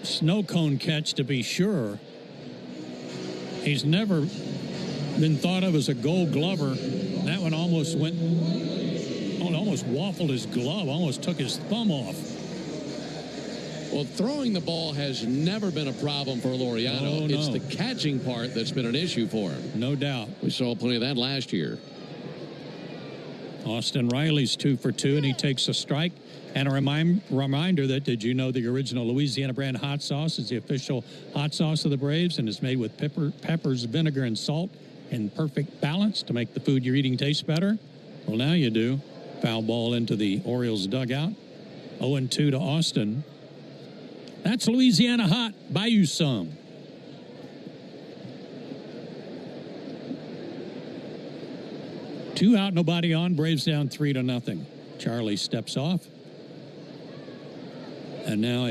Snow cone catch, to be sure. He's never been thought of as a gold glover. That one almost went, almost waffled his glove, almost took his thumb off. Well, throwing the ball has never been a problem for Laureano. Oh, no. It's the catching part that's been an issue for him. No doubt. We saw plenty of that last year. Austin Riley's 2 for 2, and he takes a strike. And a reminder that, did you know the original Louisiana brand hot sauce is the official hot sauce of the Braves and is made with peppers, vinegar, and salt in perfect balance to make the food you're eating taste better? Well, now you do. Foul ball into the Orioles dugout. 0-2 to Austin. That's Louisiana hot. Buy you some. Two out, nobody on. Braves down 3-0. Charlie steps off. And now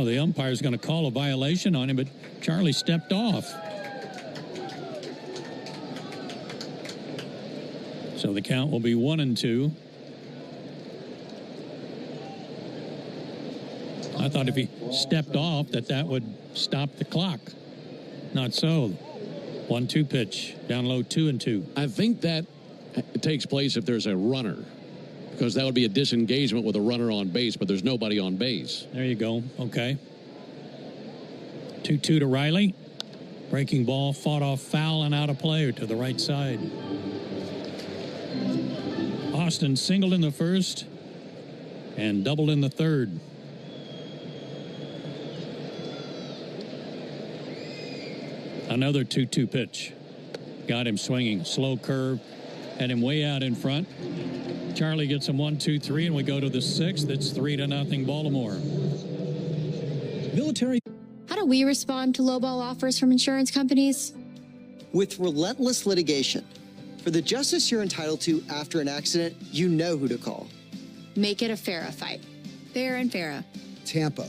the umpire's going to call a violation on him, but Charlie stepped off. So the count will be 1-2. I thought if he stepped off that would stop the clock. Not so. 1-2 pitch, down low, 2-2. I think that takes place if there's a runner, because that would be a disengagement with a runner on base, but there's nobody on base. There you go. Okay. 2-2 to Riley. Breaking ball, fought off foul and out of play to the right side. Austin singled in the first and doubled in the third. Another 2-2 pitch. Got him swinging. Slow curve. Had him way out in front. Charlie gets him 1-2-3, and we go to the sixth. It's 3-0 Baltimore. Military. How do we respond to lowball offers from insurance companies? With relentless litigation. For the justice you're entitled to after an accident, you know who to call. Make it a Farrah fight. Fair and Farrah. Tampa.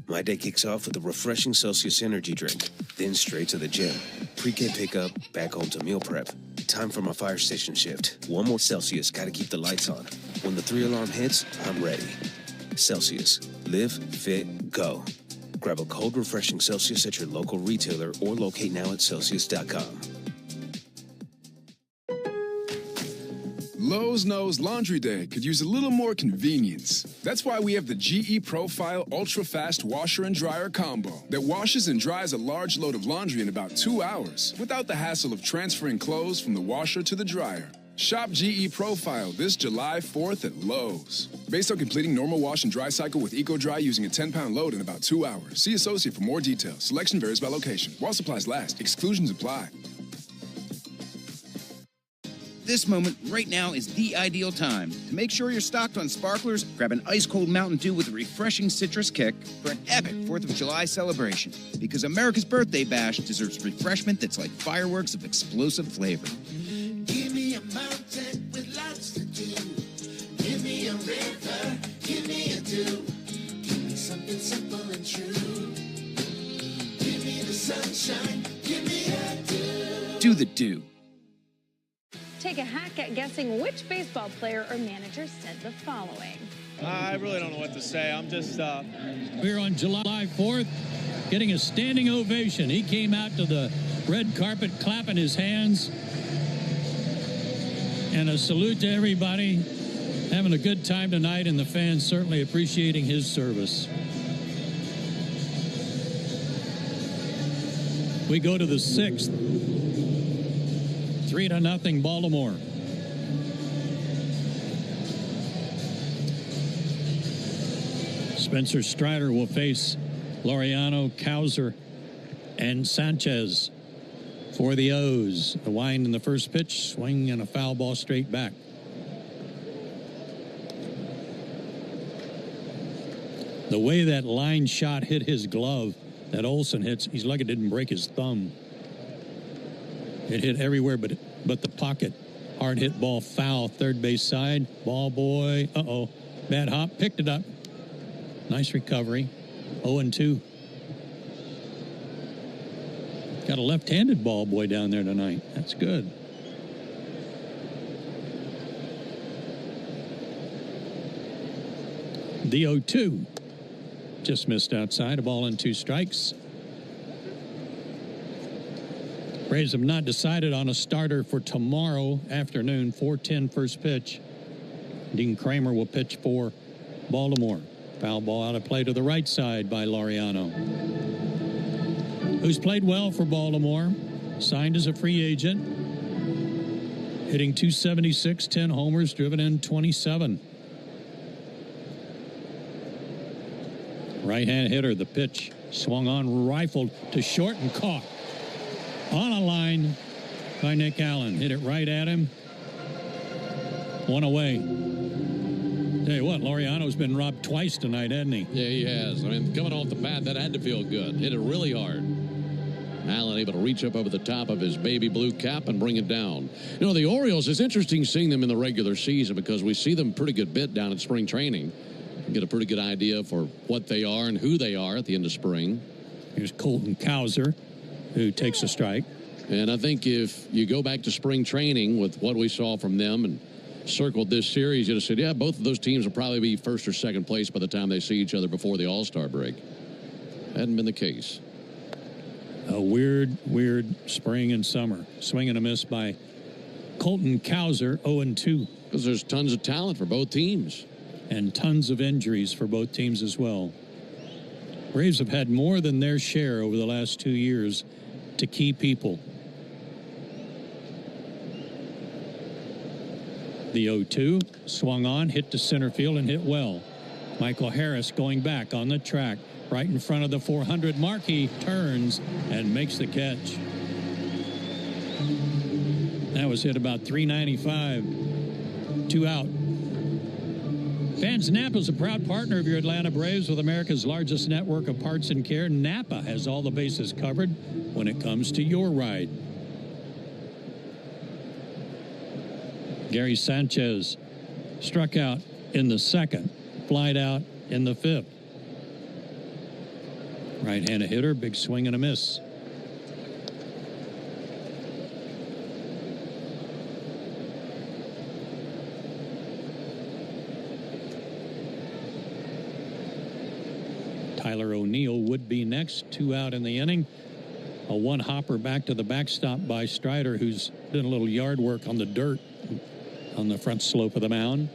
My day kicks off with a refreshing Celsius energy drink, then straight to the gym. Pre-K pickup, back home to meal prep. Time for my fire station shift. One more Celsius, gotta keep the lights on. When the 3-alarm hits, I'm ready. Celsius. Live, fit, go. Grab a cold, refreshing Celsius at your local retailer or locate now at Celsius.com. Lowe's knows Laundry Day could use a little more convenience. That's why we have the GE Profile Ultra Fast Washer and Dryer Combo that washes and dries a large load of laundry in about 2 hours without the hassle of transferring clothes from the washer to the dryer. Shop GE Profile this July 4th at Lowe's. Based on completing normal wash and dry cycle with Eco-Dry using a 10-pound load in about 2 hours. See associate for more details. Selection varies by location. While supplies last, exclusions apply. This moment right now is the ideal time to make sure you're stocked on sparklers. Grab an ice-cold Mountain Dew with a refreshing citrus kick for an epic 4th of July celebration. Because America's birthday bash deserves refreshment that's like fireworks of explosive flavor. Give me a mountain with lots to do. Give me a river. Give me a dew. Give me something simple and true. Give me the sunshine. Give me a dew. Do the dew. Take a hack at guessing which baseball player or manager said the following. I really don't know what to say. I'm just... We're on July 4th, getting a standing ovation. He came out to the red carpet clapping his hands. And a salute to everybody having a good time tonight, and the fans certainly appreciating his service. We go to the sixth. 3-0 Baltimore. Spencer Strider will face Laureano, Cowser, and Sanchez for the O's. The wind in the first pitch, swing and a foul ball straight back. The way that line shot hit his glove, that Olsen hits, he's lucky it didn't break his thumb. It hit everywhere but the pocket. Hard hit ball foul, third base side. Ball boy, bad hop, picked it up. Nice recovery. 0-2. Got a left-handed ball boy down there tonight. That's good. The 0-2. Just missed outside. A ball and 2 strikes. Braves have not decided on a starter for tomorrow afternoon, 4:10 first pitch. Dean Kramer will pitch for Baltimore. Foul ball out of play to the right side by Laureano, who's played well for Baltimore, signed as a free agent, hitting .276, 10 homers, driven in 27. Right-hand hitter, the pitch swung on, rifled to short and caught. On a line by Nick Allen. Hit it right at him. One away. Tell you what, Laureano's been robbed twice tonight, hasn't he? Yeah, he has. I mean, coming off the bat, that had to feel good. Hit it really hard. Allen able to reach up over the top of his baby blue cap and bring it down. You know, the Orioles, it's interesting seeing them in the regular season because we see them pretty good bit down at spring training. Get a pretty good idea for what they are and who they are at the end of spring. Here's Colton Cowser, who takes a strike. And I think if you go back to spring training with what we saw from them and circled this series, you'd have said, yeah, both of those teams will probably be first or second place by the time they see each other before the All-Star break. Hadn't been the case. A weird spring and summer. Swing and a miss by Colton Cowser, 0-2. Because there's tons of talent for both teams. And tons of injuries for both teams as well. Braves have had more than their share over the last 2 years to key people. The 0-2 swung on, hit to center field, and hit well. Michael Harris going back on the track, right in front of the 400 mark. He turns and makes the catch. That was hit about 395. 2 out. Vance Napa is a proud partner of your Atlanta Braves with America's largest network of parts and care. Napa has all the bases covered when it comes to your ride. Gary Sanchez struck out in the second, flied out in the fifth. Right-handed hitter, big swing and a miss. Tyler O'Neill would be next. 2 out in the inning. A one hopper back to the backstop by Strider, who's done a little yard work on the dirt on the front slope of the mound.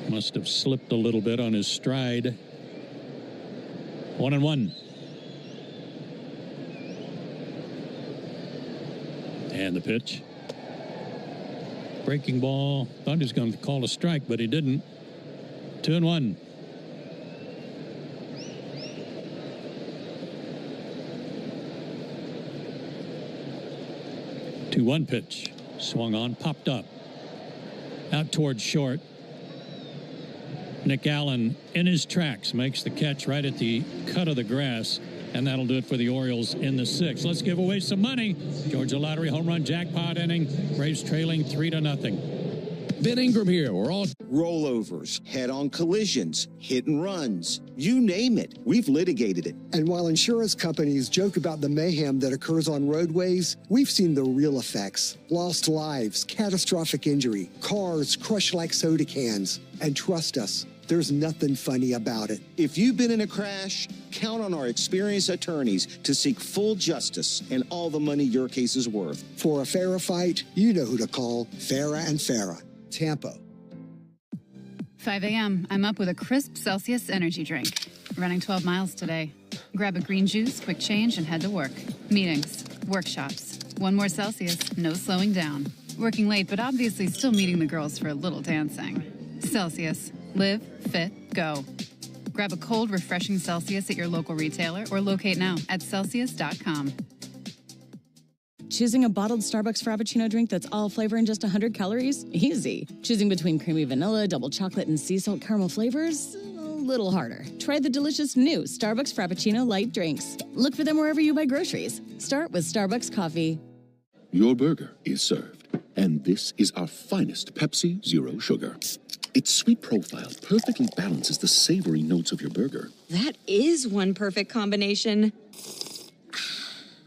Must have slipped a little bit on his stride. 1-1. And the pitch. Breaking ball. Thought he was going to call a strike, but he didn't. 2-1. Two-one pitch. Swung on, popped up. Out towards short. Nick Allen in his tracks makes the catch right at the cut of the grass, and that'll do it for the Orioles in the 6th. Let's give away some money. Georgia Lottery home run jackpot inning. Braves trailing 3-0. Ben Ingram here. We're all rollovers, head-on collisions, hit and runs. You name it. We've litigated it. And while insurance companies joke about the mayhem that occurs on roadways, we've seen the real effects. Lost lives, catastrophic injury, cars crushed like soda cans. And trust us, there's nothing funny about it. If you've been in a crash, count on our experienced attorneys to seek full justice and all the money your case is worth. For a fairer fight, you know who to call. Farah and Farah. Tampa. 5 a.m. I'm up with a crisp Celsius energy drink. Running 12 miles today. Grab a green juice, quick change, and head to work. Meetings, workshops. 1 more Celsius, no slowing down. Working late, but obviously still meeting the girls for a little dancing. Celsius. Live, fit, go. Grab a cold, refreshing Celsius at your local retailer or locate now at Celsius.com. Choosing a bottled Starbucks Frappuccino drink that's all flavor and just 100 calories? Easy. Choosing between creamy vanilla, double chocolate, and sea salt caramel flavors? A little harder. Try the delicious new Starbucks Frappuccino light drinks. Look for them wherever you buy groceries. Start with Starbucks coffee. Your burger is served, and this is our finest Pepsi Zero Sugar. Its sweet profile perfectly balances the savory notes of your burger. That is one perfect combination.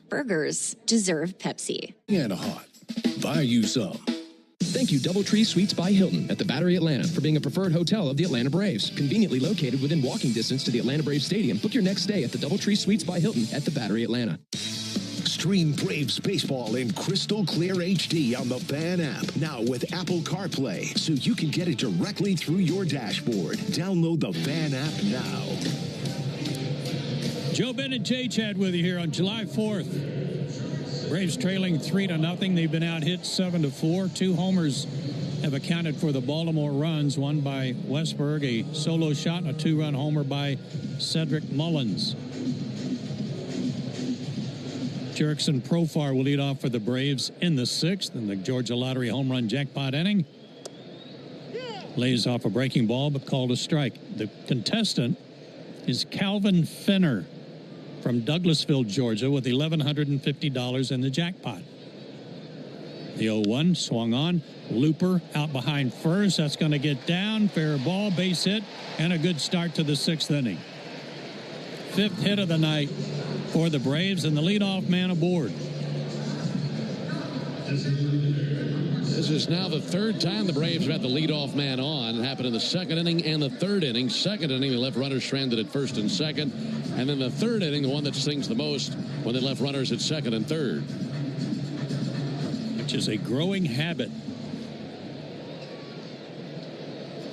Burgers deserve Pepsi. And a hot. Buy you some. Thank you, Doubletree Suites by Hilton at the Battery Atlanta, for being a preferred hotel of the Atlanta Braves. Conveniently located within walking distance to the Atlanta Braves Stadium. Book your next stay at the Doubletree Suites by Hilton at the Battery Atlanta. Stream Braves baseball in crystal clear HD on the Fan app. Now with Apple CarPlay, so you can get it directly through your dashboard. Download the Fan app now. Joe Bennett, Jay Chad with you here on July 4th. Braves trailing 3-0. They've been out hit 7-4. 2 homers have accounted for the Baltimore runs. One by Westberg, a solo shot, and a 2-run homer by Cedric Mullins. Jerickson Profar will lead off for the Braves in the 6th in the Georgia Lottery home run jackpot inning. Lays off a breaking ball but called a strike. The contestant is Calvin Fenner from Douglasville, Georgia, with $1,150 in the jackpot. The 0-1 swung on. Looper out behind first. That's going to get down. Fair ball, base hit, and a good start to the 6th inning. 5th hit of the night for the Braves, and the leadoff man aboard. This is now the 3rd time the Braves have had the leadoff man on. It happened in the 2nd inning and the 3rd inning. 2nd inning, they left runners stranded at 1st and 2nd. And then the 3rd inning, the one that stings the most, when they left runners at 2nd and 3rd. Which is a growing habit.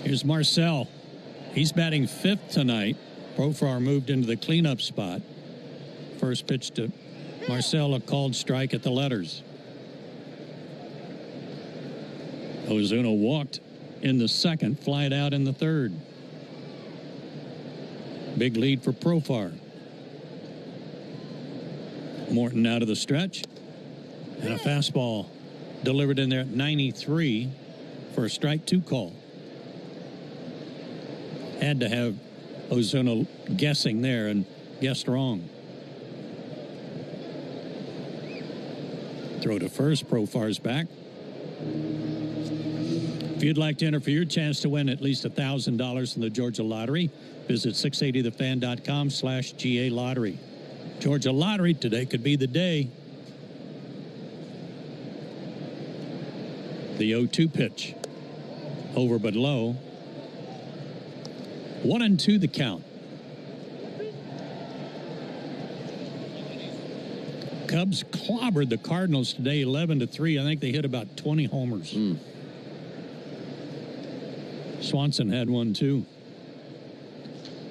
Here's Marcel. He's batting 5th tonight. Profar moved into the cleanup spot. First pitch to Marcell, a called strike at the letters. Ozuna walked in the second, flied out in the third. Big lead for Profar. Morton out of the stretch. And a fastball delivered in there at 93 for a strike 2 call. Had to have Ozuna guessing there and guessed wrong. Throw to first. Profar's back. If you'd like to enter for your chance to win at least $1,000 in the Georgia Lottery, visit 680thefan.com/GA Lottery. Georgia Lottery, today could be the day. The 0-2 pitch. Over but low. 1-2 the count. Cubs clobbered the Cardinals today 11-3. I think they hit about 20 homers. Swanson had one too.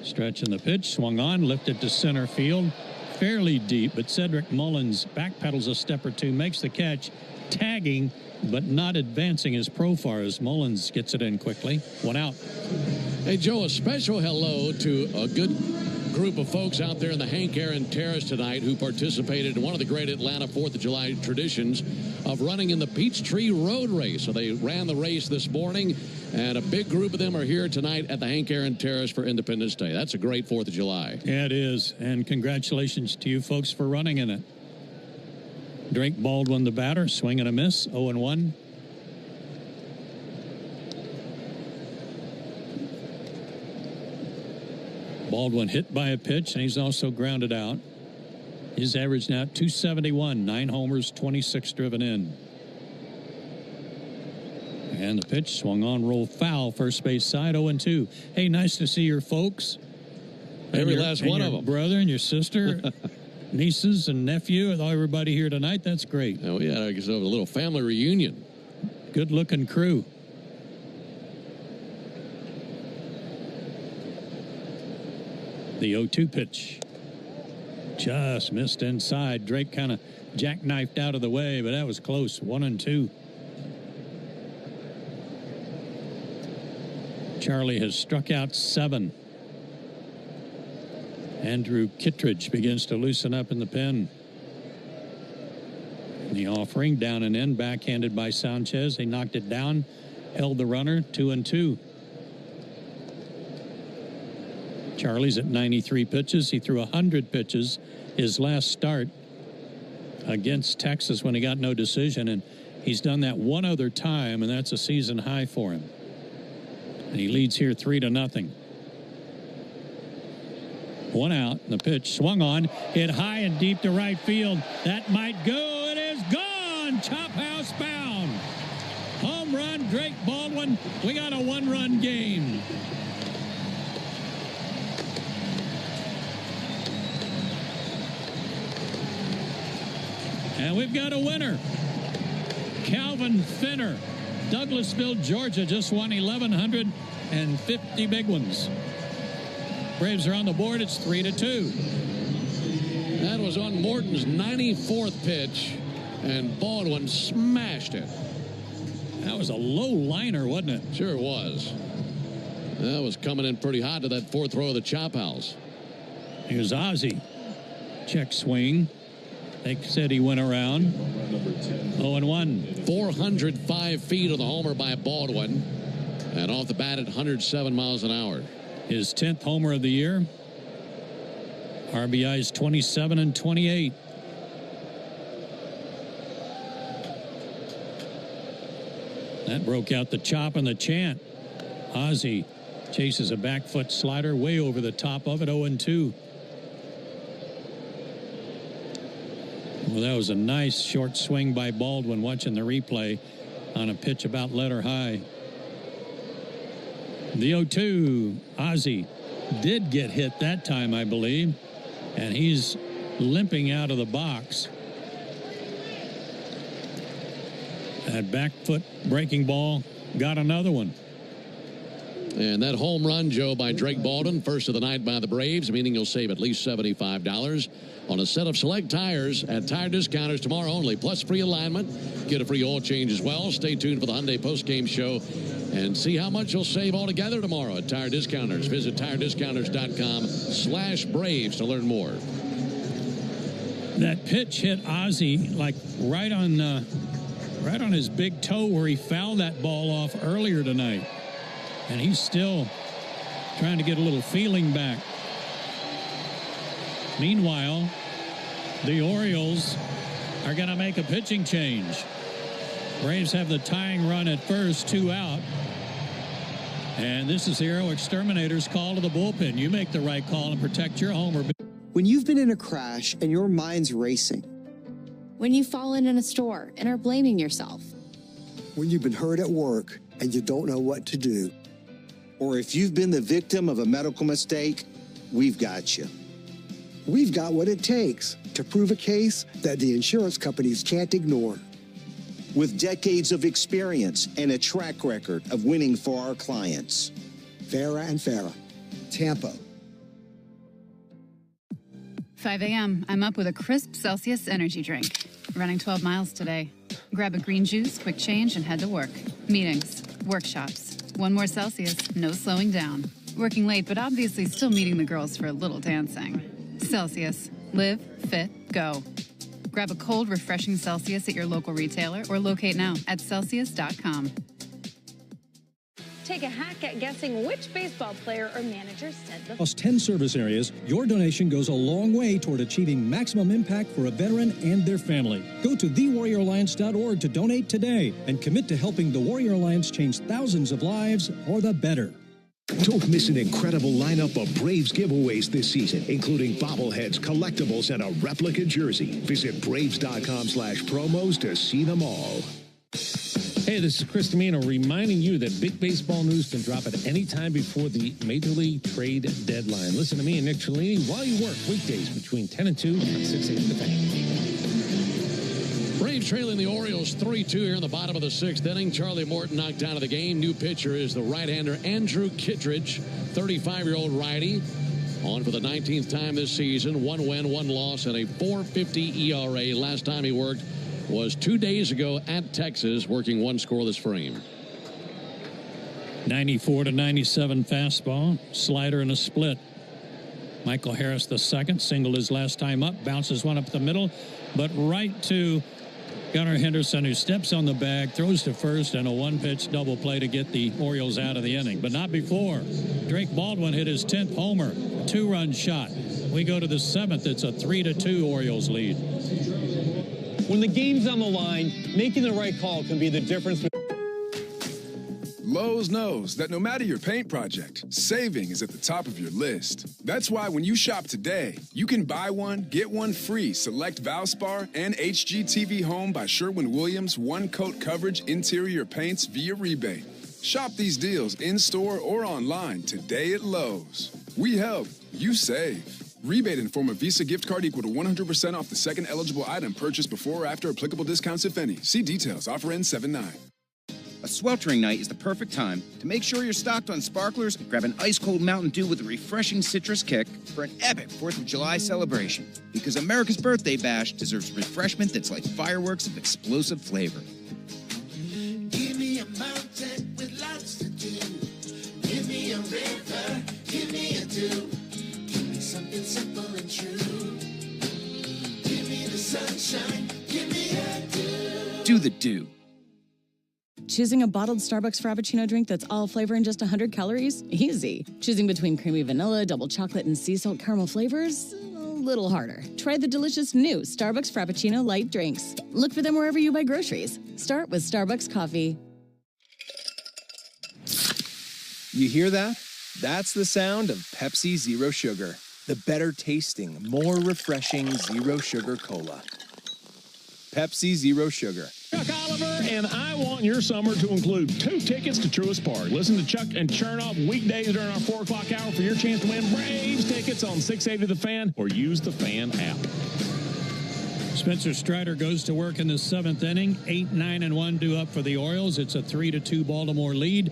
Stretching the pitch, swung on, lifted to center field. Fairly deep, but Cedric Mullins backpedals a step or two, makes the catch, tagging, but not advancing as Profar as Mullins gets it in quickly. 1 out. Hey, Joe, a special hello to a good group of folks out there in the Hank Aaron Terrace tonight who participated in one of the great Atlanta 4th of July traditions of running in the Peachtree Road Race. So they ran the race this morning, and a big group of them are here tonight at the Hank Aaron Terrace for Independence Day. That's a great 4th of July. Yeah, it is, and congratulations to you folks for running in it. Drake Baldwin, the batter, swing and a miss, 0-1. Baldwin hit by a pitch, and he's also grounded out. His average now 271, 9 homers, 26 driven in. And the pitch swung on, rolled foul, first base side, 0-2. Hey, nice to see your folks. Every last one of them. Brother and your sister, nieces and nephew, and everybody here tonight. That's great. Oh, yeah, I guess a little family reunion. Good-looking crew. The 0-2 pitch. Just missed inside. Drake kind of jackknifed out of the way, but that was close. 1-2. Charlie has struck out 7. Andrew Kittredge begins to loosen up in the pen. The offering down and in, backhanded by Sanchez. They knocked it down, held the runner, 2-2. Charlie's at 93 pitches. He threw 100 pitches his last start against Texas when he got no decision, and he's done that one other time, and that's a season high for him. And he leads here 3-0. 1 out, and the pitch swung on, hit high and deep to right field. That might go. It is gone. Chop house bound. Home run, Drake Baldwin. We got a 1-run game. And we've got a winner. Calvin Finner. Douglasville, Georgia just won 1,150 big ones. Braves are on the board. It's 3-2. That was on Morton's 94th pitch, and Baldwin smashed it. That was a low liner, wasn't it? Sure was. That was coming in pretty hot to that 4th row of the chop house. Here's Ozzie. Check swing. They said he went around. 0-1. 405 feet of the homer by Baldwin. And off the bat at 107 miles an hour. His 10th homer of the year. RBIs 27 and 28. That broke out the chop and the chant. Ozzie chases a back foot slider way over the top of it. 0-2. Well, that was a nice short swing by Baldwin, watching the replay on a pitch about letter high. The 0-2, Ozzie did get hit that time, I believe, and he's limping out of the box. That back foot breaking ball got another one. And that home run, Joe, by Drake Baldwin, first of the night by the Braves, meaning you'll save at least $75 on a set of select tires at Tire Discounters tomorrow only, plus free alignment. Get a free oil change as well. Stay tuned for the Hyundai Postgame show and see how much you'll save altogether tomorrow at Tire Discounters. Visit tirediscounters.com/Braves to learn more. That pitch hit Ozzie like right on his big toe where he fouled that ball off earlier tonight. And he's still trying to get a little feeling back. Meanwhile, the Orioles are going to make a pitching change. Braves have the tying run at first, 2 out. And this is the Aero Exterminator's call to the bullpen. You make the right call and protect your homer. When you've been in a crash and your mind's racing. When you've fallen in a store and are blaming yourself. When you've been hurt at work and you don't know what to do. Or if you've been the victim of a medical mistake, we've got you. We've got what it takes to prove a case that the insurance companies can't ignore. With decades of experience and a track record of winning for our clients. Farah and Farah, Tampa. 5 a.m. I'm up with a crisp Celsius energy drink. Running 12 miles today. Grab a green juice, quick change, and head to work. Meetings, workshops. 1 more Celsius, no slowing down. Working late, but obviously still meeting the girls for a little dancing. Celsius. Live, fit, go. Grab a cold, refreshing Celsius at your local retailer or locate now at Celsius.com. Take a hack at guessing which baseball player or manager said the... Across 10 service areas, your donation goes a long way toward achieving maximum impact for a veteran and their family. Go to thewarrioralliance.org to donate today and commit to helping the Warrior Alliance change thousands of lives for the better. Don't miss an incredible lineup of Braves giveaways this season, including bobbleheads, collectibles, and a replica jersey. Visit Braves.com/promos to see them all. Hey, this is Chris Domino reminding you that big baseball news can drop at any time before the Major League trade deadline. Listen to me and Nick Cellini while you work weekdays between 10 and 2 on 6 a.m. The Fan. Braves trailing the Orioles 3-2 here in the bottom of the 6th inning. Charlie Morton knocked out of the game. New pitcher is the right-hander Andrew Kittredge, 35-year-old righty. On for the 19th time this season. 1 win, 1 loss, and a .450 ERA. Last time he worked was 2 days ago at Texas, working 1 scoreless frame. 94-97 fastball, slider and a split. Michael Harris the second, singled his last time up, bounces one up the middle, but right to Gunnar Henderson, who steps on the bag, throws to first, and a 1-pitch double play to get the Orioles out of the inning. But not before. Drake Baldwin hit his 10th homer, 2-run shot. We go to the 7th. It's a 3-2 Orioles lead. When the game's on the line, making the right call can be the difference. Lowe's knows that no matter your paint project, saving is at the top of your list. That's why when you shop today, you can buy one, get one free. Select Valspar and HGTV Home by Sherwin-Williams one-coat coverage interior paints via rebate. Shop these deals in-store or online today at Lowe's. We help, you save. Rebate in form of Visa gift card equal to 100% off the second eligible item purchased before or after applicable discounts, if any. See details. Offer ends 7/9. A sweltering night is the perfect time to make sure you're stocked on sparklers and grab an ice-cold Mountain Dew with a refreshing citrus kick for an epic 4th of July celebration. Because America's birthday bash deserves refreshment that's like fireworks of explosive flavor. Give me a mountain with lots to do. Give me a river. Give me a dew. Give me something simple and true. Give me the sunshine. Give me a dew. Do the dew. Choosing a bottled Starbucks Frappuccino drink that's all flavor and just 100 calories? Easy. Choosing between creamy vanilla, double chocolate, and sea salt caramel flavors? A little harder. Try the delicious new Starbucks Frappuccino light drinks. Look for them wherever you buy groceries. Start with Starbucks coffee. You hear that? That's the sound of Pepsi Zero Sugar. The better tasting, more refreshing Zero Sugar Cola. Pepsi Zero Sugar. Chuck Oliver, and I want your summer to include 2 tickets to Truist Park. Listen to Chuck and Chernoff weekdays during our 4 o'clock hour for your chance to win Braves tickets on 680 The Fan or use the Fan app. Spencer Strider goes to work in the 7th inning. 8, 9, and 1 due up for the Orioles. It's a 3-2 Baltimore lead.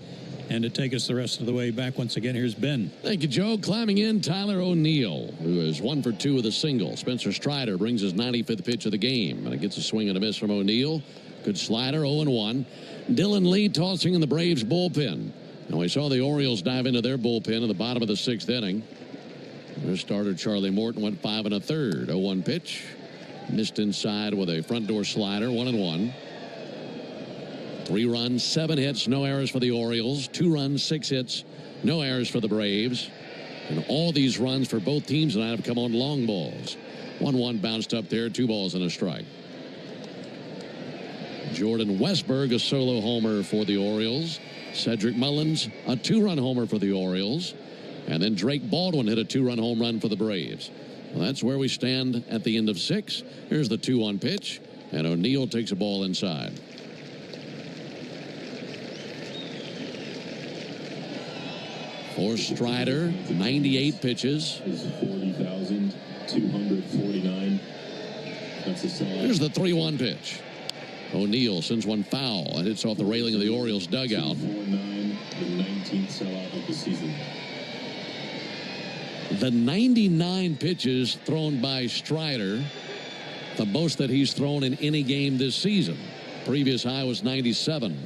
And to take us the rest of the way back, once again, here's Ben. Thank you, Joe. Climbing in, Tyler O'Neill, who is 1 for 2 with a single. Spencer Strider brings his 95th pitch of the game, and it gets a swing and a miss from O'Neill. Good slider, 0-1. Dylan Lee tossing in the Braves bullpen. Now, we saw the Orioles dive into their bullpen in the bottom of the 6th inning. Their starter, Charlie Morton, went 5 1/3. 0-1 pitch. Missed inside with a front door slider, 1-1. 3 runs, 7 hits, no errors for the Orioles. 2 runs, 6 hits, no errors for the Braves. And all these runs for both teams tonight have come on long balls. 1-1 bounced up there, 2 balls and a strike. Jordan Westberg, a solo homer for the Orioles. Cedric Mullins, a 2-run homer for the Orioles. And then Drake Baldwin hit a 2-run home run for the Braves. Well, that's where we stand at the end of 6. Here's the 2-1 pitch, and O'Neill takes a ball inside. For Strider, 98 pitches. 40,249. That's a sellout. Here's the 3-1 pitch. O'Neill sends one foul and hits off the railing of the Orioles dugout. 4-9, the 19th sellout of the season. The 99 pitches thrown by Strider, the most that he's thrown in any game this season. Previous high was 97.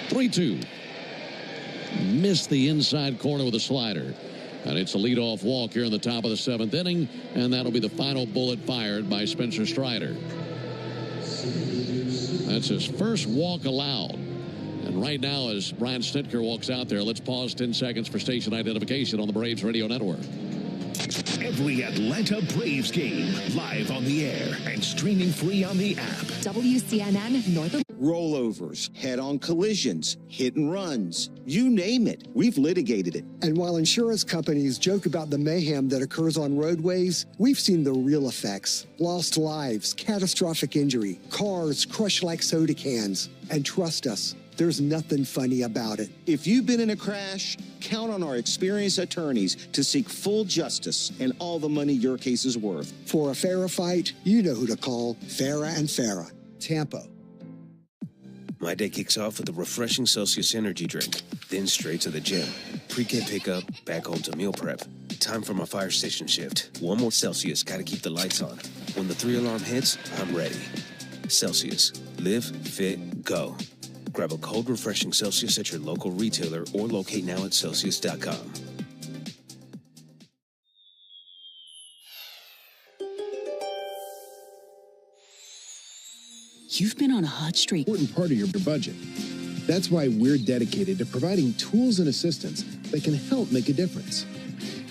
3-2. Missed the inside corner with a slider. And it's a leadoff walk here in the top of the 7th inning, and that'll be the final bullet fired by Spencer Strider. That's his first walk allowed. And right now, as Brian Snitker walks out there, let's pause 10 seconds for station identification on the Braves Radio Network. Every Atlanta Braves game live on the air and streaming free on the app. WCNN North. Rollovers, head-on collisions, hit and runs, you name it. We've litigated it. And while insurance companies joke about the mayhem that occurs on roadways, we've seen the real effects. Lost lives, catastrophic injury, cars crushed like soda cans. And trust us, there's nothing funny about it. If you've been in a crash, count on our experienced attorneys to seek full justice and all the money your case is worth. For a fairer fight, you know who to call. Farah and Farah. Tampa. My day kicks off with a refreshing Celsius energy drink, then straight to the gym. Pre-K pickup, back home to meal prep. Time for my fire station shift. One more Celsius, gotta keep the lights on. When the 3-alarm hits, I'm ready. Celsius. Live, fit, go. Grab a cold, refreshing Celsius at your local retailer or locate now at Celsius.com. You've been on a hot streak. Important part of your budget. That's why we're dedicated to providing tools and assistance that can help make a difference,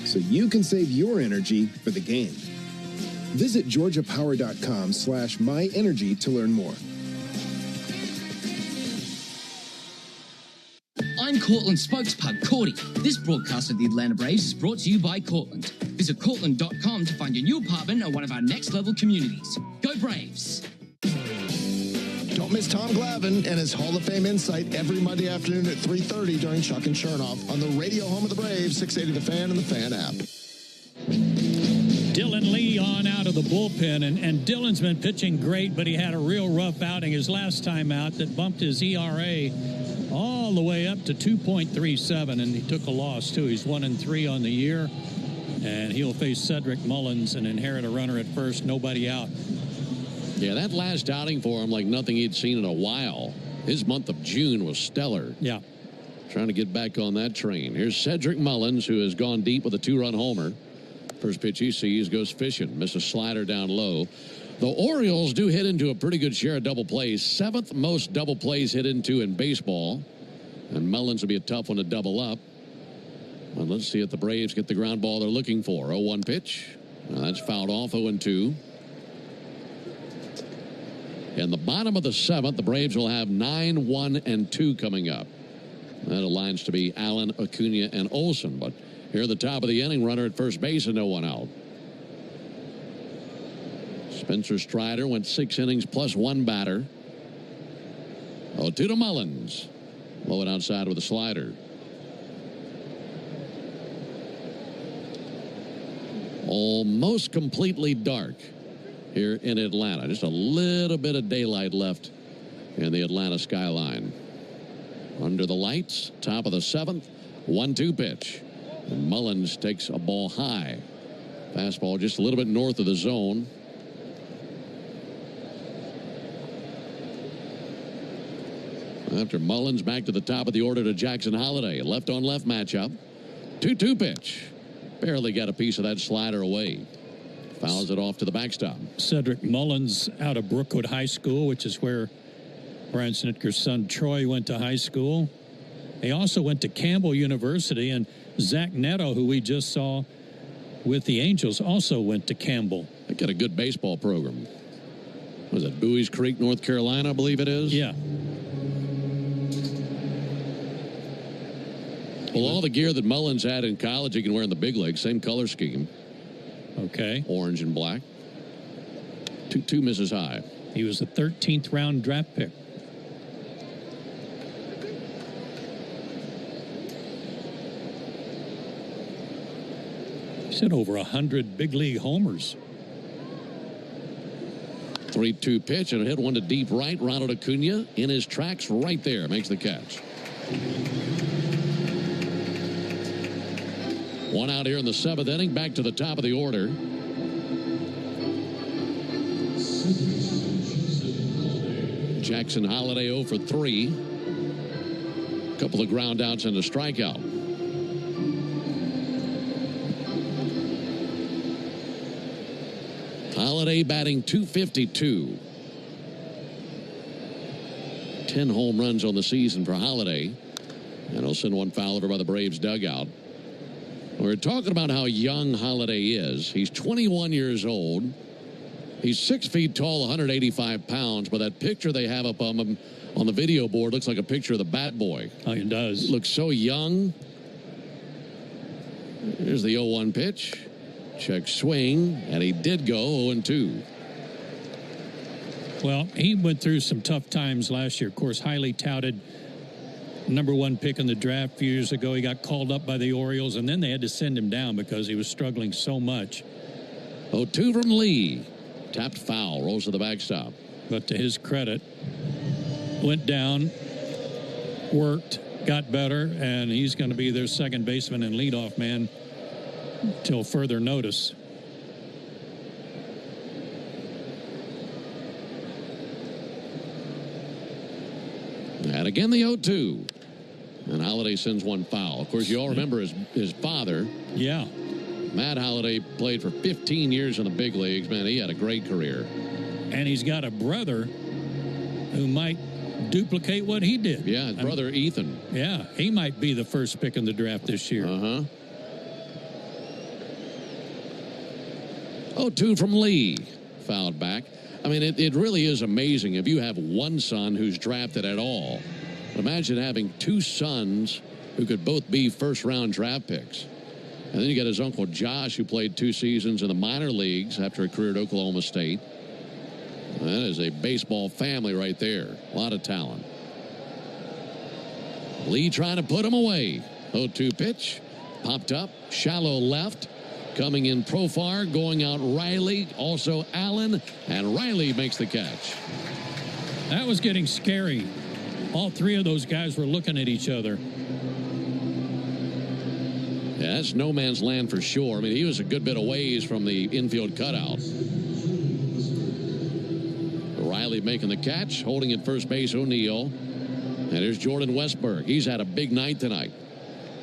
so you can save your energy for the game. Visit georgiapower.com/myenergy to learn more. I'm Cortland spokespug Cordy. This broadcast of the Atlanta Braves is brought to you by Cortland. Visit Cortland.com to find your new apartment or one of our next level communities. Go Braves! Don't miss Tom Glavine and his Hall of Fame insight every Monday afternoon at 3:30 during Chuck and Chernoff on the radio home of the Braves, 680 The Fan and the Fan app. Dylan Lee on out of the bullpen, and Dylan's been pitching great, but he had a real rough outing his last time out that bumped his ERA all the way up to 2.37, and he took a loss, too. He's 1-3 on the year, and he'll face Cedric Mullins and inherit a runner at first, nobody out. Yeah, that last outing for him like nothing he'd seen in a while. His month of June was stellar. Yeah. Trying to get back on that train. Here's Cedric Mullins, who has gone deep with a 2-run homer. First pitch he sees goes fishing. Misses a slider down low. The Orioles do hit into a pretty good share of double plays. 7th most double plays hit into in baseball. And Mullins will be a tough one to double up. Well, let's see if the Braves get the ground ball they're looking for. 0-1 pitch. That's fouled off. 0-2. In the bottom of the 7th, the Braves will have 9, 1, and 2 coming up. That aligns to be Allen, Acuna, and Olsen. But here at the top of the inning, runner at first base and no one out. Spencer Strider went 6 innings plus 1 batter. 0-2 to Mullins. Low it outside with a slider. Almost completely dark here in Atlanta. Just a little bit of daylight left in the Atlanta skyline. Under the lights, top of the 7th, 1-2 pitch. And Mullins takes a ball high. Fastball just a little bit north of the zone. After Mullins, back to the top of the order to Jackson Holliday. Left on left matchup. 2-2 pitch. Barely got a piece of that slider away. Fouls it off to the backstop. Cedric Mullins out of Brookwood High School, which is where Brian Snitker's son Troy went to high school. He also went to Campbell University, and Zach Neto, who we just saw with the Angels, also went to Campbell. They got a good baseball program. Was it Bowie's Creek, North Carolina, I believe it is? Yeah. Well, all the gear that Mullins had in college, he can wear in the big leagues. Same color scheme. Okay. Orange and black. 2-2 misses high. He was a 13th round draft pick. He's hit over 100 big league homers. 3-2 pitch, and a hit one to deep right. Ronald Acuna in his tracks right there. Makes the catch. One out here in the 7th inning. Back to the top of the order. Jackson Holliday 0 for 3. Couple of ground outs and a strikeout. Holliday batting .252. 10 home runs on the season for Holliday. And he'll send one foul over by the Braves dugout. We're talking about how young Holliday is. He's 21 years old. He's 6 feet tall, 185 pounds. But that picture they have up on him on the video board looks like a picture of the Bat Boy. Oh, it does. Looks so young. Here's the 0-1 pitch. Check swing, and he did go 0-2. Well, he went through some tough times last year. Of course, highly touted #1 pick in the draft a few years ago. He got called up by the Orioles, and then they had to send him down because he was struggling so much. 0-2 from Lee. Tapped foul, rolls to the backstop. But to his credit, went down, worked, got better, and he's going to be their second baseman and leadoff man till further notice. And again, the 0-2. And Holliday sends one foul. Of course, you all remember his father. Yeah. Matt Holliday played for 15 years in the big leagues. Man, he had a great career. And he's got a brother who might duplicate what he did. Yeah, his brother Ethan. Yeah, he might be the first pick in the draft this year. 0-2 from Lee. Fouled back. I mean, it really is amazing if you have one son who's drafted at all. Imagine having two sons who could both be first-round draft picks. And then you got his uncle Josh, who played 2 seasons in the minor leagues after a career at Oklahoma State. That is a baseball family right there. A lot of talent. Lee trying to put him away. 0-2 pitch. Popped up. Shallow left. Coming in Profar. Going out Riley. Also Allen. And Riley makes the catch. That was getting scary. All 3 of those guys were looking at each other. Yeah, that's no man's land for sure. I mean, he was a good bit of ways from the infield cutout. Riley making the catch, holding at first base O'Neill. And here's Jordan Westburg. He's had a big night tonight.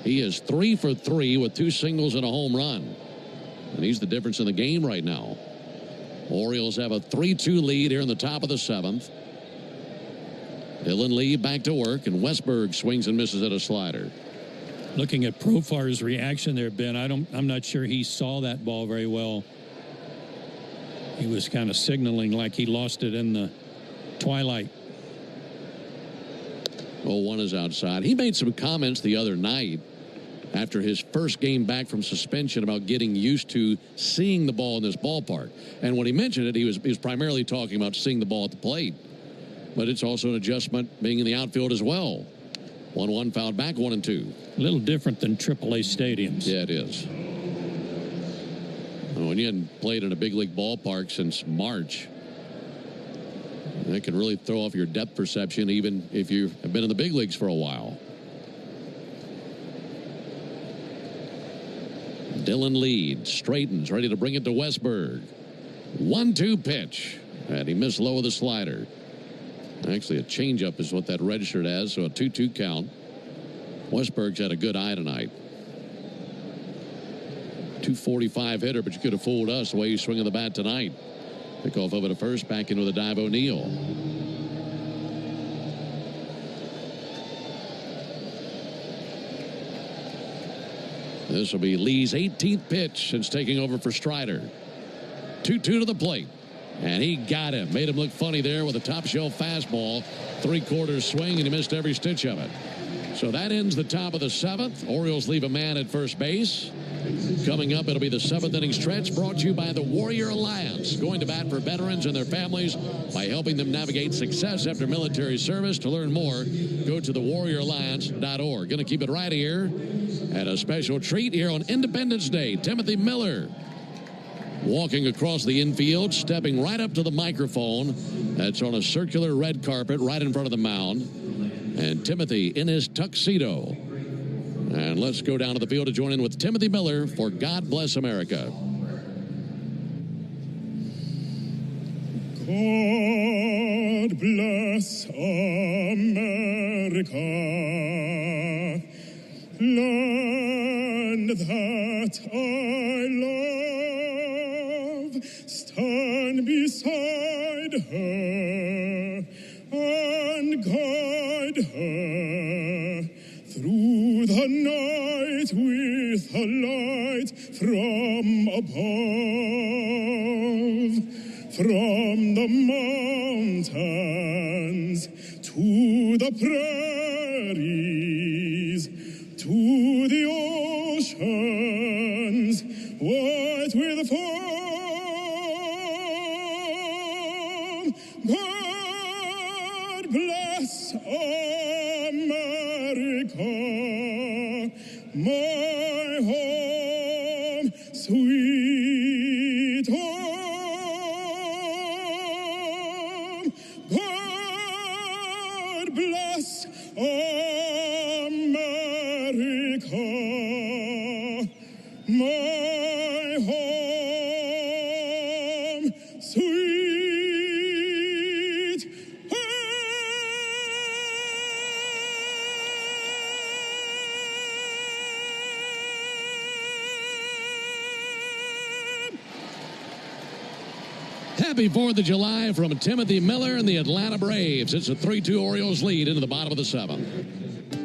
He is 3 for 3 with 2 singles and a home run. And he's the difference in the game right now. Orioles have a 3-2 lead here in the top of the 7th. Dylan Lee back to work, and Westburg swings and misses at a slider. Looking at Profar's reaction there, Ben, I'm not sure he saw that ball very well. He was kind of signaling like he lost it in the twilight. 0-1 is outside. He made some comments the other night after his first game back from suspension about getting used to seeing the ball in this ballpark. And when he mentioned it, he was primarily talking about seeing the ball at the plate. But it's also an adjustment being in the outfield as well. 1-1 fouled back, 1-2. A little different than AAA stadiums. Yeah, it is. When you hadn't played in a big league ballpark since March, That can really throw off your depth perception, even if you have been in the big leagues for a while. Dylan leads, straightens, ready to bring it to Westberg. 1-2 pitch, and he missed low with a slider. Actually, a changeup is what that registered as, so a 2-2 count. Westberg's had a good eye tonight. 245 hitter, but you could have fooled us the way he's swinging the bat tonight. Pick off over to first, back in with a dive O'Neill. This will be Lee's 18th pitch since taking over for Strider. 2-2 to the plate. And he got him. Made him look funny there with a top shelf fastball. 3/4 swing, and he missed every stitch of it. So that ends the top of the 7th. Orioles leave a man at first base. Coming up, it'll be the 7th inning stretch, brought to you by the Warrior Alliance, going to bat for veterans and their families by helping them navigate success after military service. To learn more, go to thewarrioralliance.org. Going to keep it right here, and a special treat here on Independence Day. Timothy Miller walking across the infield, stepping right up to the microphone. That's on a circular red carpet right in front of the mound. And Timothy in his tuxedo. And let's go down to the field to join in with Timothy Miller for God Bless America. God bless America, land that I love. Stand beside her and guide her through the night with a light from above. From the mountains to the prairies to the oceans white with foam. God bless America, my home, sweet home. God bless America, my home, sweet Happy 4th of July from Timothy Miller and the Atlanta Braves. It's a 3-2 Orioles lead into the bottom of the 7th.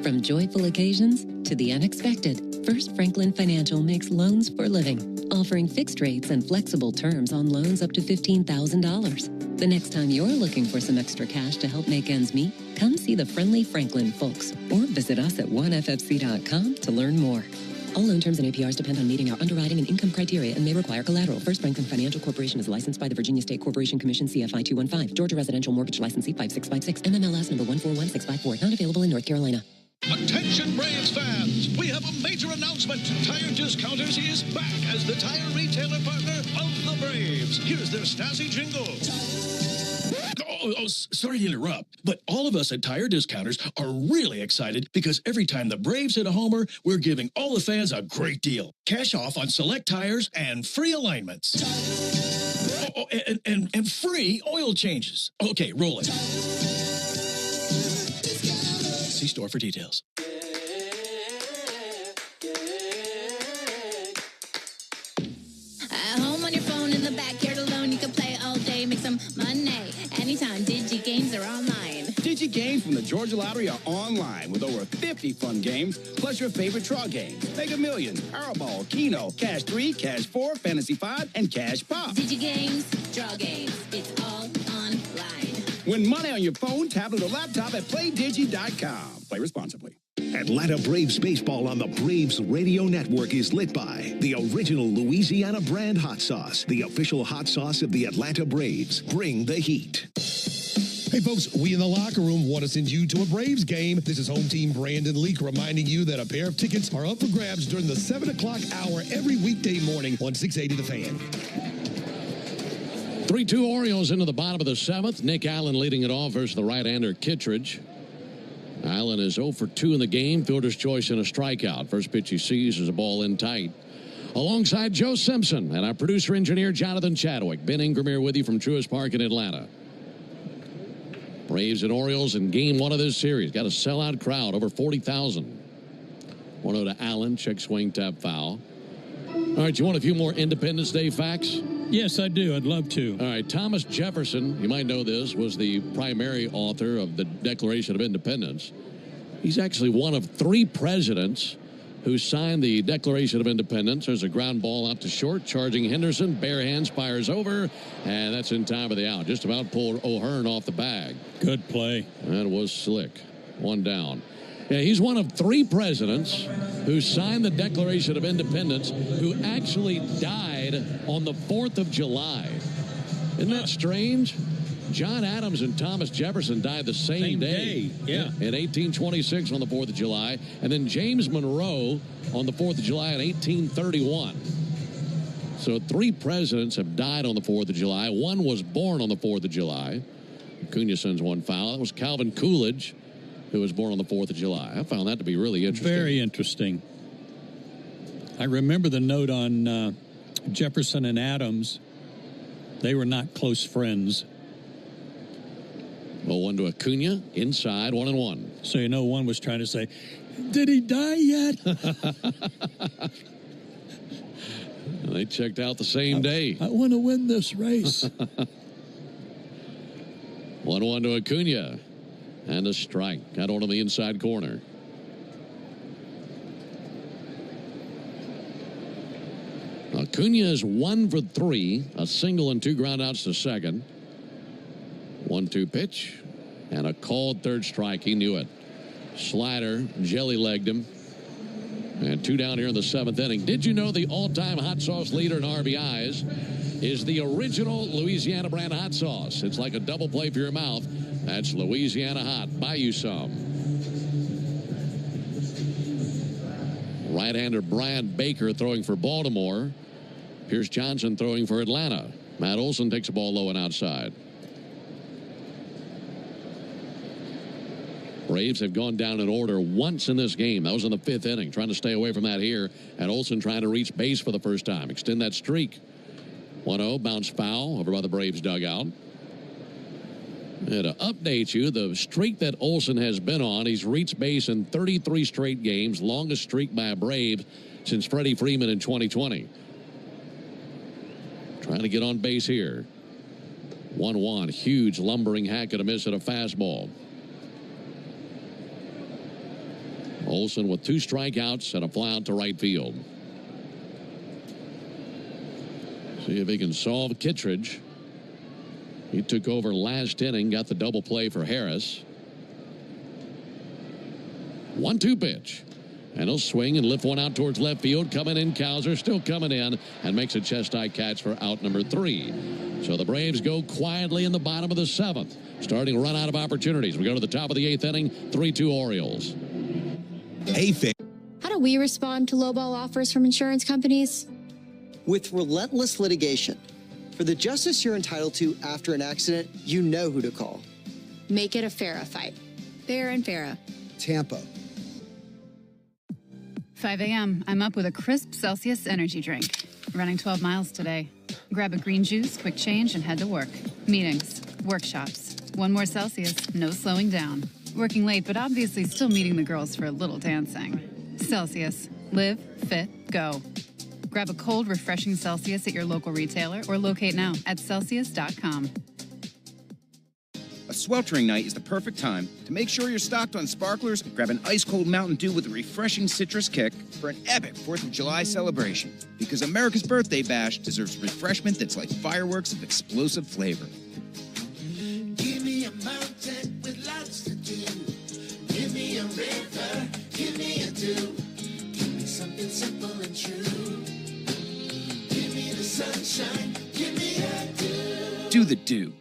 From joyful occasions to the unexpected, First Franklin Financial makes loans for living, offering fixed rates and flexible terms on loans up to $15,000. The next time you're looking for some extra cash to help make ends meet, come see the friendly Franklin folks or visit us at oneffc.com to learn more. All loan terms and APRs depend on meeting our underwriting and income criteria and may require collateral. First Franklin Financial Corporation is licensed by the Virginia State Corporation Commission, CFI 215. Georgia Residential Mortgage Licensee 5656. MMLS number 141654. Not available in North Carolina. Attention Braves fans, we have a major announcement. Tire Discounters is back as the tire retailer partner of the Braves. Here's their Stasi jingle. Sorry to interrupt, but all of us at Tire Discounters are really excited because every time the Braves hit a homer, we're giving all the fans a great deal. Cash off on select tires and free alignments. And free oil changes. Okay, roll it. See store for details. At home on your phone, in the backyard alone, you can play all day, make some money. Anytime, Digi Games are online. Digi Games from the Georgia Lottery are online with over 50 fun games, plus your favorite draw games. Mega Millions, Powerball, Keno, Cash 3, Cash 4, Fantasy 5, and Cash Pop. Digi Games, draw games, it's all online. Win money on your phone, tablet, or laptop at PlayDigi.com. Play responsibly. Atlanta Braves baseball on the Braves Radio Network is lit by the original Louisiana brand hot sauce, the official hot sauce of the Atlanta Braves. Bring the heat. Hey folks, we in the locker room want to send you to a Braves game. This is home team Brandon Leak reminding you that a pair of tickets are up for grabs during the 7 o'clock hour every weekday morning on 680 The Fan. 3-2 Orioles into the bottom of the 7th. Nick Allen leading it off versus the right-hander Kittredge. Allen is 0 for 2 in the game. Fielder's choice and a strikeout. First pitch he sees is a ball in tight. Alongside Joe Simpson and our producer-engineer Jonathan Chadwick. Ben Ingram here with you from Truist Park in Atlanta. Braves and Orioles in game 1 of this series. Got a sellout crowd, over 40,000. 1-0 to Allen. Check swing, tap, foul. All right, you want a few more Independence Day facts? Yes, I do. I'd love to. All right, Thomas Jefferson, you might know this, was the primary author of the Declaration of Independence. He's actually one of 3 presidents who signed the Declaration of Independence. There's a ground ball out to short, charging Henderson. Bare hands, fires over, and that's in time for the out. Just about pulled O'Hearn off the bag. Good play. That was slick. 1 down. Yeah, he's one of 3 presidents who signed the Declaration of Independence who actually died on the 4th of July. Isn't that strange? John Adams and Thomas Jefferson died the same day. Yeah. In 1826 on the 4th of July. And then James Monroe on the 4th of July in 1831. So 3 presidents have died on the 4th of July. 1 was born on the 4th of July. Acuna sends 1 foul. That was Calvin Coolidge, who was born on the 4th of July. I found that to be really interesting. Very interesting. I remember the note on Jefferson and Adams. They were not close friends. 0-1 to Acuna, inside, 1-1. So you know one was trying to say, did he die yet? They checked out the same day. I want to win this race. 1-1 to Acuna. And a strike. Got on the inside corner. Acuna is 1 for 3. A single and 2 groundouts to second. 1-2 pitch. And a called third strike. He knew it. Slider jelly-legged him. And 2 down here in the 7th inning. Did you know the all-time hot sauce leader in RBIs is the original Louisiana brand hot sauce? It's like a double play for your mouth. That's Louisiana Hot. Buy you some. Right-hander Brian Baker throwing for Baltimore. Pierce Johnson throwing for Atlanta. Matt Olson takes a ball low and outside. Braves have gone down in order once in this game. That was in the 5th inning. Trying to stay away from that here. And Olson trying to reach base for the first time. Extend that streak. 1-0, bounce foul over by the Braves dugout. And to update you, the streak that Olson has been on, he's reached base in 33 straight games. Longest streak by a Brave since Freddie Freeman in 2020. Trying to get on base here. 1-1, huge lumbering hack and a miss at a fastball. Olson with 2 strikeouts and a fly out to right field. See if he can solve Kittredge. He took over last inning, got the double play for Harris. 1-2 pitch. And he'll swing and lift one out towards left field. Coming in, Cowser still coming in and makes a chest-high catch for out number 3. So the Braves go quietly in the bottom of the 7th. Starting to run out of opportunities. We go to the top of the 8th inning, 3-2 Orioles. How do we respond to lowball offers from insurance companies? With relentless litigation. For the justice you're entitled to after an accident, you know who to call. Make it a FARA fight. Fair and FARA. Tampa. 5 a.m. I'm up with a crisp Celsius energy drink. Running 12 miles today. Grab a green juice, quick change, and head to work. Meetings, workshops. 1 more Celsius, no slowing down. Working late, but obviously still meeting the girls for a little dancing. Celsius. Live, fit, go. Grab a cold, refreshing Celsius at your local retailer or locate now at Celsius.com. A sweltering night is the perfect time to make sure you're stocked on sparklers. Grab an ice-cold Mountain Dew with a refreshing citrus kick for an epic 4th of July celebration. Because America's Birthday Bash deserves refreshment that's like fireworks of explosive flavor. Give me a mountain with lots to do. Give me a river. Give me a dew. Give me something simple and true. Give me the sunshine. Give me a dew. Do the dew.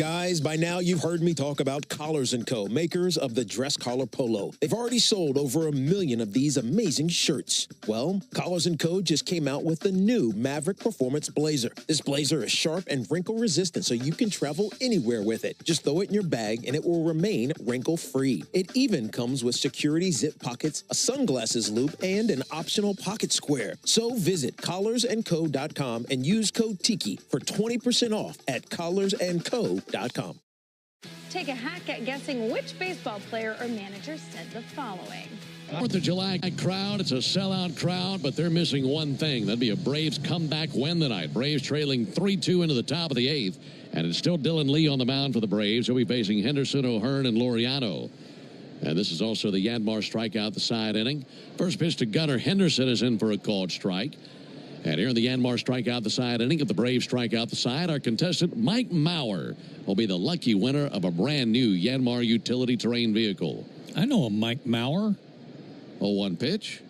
Guys, by now you've heard me talk about Collars & Co., makers of the dress collar polo. They've already sold over 1 million of these amazing shirts. Well, Collars & Co. just came out with the new Maverick Performance Blazer. This blazer is sharp and wrinkle resistant, so you can travel anywhere with it. Just throw it in your bag and it will remain wrinkle-free. It even comes with security zip pockets, a sunglasses loop, and an optional pocket square. So visit collarsandco.com and use code TIKI for 20% off at collarsandco.com. Take a hack at guessing which baseball player or manager said the following. 4th of July crowd, it's a sellout crowd, but they're missing one thing. That'd be a Braves comeback win tonight. Braves trailing 3-2 into the top of the 8th, and it's still Dylan Lee on the mound for the Braves. He'll be facing Henderson, O'Hearn, and Laureano. And this is also the Yanmar strikeout the side inning. First pitch to Gunnar Henderson is in for a called strike. And here in the Yanmar strikeout the side inning, if the Braves strike out the side, our contestant Mike Maurer will be the lucky winner of a brand new Yanmar utility terrain vehicle. I know a Mike Maurer. 0-1 pitch.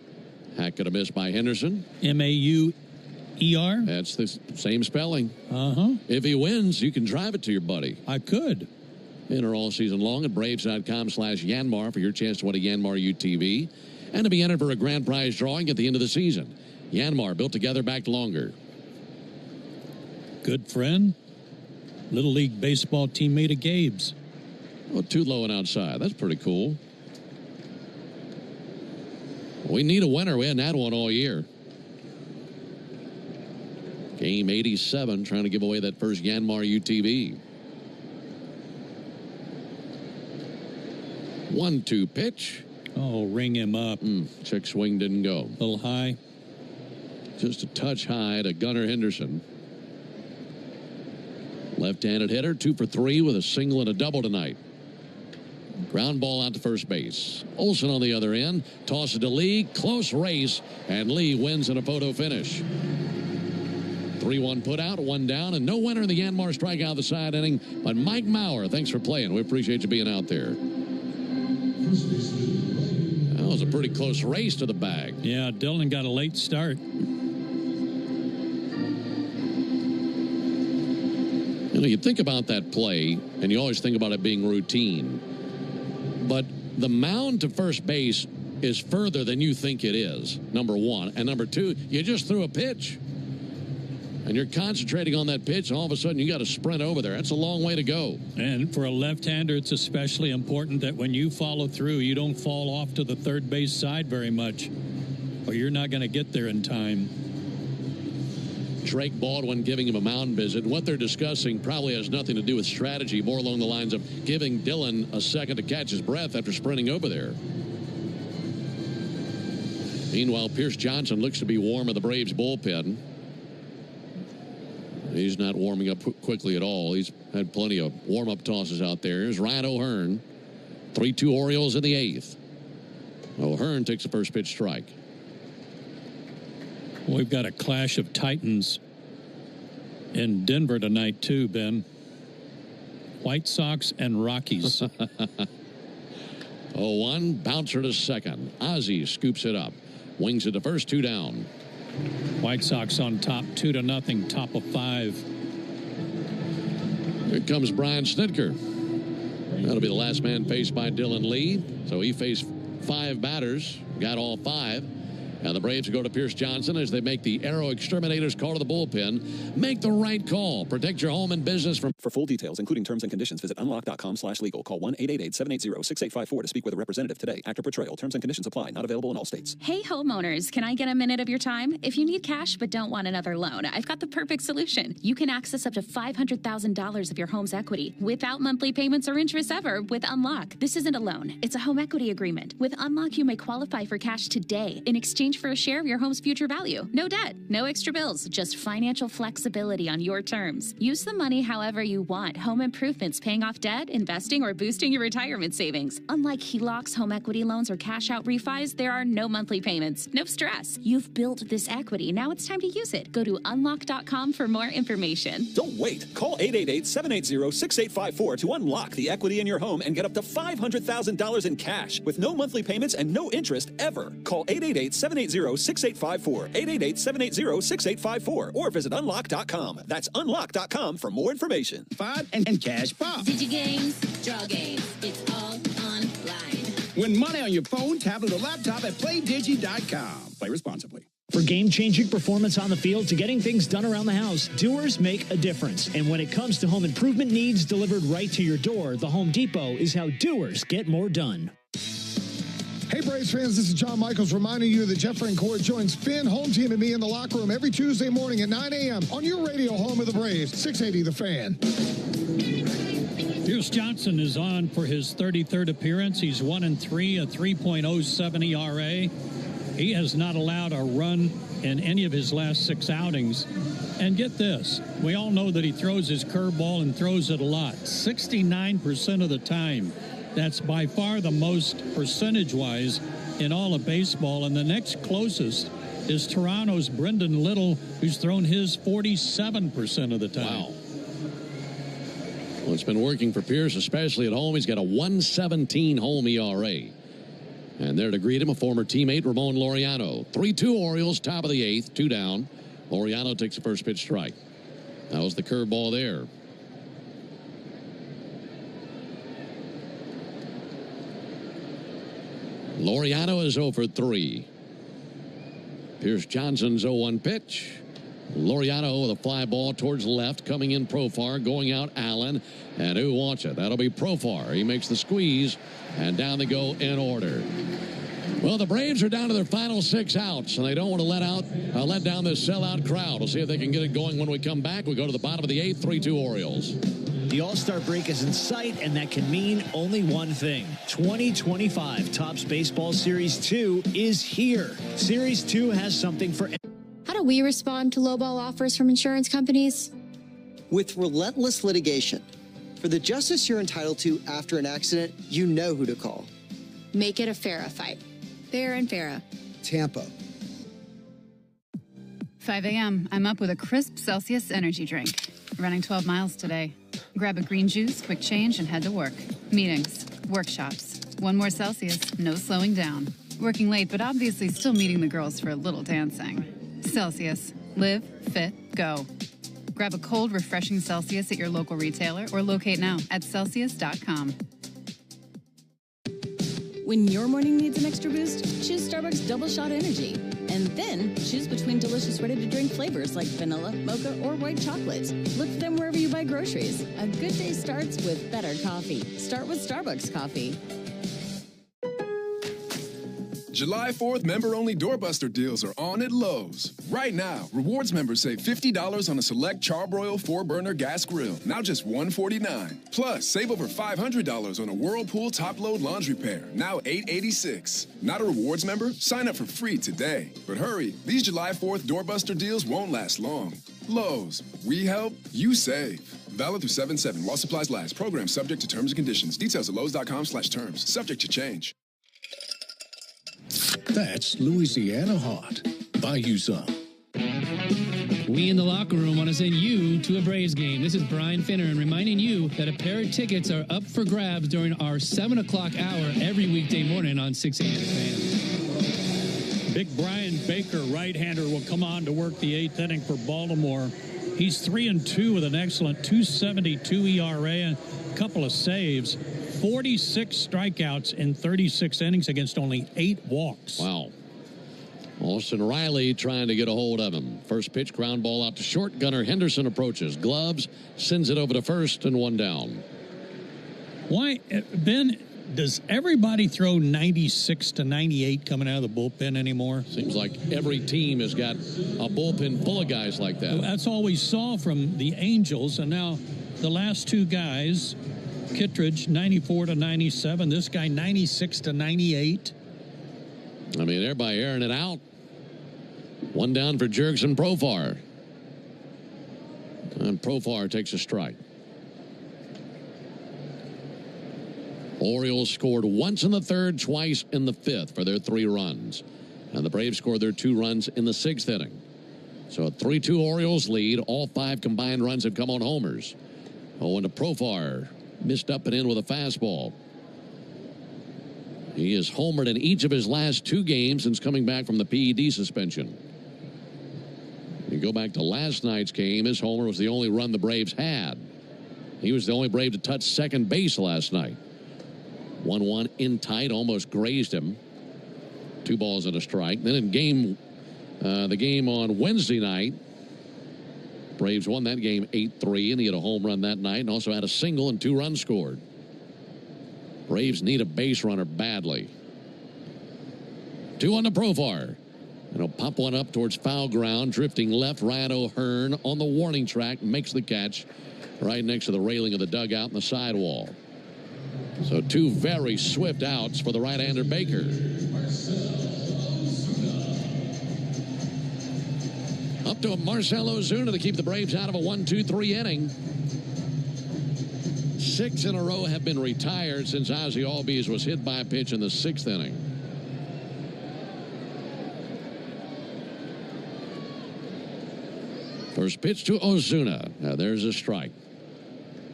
Hack and a miss by Henderson. M-A-U-E-R? That's the same spelling. Uh-huh. If he wins, you can drive it to your buddy. I could. Enter all season long at Braves.com/Yanmar for your chance to win a Yanmar UTV and to be entered for a grand prize drawing at the end of the season. Yanmar, built together, backed longer. Good friend. Little League baseball teammate of Gabe's. Oh, too low and outside. That's pretty cool. We need a winner. We hadn't had one all year. Game 87, trying to give away that first Yanmar UTV. 1-2 pitch. Oh, ring him up. Check swing didn't go. A little high. Just a touch high to Gunnar Henderson. Left-handed hitter, 2 for 3 with a single and a double tonight. Ground ball out to first base. Olsen on the other end. Tosses to Lee. Close race. And Lee wins in a photo finish. 3-1 put out, 1 down, and no winner in the Yanmar strikeout the side inning. But Mike Maurer, thanks for playing. We appreciate you being out there. That was a pretty close race to the bag. Yeah, Dylan got a late start. You know, you think about that play, and you always think about it being routine. But the mound to first base is further than you think it is, number one. And number two, you just threw a pitch. And you're concentrating on that pitch, and all of a sudden you got to sprint over there. That's a long way to go. And for a left-hander, it's especially important that when you follow through, you don't fall off to the third base side very much, or you're not going to get there in time. Drake Baldwin giving him a mound visit. What they're discussing probably has nothing to do with strategy, more along the lines of giving Dylan a second to catch his breath after sprinting over there. Meanwhile, Pierce Johnson looks to be warm in the Braves bullpen. He's not warming up quickly at all. He's had plenty of warm-up tosses out there. Here's Ryan O'Hearn. 3-2 Orioles in the 8th. O'Hearn takes the first pitch strike. We've got a clash of titans in Denver tonight, too, Ben. White Sox and Rockies. 0-1, bouncer to second. Ozzie scoops it up. Wings it to first, 2 down. White Sox on top, 2-0, top of 5. Here comes Brian Snitker. That'll be the last man faced by Dylan Lee. So he faced 5 batters, got all 5. Now the Braves go to Pierce Johnson as they make the Aero Exterminators call to the bullpen. Make the right call. Protect your home and business from... For full details, including terms and conditions, visit unlock.com/legal. Call 1-888-780-6854 to speak with a representative today. Actor portrayal. Terms and conditions apply. Not available in all states. Hey, homeowners. Can I get a minute of your time? If you need cash but don't want another loan, I've got the perfect solution. You can access up to $500,000 of your home's equity without monthly payments or interest ever with Unlock. This isn't a loan. It's a home equity agreement. With Unlock, you may qualify for cash today in exchange for a share of your home's future value. No debt, no extra bills, just financial flexibility on your terms. Use the money however you want. Home improvements, paying off debt, investing, or boosting your retirement savings. Unlike HELOCs, home equity loans, or cash out refis, there are no monthly payments. No stress. You've built this equity. Now it's time to use it. Go to unlock.com for more information. Don't wait. Call 888-780-6854 to unlock the equity in your home and get up to $500,000 in cash with no monthly payments and no interest ever. Call 888-780-6854 888-780-6854. 888-780-6854. Or visit unlock.com. That's unlock.com for more information. And cash pop. Digigames, draw games, it's all online. Win money on your phone, tablet, or laptop at playdigi.com. Play responsibly. For game-changing performance on the field to getting things done around the house, doers make a difference. And when it comes to home improvement needs delivered right to your door, the Home Depot is how doers get more done. Hey, Braves fans, this is John Michaels reminding you that Jeff Francoeur joins Finn, Home Team, and me in the locker room every Tuesday morning at 9 a.m. on your radio home of the Braves, 680 The Fan. Pierce Johnson is on for his 33rd appearance. He's 1-3, a 3.07 ERA. He has not allowed a run in any of his last 6 outings. And get this, we all know that he throws his curveball and throws it a lot, 69% of the time. That's by far the most percentage-wise in all of baseball. And the next closest is Toronto's Brendan Little, who's thrown his 47% of the time. Wow. Well, it's been working for Pierce, especially at home. He's got a 1.17 home ERA. And there to greet him, a former teammate, Ramon Laureano. 3-2 Orioles, top of the 8th, 2 down. Laureano takes the first pitch strike. That was the curveball there. Laureano is 0 for 3. Pierce Johnson's 0-1 pitch. Laureano with a fly ball towards left, coming in Profar, going out Allen, and who wants it? That'll be Profar. He makes the squeeze, and down they go in order. Well, the Braves are down to their final 6 outs, and they don't want to let down this sellout crowd. We'll see if they can get it going when we come back. We go to the bottom of the 8th, 3-2 Orioles. The All-Star break is in sight, and that can mean only one thing. 2025 Topps Baseball Series 2 is here. Series 2 has something for... How do we respond to lowball offers from insurance companies? With relentless litigation. For the justice you're entitled to after an accident, you know who to call. Make it a Farah fight. Fair and Farah. Tampa. 5 a.m. I'm up with a crisp Celsius energy drink. Running 12 miles today. Grab a green juice, quick change, and head to work. Meetings, workshops. One more Celsius, no slowing down. Working late, but obviously still meeting the girls for a little dancing. Celsius. Live, fit, go. Grab a cold, refreshing Celsius at your local retailer or locate now at Celsius.com. When your morning needs an extra boost, choose Starbucks Double Shot Energy. And then choose between delicious ready-to-drink flavors like vanilla, mocha, or white chocolate. Look for them wherever you buy groceries. A good day starts with better coffee. Start with Starbucks coffee. July 4th member-only doorbuster deals are on at Lowe's. Right now, rewards members save $50 on a select Charbroil 4-burner gas grill, now just $149. Plus, save over $500 on a Whirlpool top-load laundry pair, now $886. Not a rewards member? Sign up for free today. But hurry, these July 4th doorbuster deals won't last long. Lowe's, we help, you save. Valid through 7/7 while supplies last. Program subject to terms and conditions. Details at lowes.com/terms. Subject to change. That's Louisiana hot. Buy you some. We in the locker room want to send you to a Braves game. This is Brian Finner, and reminding you that a pair of tickets are up for grabs during our 7 o'clock hour every weekday morning on 680 Fan. Big Brian Baker, right-hander, will come on to work the 8th inning for Baltimore. He's 3-2 with an excellent 2.72 ERA and a couple of saves. 46 strikeouts in 36 innings against only 8 walks. Wow. Austin Riley trying to get a hold of him. First pitch, ground ball out to short. Gunnar Henderson approaches. Gloves, sends it over to first, and 1 down. Why, Ben, does everybody throw 96 to 98 coming out of the bullpen anymore? Seems like every team has got a bullpen full of guys like that. That's all we saw from the Angels, and now the last 2 guys, Kittredge 94 to 97, this guy 96 to 98. I mean, everybody airing it out. 1 down for Jurickson Profar. And Profar takes a strike. Orioles scored once in the 3rd, twice in the 5th for their 3 runs. And the Braves scored their 2 runs in the 6th inning. So a 3-2 Orioles lead. All 5 combined runs have come on homers. Oh, and to Profar. Missed up and in with a fastball. He has homered in each of his last 2 games since coming back from the PED suspension. You go back to last night's game, his homer was the only run the Braves had. He was the only Brave to touch second base last night. 1-1 in tight, almost grazed him. 2 balls and a strike. Then in the game on Wednesday night, Braves won that game 8-3, and he had a home run that night and also had a single and 2 runs scored. Braves need a base runner badly. 2 on the profile. And he'll pop one up towards foul ground, drifting left. Ryan O'Hearn on the warning track makes the catch right next to the railing of the dugout and the sidewall. So 2 very swift outs for the right-hander Baker. Up to a Marcell Ozuna to keep the Braves out of a 1-2-3 inning. 6 in a row have been retired since Ozzie Albies was hit by a pitch in the 6th inning. First pitch to Ozuna. Now there's a strike.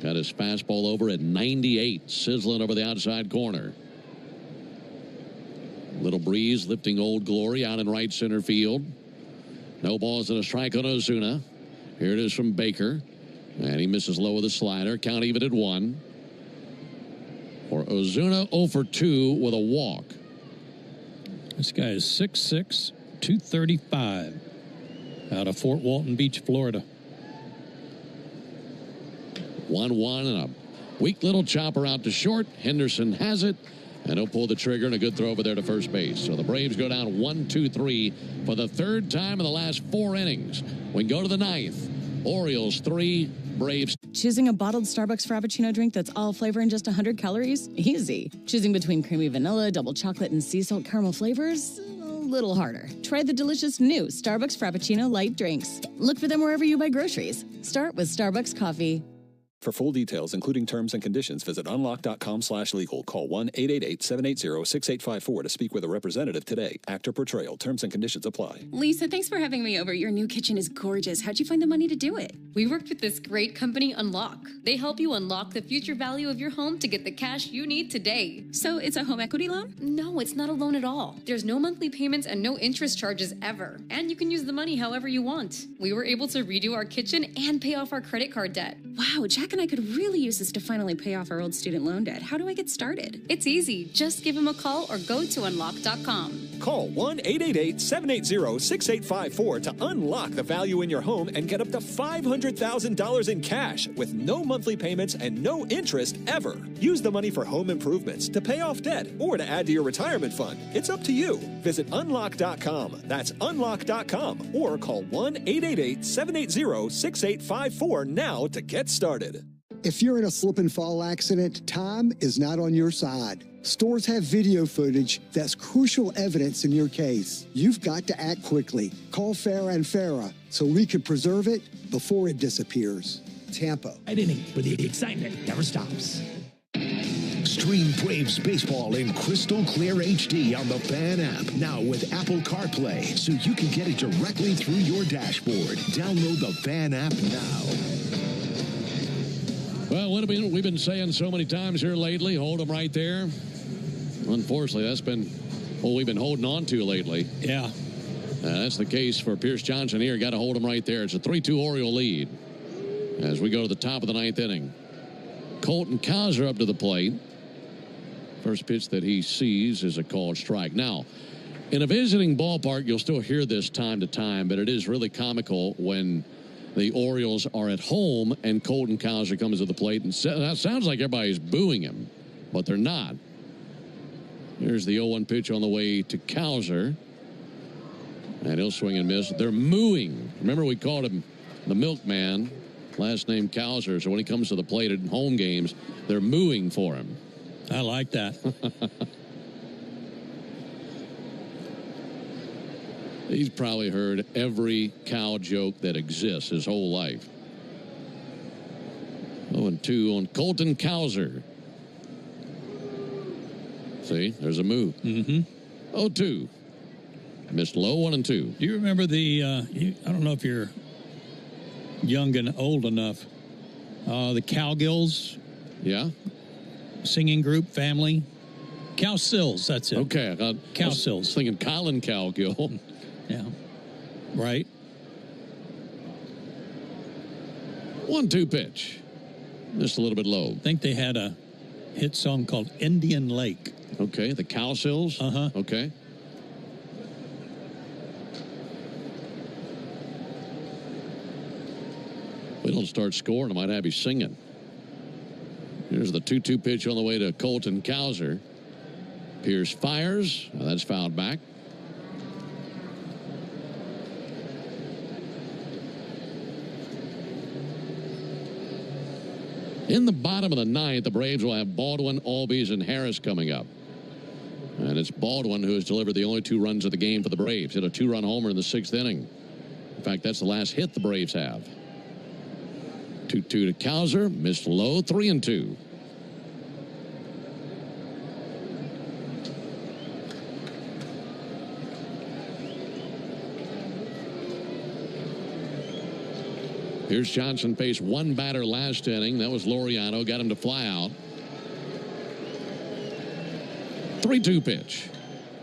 Got his fastball over at 98, sizzling over the outside corner. Little breeze lifting Old Glory out in right center field. No balls and a strike on Ozuna. Here it is from Baker. And he misses low with a slider. Count even at 1. For Ozuna, 0 for 2 with a walk. This guy is 6'6", 235. Out of Fort Walton Beach, Florida. 1-1 and a weak little chopper out to short. Henderson has it, and he'll pull the trigger, and a good throw over there to first base. So the Braves go down 1-2-3 for the 3rd time in the last 4 innings. We go to the 9th. Orioles 3, Braves. Choosing a bottled Starbucks Frappuccino drink that's all flavor and just 100 calories? Easy. Choosing between creamy vanilla, double chocolate, and sea salt caramel flavors? A little harder. Try the delicious new Starbucks Frappuccino light drinks. Look for them wherever you buy groceries. Start with Starbucks coffee. For full details, including terms and conditions, visit unlock.com/legal. Call 1-888-780-6854 to speak with a representative today. Actor portrayal. Terms and conditions apply. Lisa, thanks for having me over. Your new kitchen is gorgeous. How'd you find the money to do it? We worked with this great company, Unlock. They help you unlock the future value of your home to get the cash you need today. So it's a home equity loan? No, it's not a loan at all. There's no monthly payments and no interest charges ever. And you can use the money however you want. We were able to redo our kitchen and pay off our credit card debt. Wow, Jack and I could really use this to finally pay off our old student loan debt. How do I get started? It's easy. Just give him a call or go to unlock.com. Call 1-888-780-6854 to unlock the value in your home and get up to $500,000 in cash with no monthly payments and no interest ever. Use the money for home improvements, to pay off debt, or to add to your retirement fund. It's up to you. Visit unlock.com. That's unlock.com, or call 1-888-780-6854 now to get started. If you're in a slip and fall accident, time is not on your side. Stores have video footage that's crucial evidence in your case. You've got to act quickly. Call Farah & Farah so we can preserve it before it disappears. Tampa. An inning, but the excitement never stops. Stream Braves baseball in crystal clear HD on the Fan app. Now with Apple CarPlay, so you can get it directly through your dashboard. Download the Fan app now. Well, what have we've been saying so many times here lately? Hold them right there. Unfortunately, that's been what we've been holding on to lately. Yeah. That's the case for Pierce Johnson here. Got to hold him right there. It's a 3-2 Oriole lead as we go to the top of the 9th inning. Colton Cowser up to the plate. First pitch that he sees is a called strike. Now, in a visiting ballpark, you'll still hear this time to time, but it is really comical when the Orioles are at home and Colton Cowser comes to the plate, and that sounds like everybody's booing him, but they're not. Here's the 0-1 pitch on the way to Cowser, and he'll swing and miss. They're mooing. Remember, we called him the milkman, last name Cowser, so when he comes to the plate at home games, they're mooing for him. I like that. He's probably heard every cow joke that exists his whole life. 0-2 on Colton Cowser. See, there's a move. 0-2. Missed low, 1-2. Do you remember the, I don't know if you're young and old enough, the Cowgills? Yeah. Singing group, family. Cal Sills, that's it. Okay. Cal I was Sills. thinking Colin Cowgill. Yeah. Right. 1-2 pitch. Just a little bit low. I think they had a hit song called Indian Lake. Okay, the Cow Sills? Uh-huh. Okay. We don't start scoring, I might have you singing. Here's the 2-2 pitch on the way to Colton Cowser. Pierce fires. Now that's fouled back. In the bottom of the ninth, the Braves will have Baldwin, Albies, and Harris coming up. And it's Baldwin who has delivered the only 2 runs of the game for the Braves. Hit a 2-run homer in the 6th inning. In fact, that's the last hit the Braves have. 2-2 to Cowser. Missed low. 3-2. Pierce Johnson faced 1 batter last inning. That was Laureano. Got him to fly out. 3-2 pitch.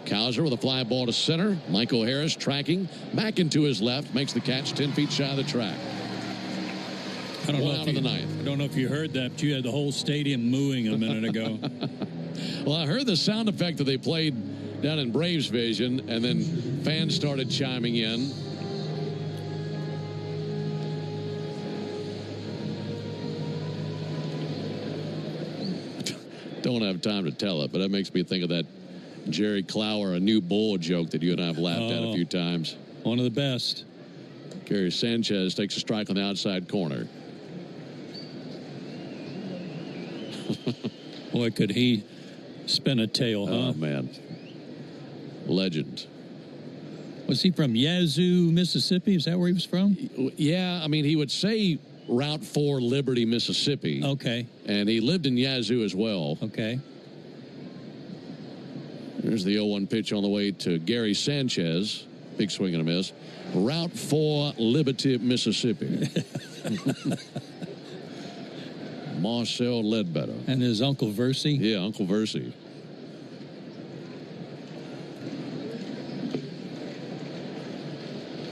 Cowser with a fly ball to center. Michael Harris tracking. Back into his left. Makes the catch 10 feet shy of the track. I don't know out of the ninth. I don't know if you heard that, but you had the whole stadium mooing a minute ago. Well, I heard the sound effect that they played down in Braves Vision, and then fans started chiming in. Don't have time to tell it, but that makes me think of that Jerry Clower, a new bull joke that you and I have laughed at a few times. One of the best. Gary Sanchez takes a strike on the outside corner. Boy, could he spin a tail, huh? Oh, man. Legend. Was he from Yazoo, Mississippi? Is that where he was from? Yeah, I mean, he would say Route 4, Liberty, Mississippi. Okay. And he lived in Yazoo as well. Okay. There's the 0-1 pitch on the way to Gary Sanchez. Big swing and a miss. Route 4, Liberty, Mississippi. Marcel Ledbetter. And his Uncle Versey? Yeah, Uncle Versey.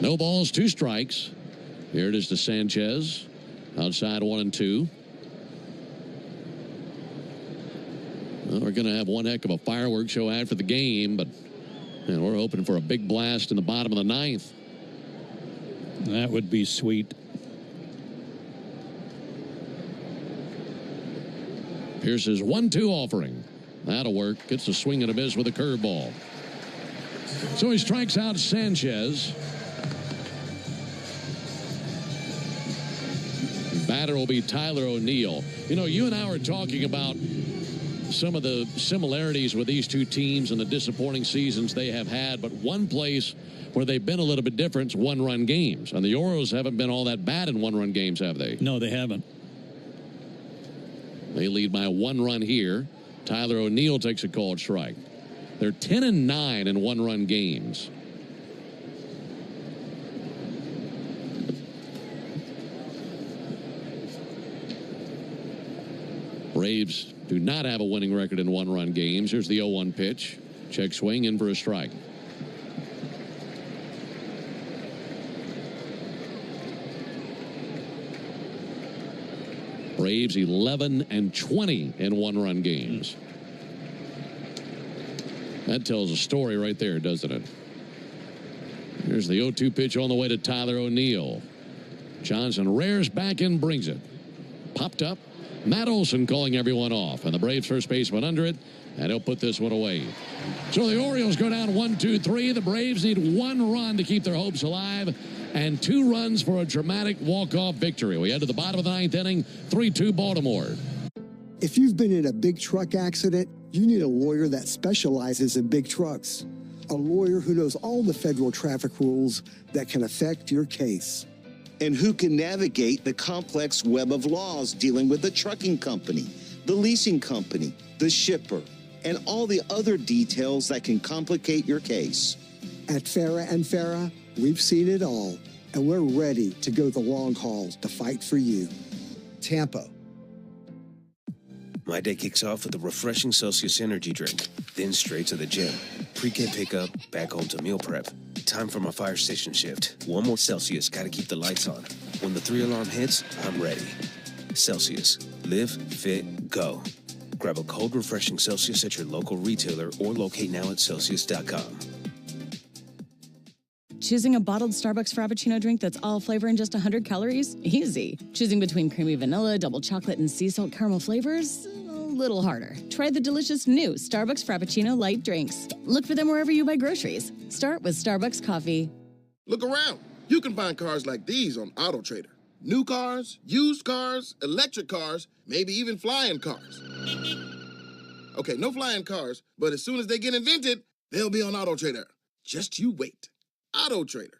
No balls, 2 strikes. Here it is to Sanchez. Outside 1-2. Well, we're going to have one heck of a fireworks show after the game, but we're hoping for a big blast in the bottom of the ninth. That would be sweet. Pierce's 1-2 offering. That'll work. Gets a swing and a miss with a curveball. So he strikes out Sanchez. Batter will be Tyler O'Neill. You know, you and I were talking about some of the similarities with these two teams and the disappointing seasons they have had, but one place where they've been a little bit different is one-run games. And the Orioles haven't been all that bad in one-run games, have they? No, they haven't. They lead by 1 run here. Tyler O'Neill takes a called strike. They're 10-9 in one-run games. Braves do not have a winning record in one-run games. Here's the 0-1 pitch. Check swing in for a strike. Braves 11-20 in one-run games. That tells a story right there, doesn't it? Here's the 0-2 pitch on the way to Tyler O'Neill. Johnson rears back and brings it. Popped up. Matt Olson calling everyone off, and the Braves first baseman under it, and he'll put this one away. So the Orioles go down 1-2-3. The Braves need 1 run to keep their hopes alive, and 2 runs for a dramatic walk-off victory. We head to the bottom of the 9th inning, 3-2 Baltimore. If you've been in a big truck accident, you need a lawyer that specializes in big trucks. A lawyer who knows all the federal traffic rules that can affect your case. And who can navigate the complex web of laws dealing with the trucking company, the leasing company, the shipper, and all the other details that can complicate your case. At Farah & Farah, we've seen it all, and we're ready to go the long haul to fight for you. Tampa. My day kicks off with a refreshing Celsius energy drink, then straight to the gym. Pre-K pickup, back home to meal prep. Time for my fire station shift. One more Celsius, gotta keep the lights on. When the 3-alarm hits, I'm ready. Celsius. Live, fit, go. Grab a cold, refreshing Celsius at your local retailer or locate now at Celsius.com. Choosing a bottled Starbucks Frappuccino drink that's all flavor and just 100 calories? Easy. Choosing between creamy vanilla, double chocolate, and sea salt caramel flavors? A little harder. Try the delicious new Starbucks Frappuccino light drinks. Look for them wherever you buy groceries. Start with Starbucks coffee. Look around. You can find cars like these on AutoTrader. New cars, used cars, electric cars, maybe even flying cars. Okay, no flying cars, but as soon as they get invented, they'll be on AutoTrader. Just you wait. AutoTrader.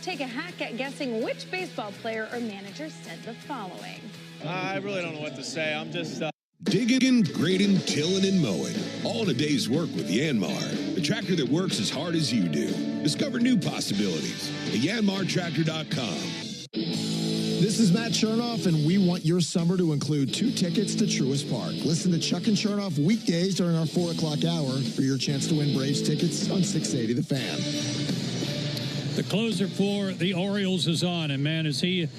Take a hack at guessing which baseball player or manager said the following. I really don't know what to say. I'm just... Digging, grading, tilling, and mowing. All in a day's work with Yanmar, the tractor that works as hard as you do. Discover new possibilities at yanmartractor.com. This is Matt Chernoff, and we want your summer to include 2 tickets to Truist Park. Listen to Chuck and Chernoff weekdays during our 4 o'clock hour for your chance to win Braves tickets on 680 The Fan. The closer for the Orioles is on, and man, is he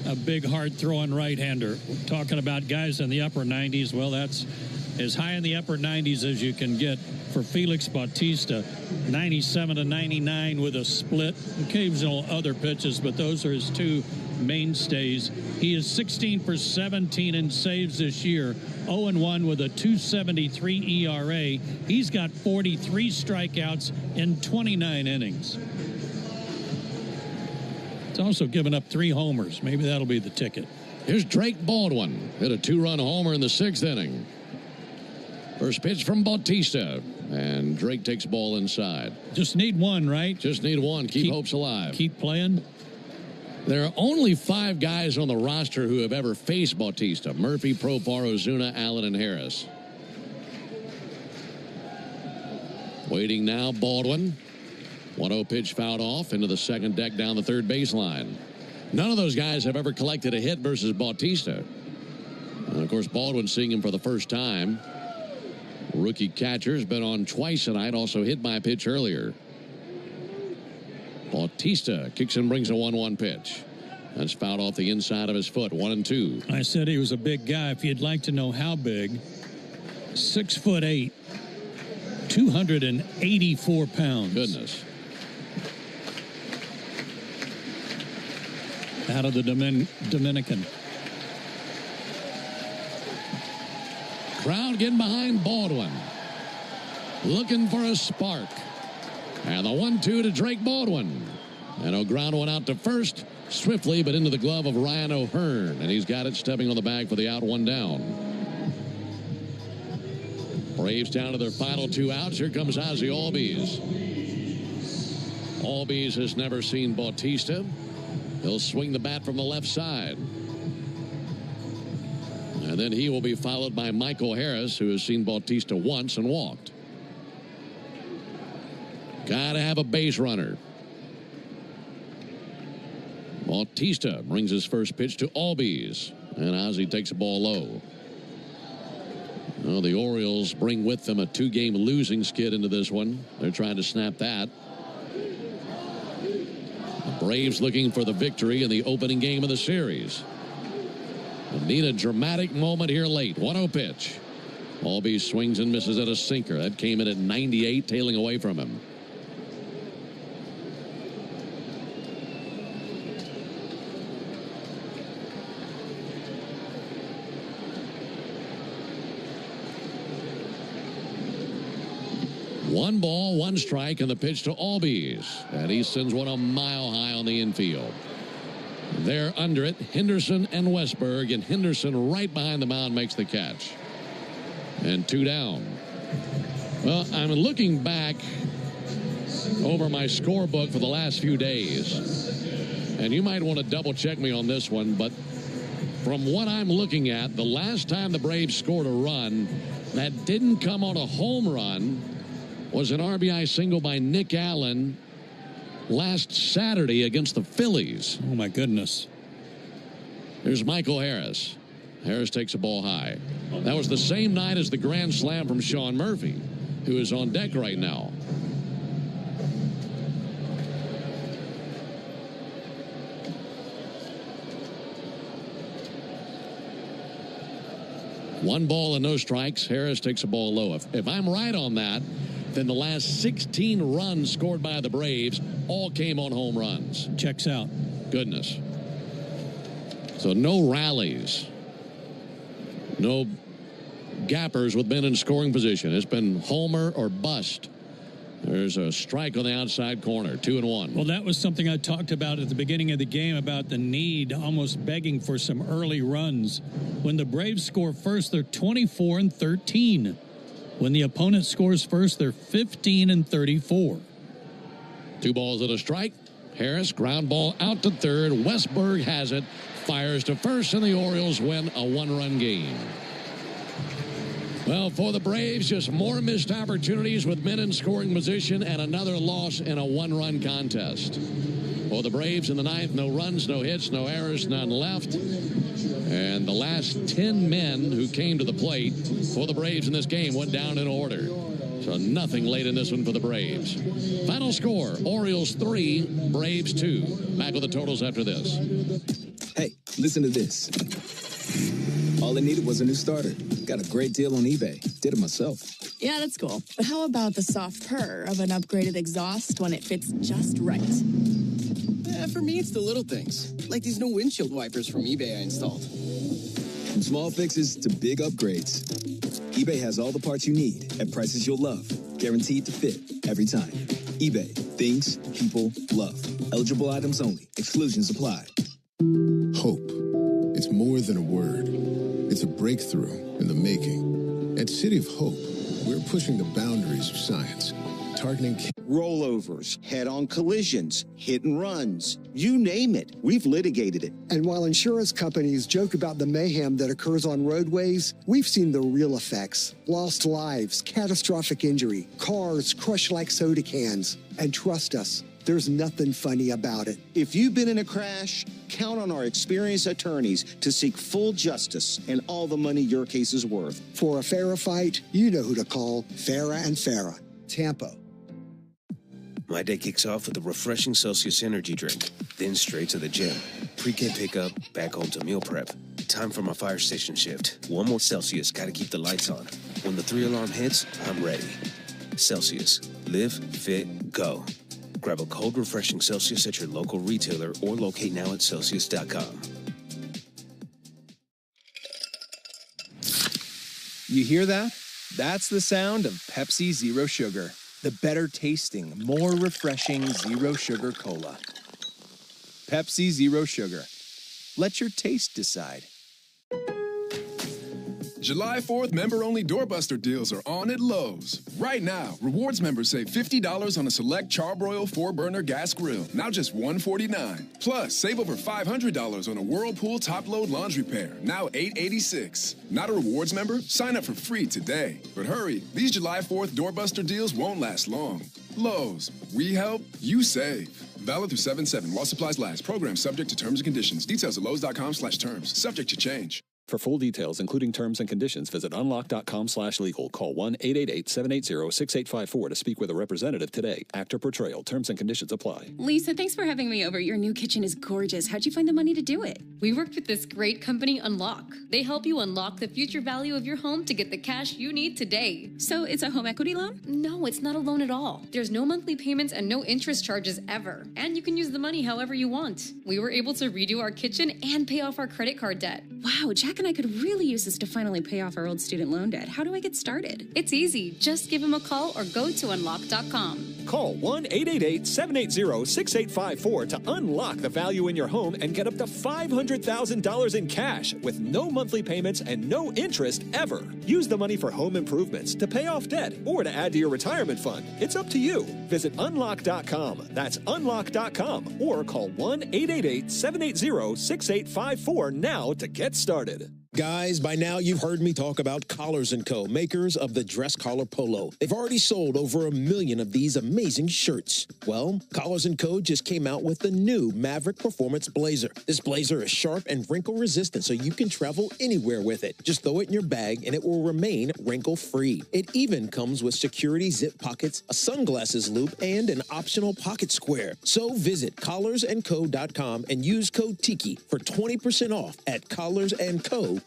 a big, hard-throwing right-hander. We're talking about guys in the upper 90s. Well, that's as high in the upper 90s as you can get for Felix Bautista. 97 to 99 with a split. Occasional other pitches, but those are his 2 mainstays. He is 16 for 17 in saves this year. 0-1 with a 2.73 ERA. He's got 43 strikeouts in 29 innings. It's also given up 3 homers. Maybe that'll be the ticket. Here's Drake Baldwin. Hit a 2-run homer in the 6th inning. First pitch from Bautista. And Drake takes ball inside. Just need one, right? Just need one. Keep hopes alive. Keep playing. There are only 5 guys on the roster who have ever faced Bautista. Murphy, Profar, Ozuna, Allen, and Harris. Waiting now, Baldwin. 1-0 pitch fouled off into the second deck down the third baseline. None of those guys have ever collected a hit versus Bautista. And of course, Baldwin seeing him for the first time. Rookie catcher's been on twice tonight, also hit by a pitch earlier. Bautista kicks and brings a 1-1 pitch. That's fouled off the inside of his foot, 1-2. I said he was a big guy. If you'd like to know how big, 6'8", 284 pounds. Goodness. Out of the Dominican. Crowd getting behind Baldwin. Looking for a spark. And the 1-2 to Drake Baldwin. And he'll ground one out to first swiftly, but into the glove of Ryan O'Hearn. And he's got it, stepping on the bag for the out, 1 down. Braves down to their final 2 outs. Here comes Ozzie Albies. Albies has never seen Bautista. He'll swing the bat from the left side. And then he will be followed by Michael Harris, who has seen Bautista once and walked. Gotta have a base runner. Bautista brings his first pitch to Albies. And Ozzie takes the ball low. Well, the Orioles bring with them a 2-game losing skid into this one. They're trying to snap that. The Braves looking for the victory in the opening game of the series. They'll need a dramatic moment here late. 1-0 pitch. Albies swings and misses at a sinker. That came in at 98, tailing away from him. One ball, 1 strike, and the pitch to Albies. And he sends one a mile high on the infield. There under it, Henderson and Westberg, and Henderson right behind the mound makes the catch. And 2 down. Well, I'm looking back over my scorebook for the last few days. And you might want to double check me on this one, but from what I'm looking at, the last time the Braves scored a run that didn't come on a home run was an RBI single by Nick Allen last Saturday against the Phillies. Oh, my goodness. There's Michael Harris. Harris takes a ball high. That was the same night as the grand slam from Sean Murphy, who is on deck right now. One ball and no strikes. Harris takes a ball low. If I'm right on that, then the last 16 runs scored by the Braves all came on home runs. Checks out. Goodness. So no rallies. No gappers with men in scoring position. It's been homer or bust. There's a strike on the outside corner, 2-1. Well, that was something I talked about at the beginning of the game about the need, almost begging for some early runs. When the Braves score first, they're 24-13. When the opponent scores first, they're 15-34. 2 balls and a strike. Harris, ground ball out to third. Westberg has it, fires to first, and the Orioles win a 1-run game. Well, for the Braves, just more missed opportunities with men in scoring position and another loss in a 1-run contest. For the Braves in the ninth, no runs, no hits, no errors, none left. And the last 10 men who came to the plate for the Braves in this game went down in order. So nothing late in this one for the Braves. Final score, Orioles 3, Braves 2. Back with the totals after this. Hey, listen to this. All I needed was a new starter. Got a great deal on eBay. Did it myself. Yeah, that's cool. But how about the soft purr of an upgraded exhaust when it fits just right? For me, it's the little things, like these new windshield wipers from eBay I installed. From small fixes to big upgrades, eBay has all the parts you need at prices you'll love. Guaranteed to fit every time. eBay. Things people love. Eligible items only. Exclusions apply. Hope. It's more than a word. It's a breakthrough in the making. At City of Hope, we're pushing the boundaries of science, targeting rollovers, head-on collisions, hit and runs, you name it. We've litigated it. And while insurance companies joke about the mayhem that occurs on roadways, we've seen the real effects. Lost lives, catastrophic injury, cars crushed like soda cans. And trust us, there's nothing funny about it. If you've been in a crash, count on our experienced attorneys to seek full justice and all the money your case is worth. For a fairer fight, you know who to call. Farah and Farah. Tampa. My day kicks off with a refreshing Celsius energy drink, then straight to the gym. Pre-K pickup, back home to meal prep. Time for my fire station shift. One more Celsius, gotta keep the lights on. When the 3-alarm hits, I'm ready. Celsius. Live, fit, go. Grab a cold, refreshing Celsius at your local retailer or locate now at Celsius.com. You hear that? That's the sound of Pepsi Zero Sugar. The better tasting, more refreshing Zero Sugar Cola. Pepsi Zero Sugar. Let your taste decide. July 4th member-only doorbuster deals are on at Lowe's. Right now, rewards members save $50 on a select Charbroil 4-burner gas grill, now just $149. Plus, save over $500 on a Whirlpool top-load laundry pair, now $886. Not a rewards member? Sign up for free today. But hurry, these July 4th doorbuster deals won't last long. Lowe's, we help, you save. Valid through 7/7 while supplies last. Program subject to terms and conditions. Details at lowes.com/terms. Subject to change. For full details, including terms and conditions, visit unlock.com/legal. Call 1-888-780-6854 to speak with a representative today. Actor portrayal. Terms and conditions apply. Lisa, thanks for having me over. Your new kitchen is gorgeous. How'd you find the money to do it? We worked with this great company, Unlock. They help you unlock the future value of your home to get the cash you need today. So it's a home equity loan? No, it's not a loan at all. There's no monthly payments and no interest charges ever. And you can use the money however you want. We were able to redo our kitchen and pay off our credit card debt. Wow, Jack and I could really use this to finally pay off our old student loan debt. How do I get started? It's easy. Just give him a call or go to unlock.com. Call 1-888-780-6854 to unlock the value in your home and get up to $500,000 in cash with no monthly payments and no interest ever. Use the money for home improvements, to pay off debt, or to add to your retirement fund. It's up to you. Visit unlock.com. That's unlock.com. Or call 1-888-780-6854 now to get started. Guys, by now you've heard me talk about Collars & Co., makers of the dress collar polo. They've already sold over 1 million of these amazing shirts. Well, Collars & Co. just came out with the new Maverick Performance Blazer. This blazer is sharp and wrinkle resistant, so you can travel anywhere with it. Just throw it in your bag and it will remain wrinkle-free. It even comes with security zip pockets, a sunglasses loop, and an optional pocket square. So visit collarsandco.com and use code TIKI for 20% off at collarsandco.com.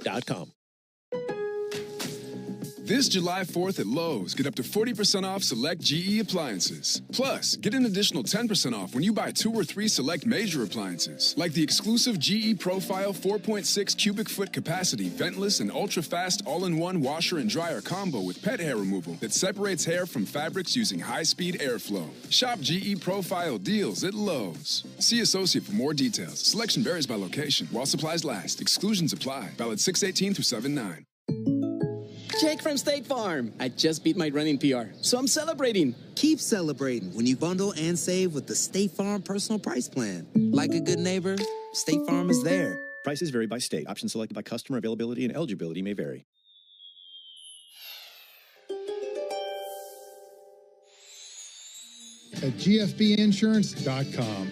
This July 4th at Lowe's, get up to 40% off select GE appliances. Plus, get an additional 10% off when you buy 2 or 3 select major appliances, like the exclusive GE Profile 4.6 cubic foot capacity, ventless and ultra-fast all-in-one washer and dryer combo with pet hair removal that separates hair from fabrics using high-speed airflow. Shop GE Profile deals at Lowe's. See associate for more details. Selection varies by location while supplies last. Exclusions apply. Valid 6/18 through 7/9. Jake from State Farm. I just beat my running PR, so I'm celebrating. Keep celebrating when you bundle and save with the State Farm Personal Price Plan. Like a good neighbor, State Farm is there. Prices vary by state. Options selected by customer. Availability and eligibility may vary. At GFBinsurance.com.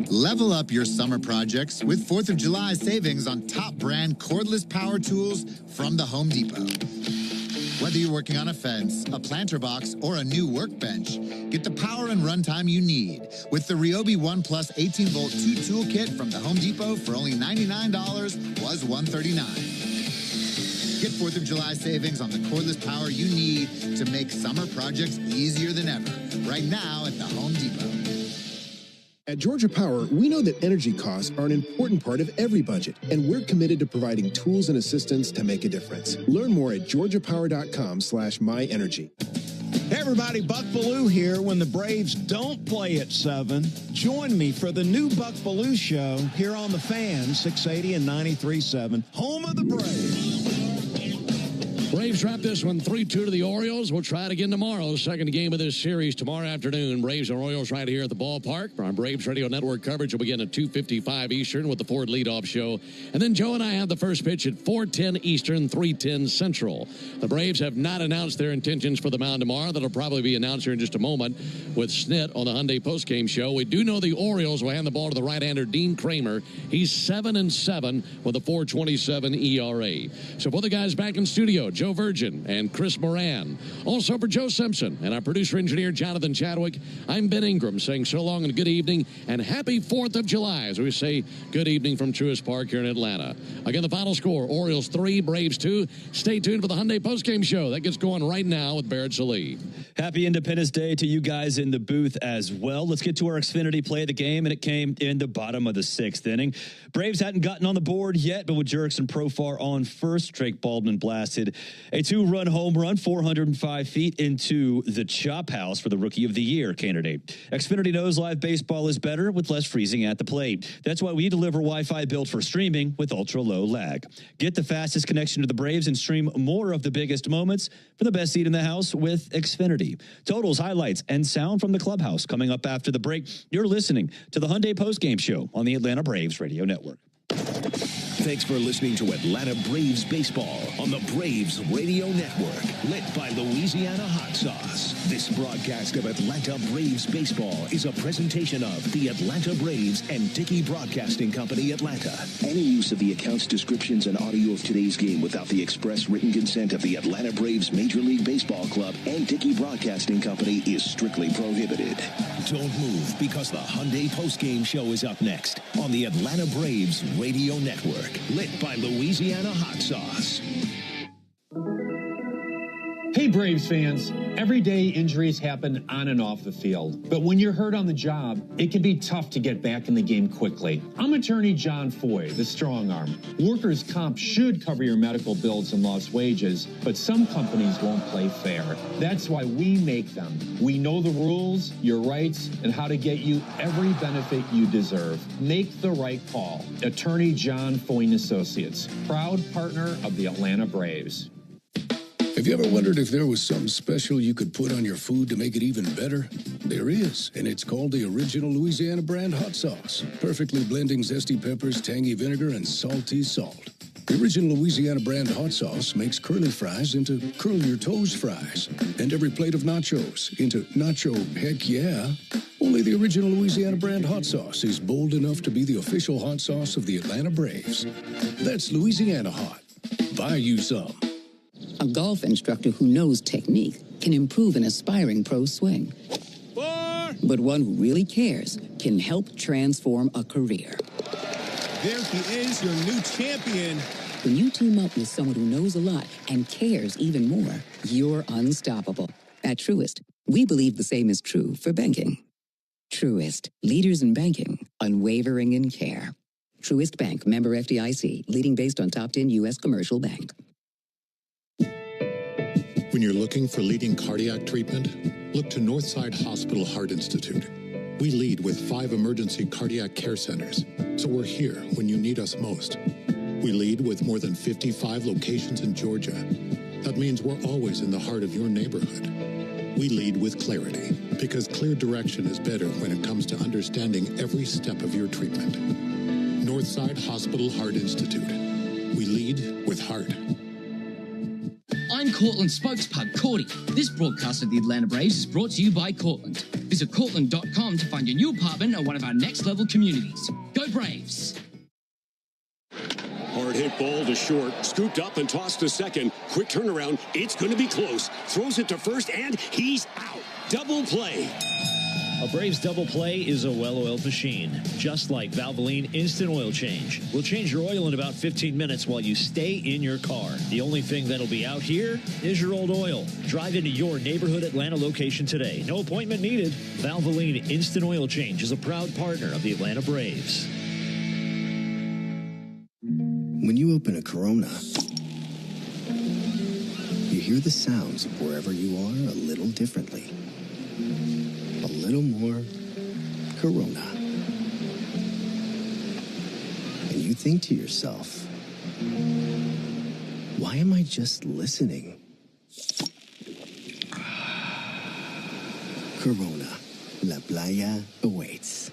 Level up your summer projects with 4th of July savings on top brand cordless power tools from the Home Depot. Whether you're working on a fence, a planter box, or a new workbench, get the power and runtime you need with the Ryobi One Plus 18-volt 2 toolkit from the Home Depot for only $99, was $139. Get 4th of July savings on the cordless power you need to make summer projects easier than ever. Right now at the Home Depot. At Georgia Power, we know that energy costs are an important part of every budget, and we're committed to providing tools and assistance to make a difference. Learn more at georgiapower.com/myenergy. Hey everybody, Buck Bellew here. When the Braves don't play at 7, join me for the new Buck Bellew Show here on The Fan, 680 and 93.7, home of the Braves. Braves wrap this one 3-2 to the Orioles. We'll try it again tomorrow. Second game of this series tomorrow afternoon. Braves and Orioles right here at the ballpark. Our Braves Radio Network coverage will begin at 2:55 Eastern with the Ford leadoff show. And then Joe and I have the first pitch at 4:10 Eastern, 3:10 Central. The Braves have not announced their intentions for the mound tomorrow. That'll probably be announced here in just a moment with Snit on the Hyundai postgame show. We do know the Orioles will hand the ball to the right-hander Dean Kramer. He's 7-7 with a 4.27 ERA. So both the guys back in studio, Joe Virgin and Chris Moran. Also for Joe Simpson and our producer-engineer Jonathan Chadwick, I'm Ben Ingram saying so long and good evening and happy 4th of July as we say good evening from Truist Park here in Atlanta. Again, the final score, Orioles 3, Braves 2. Stay tuned for the Hyundai postgame show. That gets going right now with Barrett Sallee. Happy Independence Day to you guys in the booth as well. Let's get to our Xfinity play of the game, and it came in the bottom of the 6th inning. Braves hadn't gotten on the board yet, but with Jurickson Profar on first, Drake Baldwin blasted a 2-run home run 405 feet into the chop house for the Rookie of the Year candidate. Xfinity knows live baseball is better with less freezing at the plate. That's why we deliver Wi-Fi built for streaming with ultra-low lag. Get the fastest connection to the Braves and stream more of the biggest moments for the best seat in the house with Xfinity. Totals, highlights, and sound from the clubhouse coming up after the break. You're listening to the Hyundai postgame show on the Atlanta Braves Radio Network. Thanks for listening to Atlanta Braves Baseball on the Braves Radio Network, lit by Louisiana Hot Sauce. This broadcast of Atlanta Braves Baseball is a presentation of the Atlanta Braves and Dickey Broadcasting Company, Atlanta. Any use of the accounts, descriptions, and audio of today's game without the express written consent of the Atlanta Braves Major League Baseball Club and Dickey Broadcasting Company is strictly prohibited. Don't move, because the Hyundai postgame show is up next on the Atlanta Braves Radio Network, lit by Louisiana Hot Sauce. Hey Braves fans, everyday injuries happen on and off the field, but when you're hurt on the job, it can be tough to get back in the game quickly. I'm attorney John Foy, the strong arm. Workers' comp should cover your medical bills and lost wages, but some companies won't play fair. That's why we make them. We know the rules, your rights, and how to get you every benefit you deserve. Make the right call. Attorney John Foy & Associates, proud partner of the Atlanta Braves. Have Have you ever wondered if there was something special you could put on your food to make it even better? There is, and it's called the Original Louisiana Brand Hot Sauce, perfectly blending zesty peppers, tangy vinegar, and salty salt. The Original Louisiana Brand Hot Sauce makes curly fries into curl your toes fries, and every plate of nachos into nacho heck yeah. Only the Original Louisiana Brand Hot Sauce is bold enough to be the official hot sauce of the Atlanta Braves. That's Louisiana Hot. Buy you some. A golf instructor who knows technique can improve an aspiring pro's swing. But one who really cares can help transform a career. There he is, your new champion. When you team up with someone who knows a lot and cares even more, you're unstoppable. At Truist, we believe the same is true for banking. Truist, leaders in banking, unwavering in care. Truist Bank, member FDIC, leading based on top 10 U.S. commercial bank. When you're looking for leading cardiac treatment, look to Northside Hospital Heart Institute. We lead with 5 emergency cardiac care centers, so we're here when you need us most. We lead with more than 55 locations in Georgia. That means we're always in the heart of your neighborhood. We lead with clarity, because clear direction is better when it comes to understanding every step of your treatment. Northside Hospital Heart Institute. We lead with heart. I'm Cortland spokespug Cordy. This broadcast of the Atlanta Braves is brought to you by Cortland. Visit Cortland.com to find your new apartment or one of our next-level communities. Go Braves! Hard hit ball to short, scooped up and tossed to second. Quick turnaround, it's going to be close. Throws it to first, and he's out. Double play. A Braves double play is a well-oiled machine, just like Valvoline Instant Oil Change. We'll change your oil in about 15 minutes while you stay in your car. The only thing that'll be out here is your old oil. Drive into your neighborhood Atlanta location today. No appointment needed. Valvoline Instant Oil Change is a proud partner of the Atlanta Braves. When you open a Corona, you hear the sounds of wherever you are a little differently. A little more Corona. And you think to yourself, why am I just listening? Corona. La Playa awaits.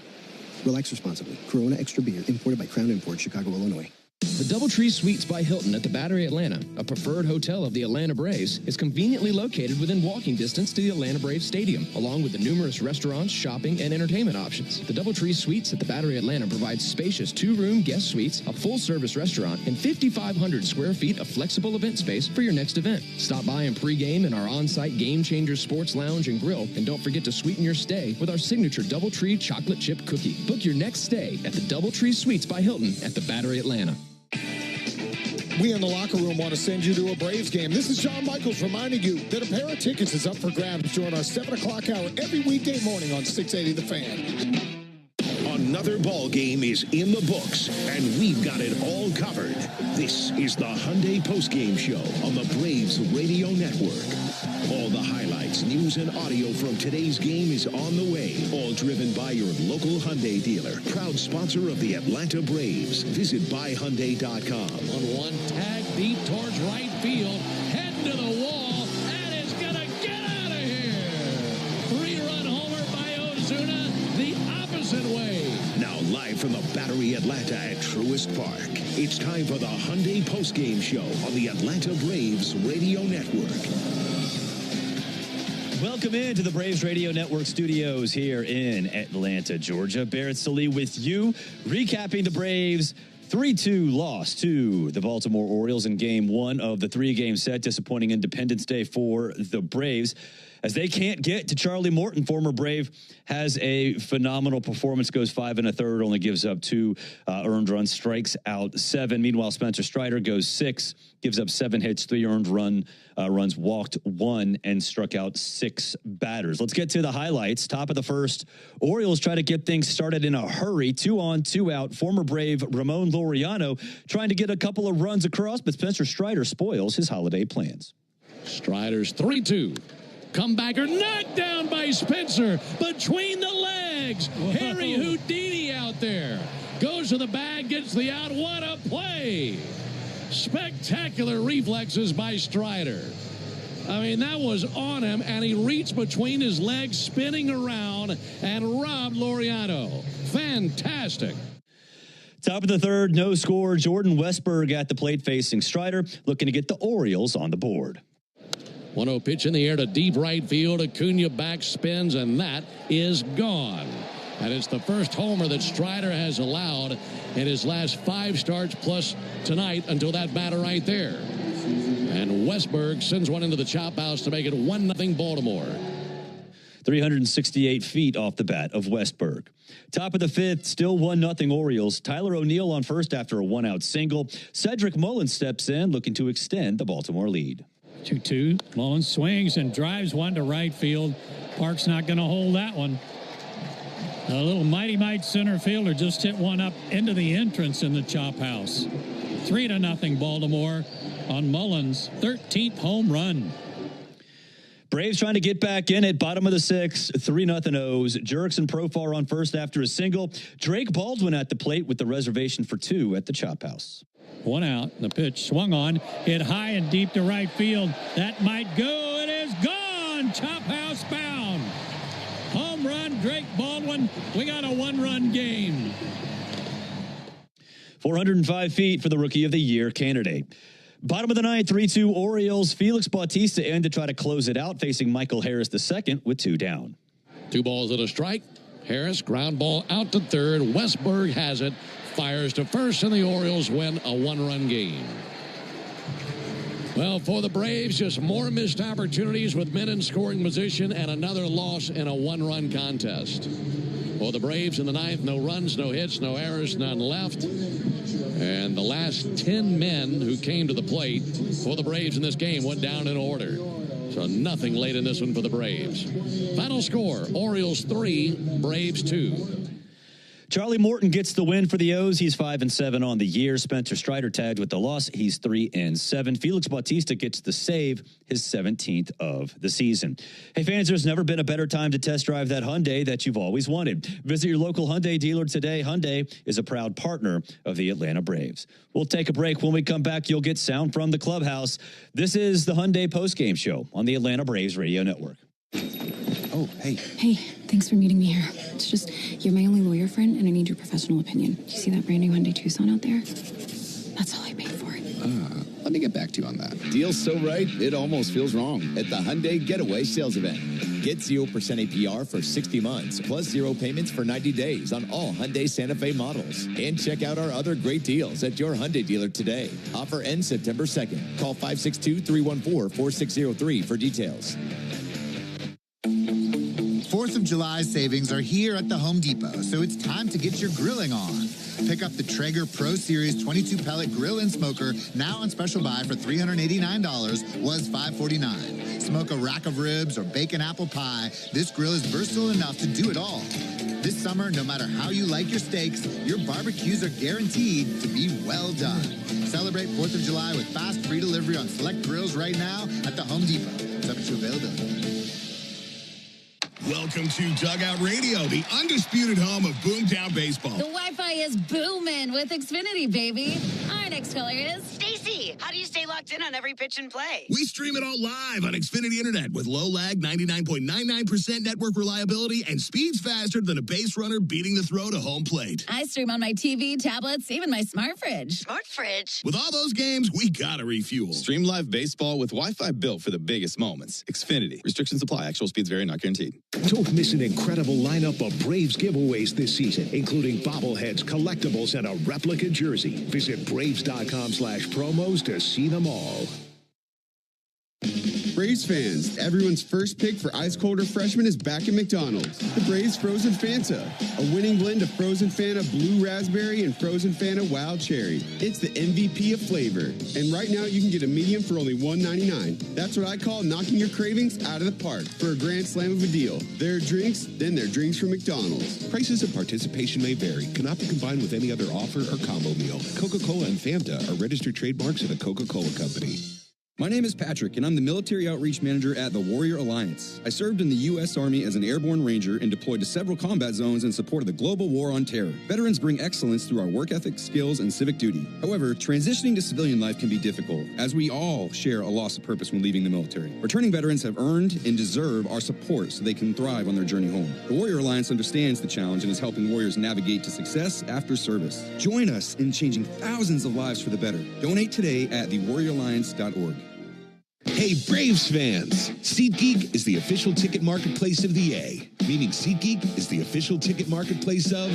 Relax responsibly. Corona Extra Beer, imported by Crown Imports, Chicago, Illinois. The DoubleTree Suites by Hilton at the Battery Atlanta, a preferred hotel of the Atlanta Braves, is conveniently located within walking distance to the Atlanta Braves Stadium, along with the numerous restaurants, shopping, and entertainment options. The DoubleTree Suites at the Battery Atlanta provides spacious 2-room guest suites, a full-service restaurant, and 5,500 square feet of flexible event space for your next event. Stop by and pregame in our on-site Game Changer Sports Lounge and Grill, and don't forget to sweeten your stay with our signature DoubleTree chocolate chip cookie. Book your next stay at the DoubleTree Suites by Hilton at the Battery Atlanta. We in the locker room want to send you to a Braves game. This is John Michaels reminding you that a pair of tickets is up for grabs during our 7 o'clock hour every weekday morning on 680 The Fan. Another ball game is in the books, and we've got it all covered. This is the Hyundai Postgame Show on the Braves Radio Network. All the highlights, news, and audio from today's game is on the way. All driven by your local Hyundai dealer. Proud sponsor of the Atlanta Braves. Visit buyhyundai.com. On one tag deep towards right field. Head to the wall. And it's going to get out of here. 3-run homer by Ozuna. The opposite way. Now live from the Battery Atlanta at Truist Park. It's time for the Hyundai Postgame Show on the Atlanta Braves Radio Network. Welcome into the Braves Radio Network studios here in Atlanta, Georgia. Barrett Sallee with you, recapping the Braves' 3-2 loss to the Baltimore Orioles in Game 1 of the 3-game set. Disappointing Independence Day for the Braves, as they can't get to Charlie Morton. Former Brave has a phenomenal performance, goes 5 1/3, only gives up 2 earned runs, strikes out 7. Meanwhile, Spencer Strider goes 6, gives up 7 hits, 3 earned runs, walked 1, and struck out 6 batters. Let's get to the highlights. Top of the first, Orioles try to get things started in a hurry. 2 on, 2 out. Former Brave Ramon Laureano trying to get a couple of runs across, but Spencer Strider spoils his holiday plans. Strider's 3-2. Comebacker knocked down by Spencer between the legs. Harry Houdini out there. Goes to the bag, gets the out. What a play. Spectacular reflexes by Strider. I mean, that was on him, and he reached between his legs, spinning around, and robbed Laureano. Fantastic. Top of the third, no score. Jordan Westberg at the plate facing Strider, looking to get the Orioles on the board. 1-0 pitch in the air to deep right field. Acuna back spins, and that is gone. And it's the first homer that Strider has allowed in his last 5 starts plus tonight until that batter right there. And Westberg sends one into the chop house to make it 1-0 Baltimore. 368 feet off the bat of Westberg. Top of the fifth, still 1-0 Orioles. Tyler O'Neill on first after a 1-out single. Cedric Mullins steps in, looking to extend the Baltimore lead. 2-2. Mullins swings and drives one to right field. Park's not going to hold that one. A little mighty-might center fielder just hit one up into the entrance in the chop house. 3-0 Baltimore on Mullins' 13th home run. Braves trying to get back in at bottom of the sixth, 3-0 O's. Jurickson Profar on first after a single. Drake Baldwin at the plate with the reservation for 2 at the chop house. 1 out. The pitch swung on, hit high and deep to right field. That might go. It is gone. Chop house bound. Home run, Drake Baldwin. We got a 1-run game. 405 feet for the Rookie of the Year candidate. Bottom of the ninth, 3-2 Orioles. Felix Bautista in to try to close it out, facing Michael Harris II with 2 down. 2 balls and a strike. Harris, ground ball out to third. Westberg has it, fires to first, and the Orioles win a 1-run game. Well, for the Braves, just more missed opportunities with men in scoring position and another loss in a 1-run contest. For the Braves in the ninth, no runs, no hits, no errors, none left. And the last 10 men who came to the plate for the Braves in this game went down in order. So nothing late in this one for the Braves. Final score, Orioles 3, Braves 2. Charlie Morton gets the win for the O's. He's 5-7 on the year. Spencer Strider tagged with the loss. He's 3-7. Felix Bautista gets the save, his 17th of the season. Hey fans, there's never been a better time to test drive that Hyundai that you've always wanted. Visit your local Hyundai dealer today. Hyundai is a proud partner of the Atlanta Braves. We'll take a break. When we come back, you'll get sound from the clubhouse. This is the Hyundai Postgame Show on the Atlanta Braves Radio Network. Oh, hey. Hey, thanks for meeting me here. It's just, you're my only lawyer friend, and I need your professional opinion. Do you see that brand new Hyundai Tucson out there? That's all I paid for it. Let me get back to you on that. Deal's so right, it almost feels wrong. At the Hyundai Getaway Sales Event. Get 0% APR for 60 months, plus 0 payments for 90 days on all Hyundai Santa Fe models. And check out our other great deals at your Hyundai dealer today. Offer ends September 2nd. Call 562-314-4603 for details. 4th of July savings are here at the Home Depot, so it's time to get your grilling on. Pick up the Traeger Pro Series 22-pellet grill and smoker, now on special buy for $389, was $549. Smoke a rack of ribs or bake an apple pie, this grill is versatile enough to do it all. This summer, no matter how you like your steaks, your barbecues are guaranteed to be well done. Celebrate 4th of July with fast free delivery on select grills right now at the Home Depot. Subject to availability. Welcome to Dugout Radio, the undisputed home of Boomtown Baseball. The Wi-Fi is booming with Xfinity, baby. Our next caller is Stacy. How do you stay locked in on every pitch and play? We stream it all live on Xfinity Internet with low lag, 99.99% network reliability, and speeds faster than a base runner beating the throw to home plate. I stream on my TV, tablets, even my smart fridge. Smart fridge? With all those games, we gotta refuel. Stream live baseball with Wi-Fi built for the biggest moments. Xfinity. Restrictions apply. Actual speeds vary, not guaranteed. Don't miss an incredible lineup of Braves giveaways this season, including bobbleheads, collectibles, and a replica jersey. Visit Braves.com/promos to see them all. Braves fans, everyone's first pick for ice cold refreshment is back at McDonald's. The Braves Frozen Fanta, a winning blend of Frozen Fanta Blue Raspberry and Frozen Fanta Wild Cherry. It's the MVP of flavor. And right now you can get a medium for only $1.99. That's what I call knocking your cravings out of the park for a grand slam of a deal. There are drinks, then there are drinks from McDonald's. Prices and participation may vary. Cannot be combined with any other offer or combo meal. Coca-Cola and Fanta are registered trademarks of the Coca-Cola Company. My name is Patrick, and I'm the Military Outreach Manager at the Warrior Alliance. I served in the U.S. Army as an airborne ranger and deployed to several combat zones in support of the global war on terror. Veterans bring excellence through our work ethic, skills, and civic duty. However, transitioning to civilian life can be difficult, as we all share a loss of purpose when leaving the military. Returning veterans have earned and deserve our support so they can thrive on their journey home. The Warrior Alliance understands the challenge and is helping warriors navigate to success after service. Join us in changing thousands of lives for the better. Donate today at thewarrioralliance.org. Hey, Braves fans! SeatGeek is the official ticket marketplace of the A, meaning SeatGeek is the official ticket marketplace of...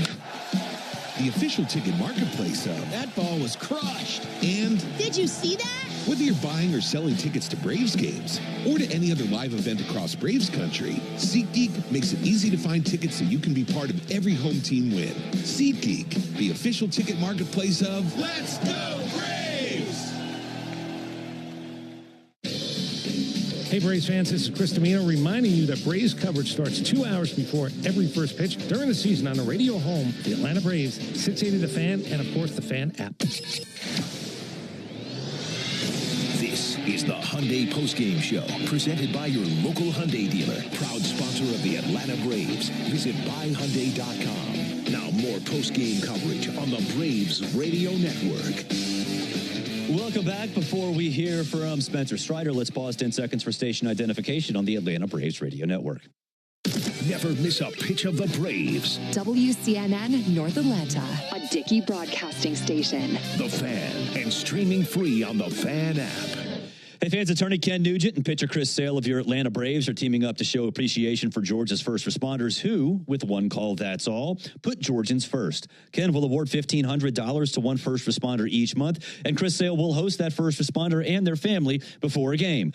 The official ticket marketplace of... That ball was crushed. And... Did you see that? Whether you're buying or selling tickets to Braves games or to any other live event across Braves country, SeatGeek makes it easy to find tickets so you can be part of every home team win. SeatGeek, the official ticket marketplace of... Let's go, Braves! Hey, Braves fans, this is Chris Domino reminding you that Braves coverage starts 2 hours before every first pitch during the season on the radio home, the Atlanta Braves, 680 The Fan, and, of course, the Fan app. This is the Hyundai Postgame Show, presented by your local Hyundai dealer, proud sponsor of the Atlanta Braves. Visit buyhyundai.com. Now more postgame coverage on the Braves Radio Network. Welcome back. Before we hear from Spencer Strider, let's pause 10 seconds for station identification on the Atlanta Braves Radio Network. Never miss a pitch of the Braves. WCNN North Atlanta, a Dickey broadcasting station. The Fan, and streaming free on the Fan app. Hey fans, attorney Ken Nugent and pitcher Chris Sale of your Atlanta Braves are teaming up to show appreciation for Georgia's first responders who, with one call that's all, put Georgians first. Ken will award $1,500 to one first responder each month, and Chris Sale will host that first responder and their family before a game.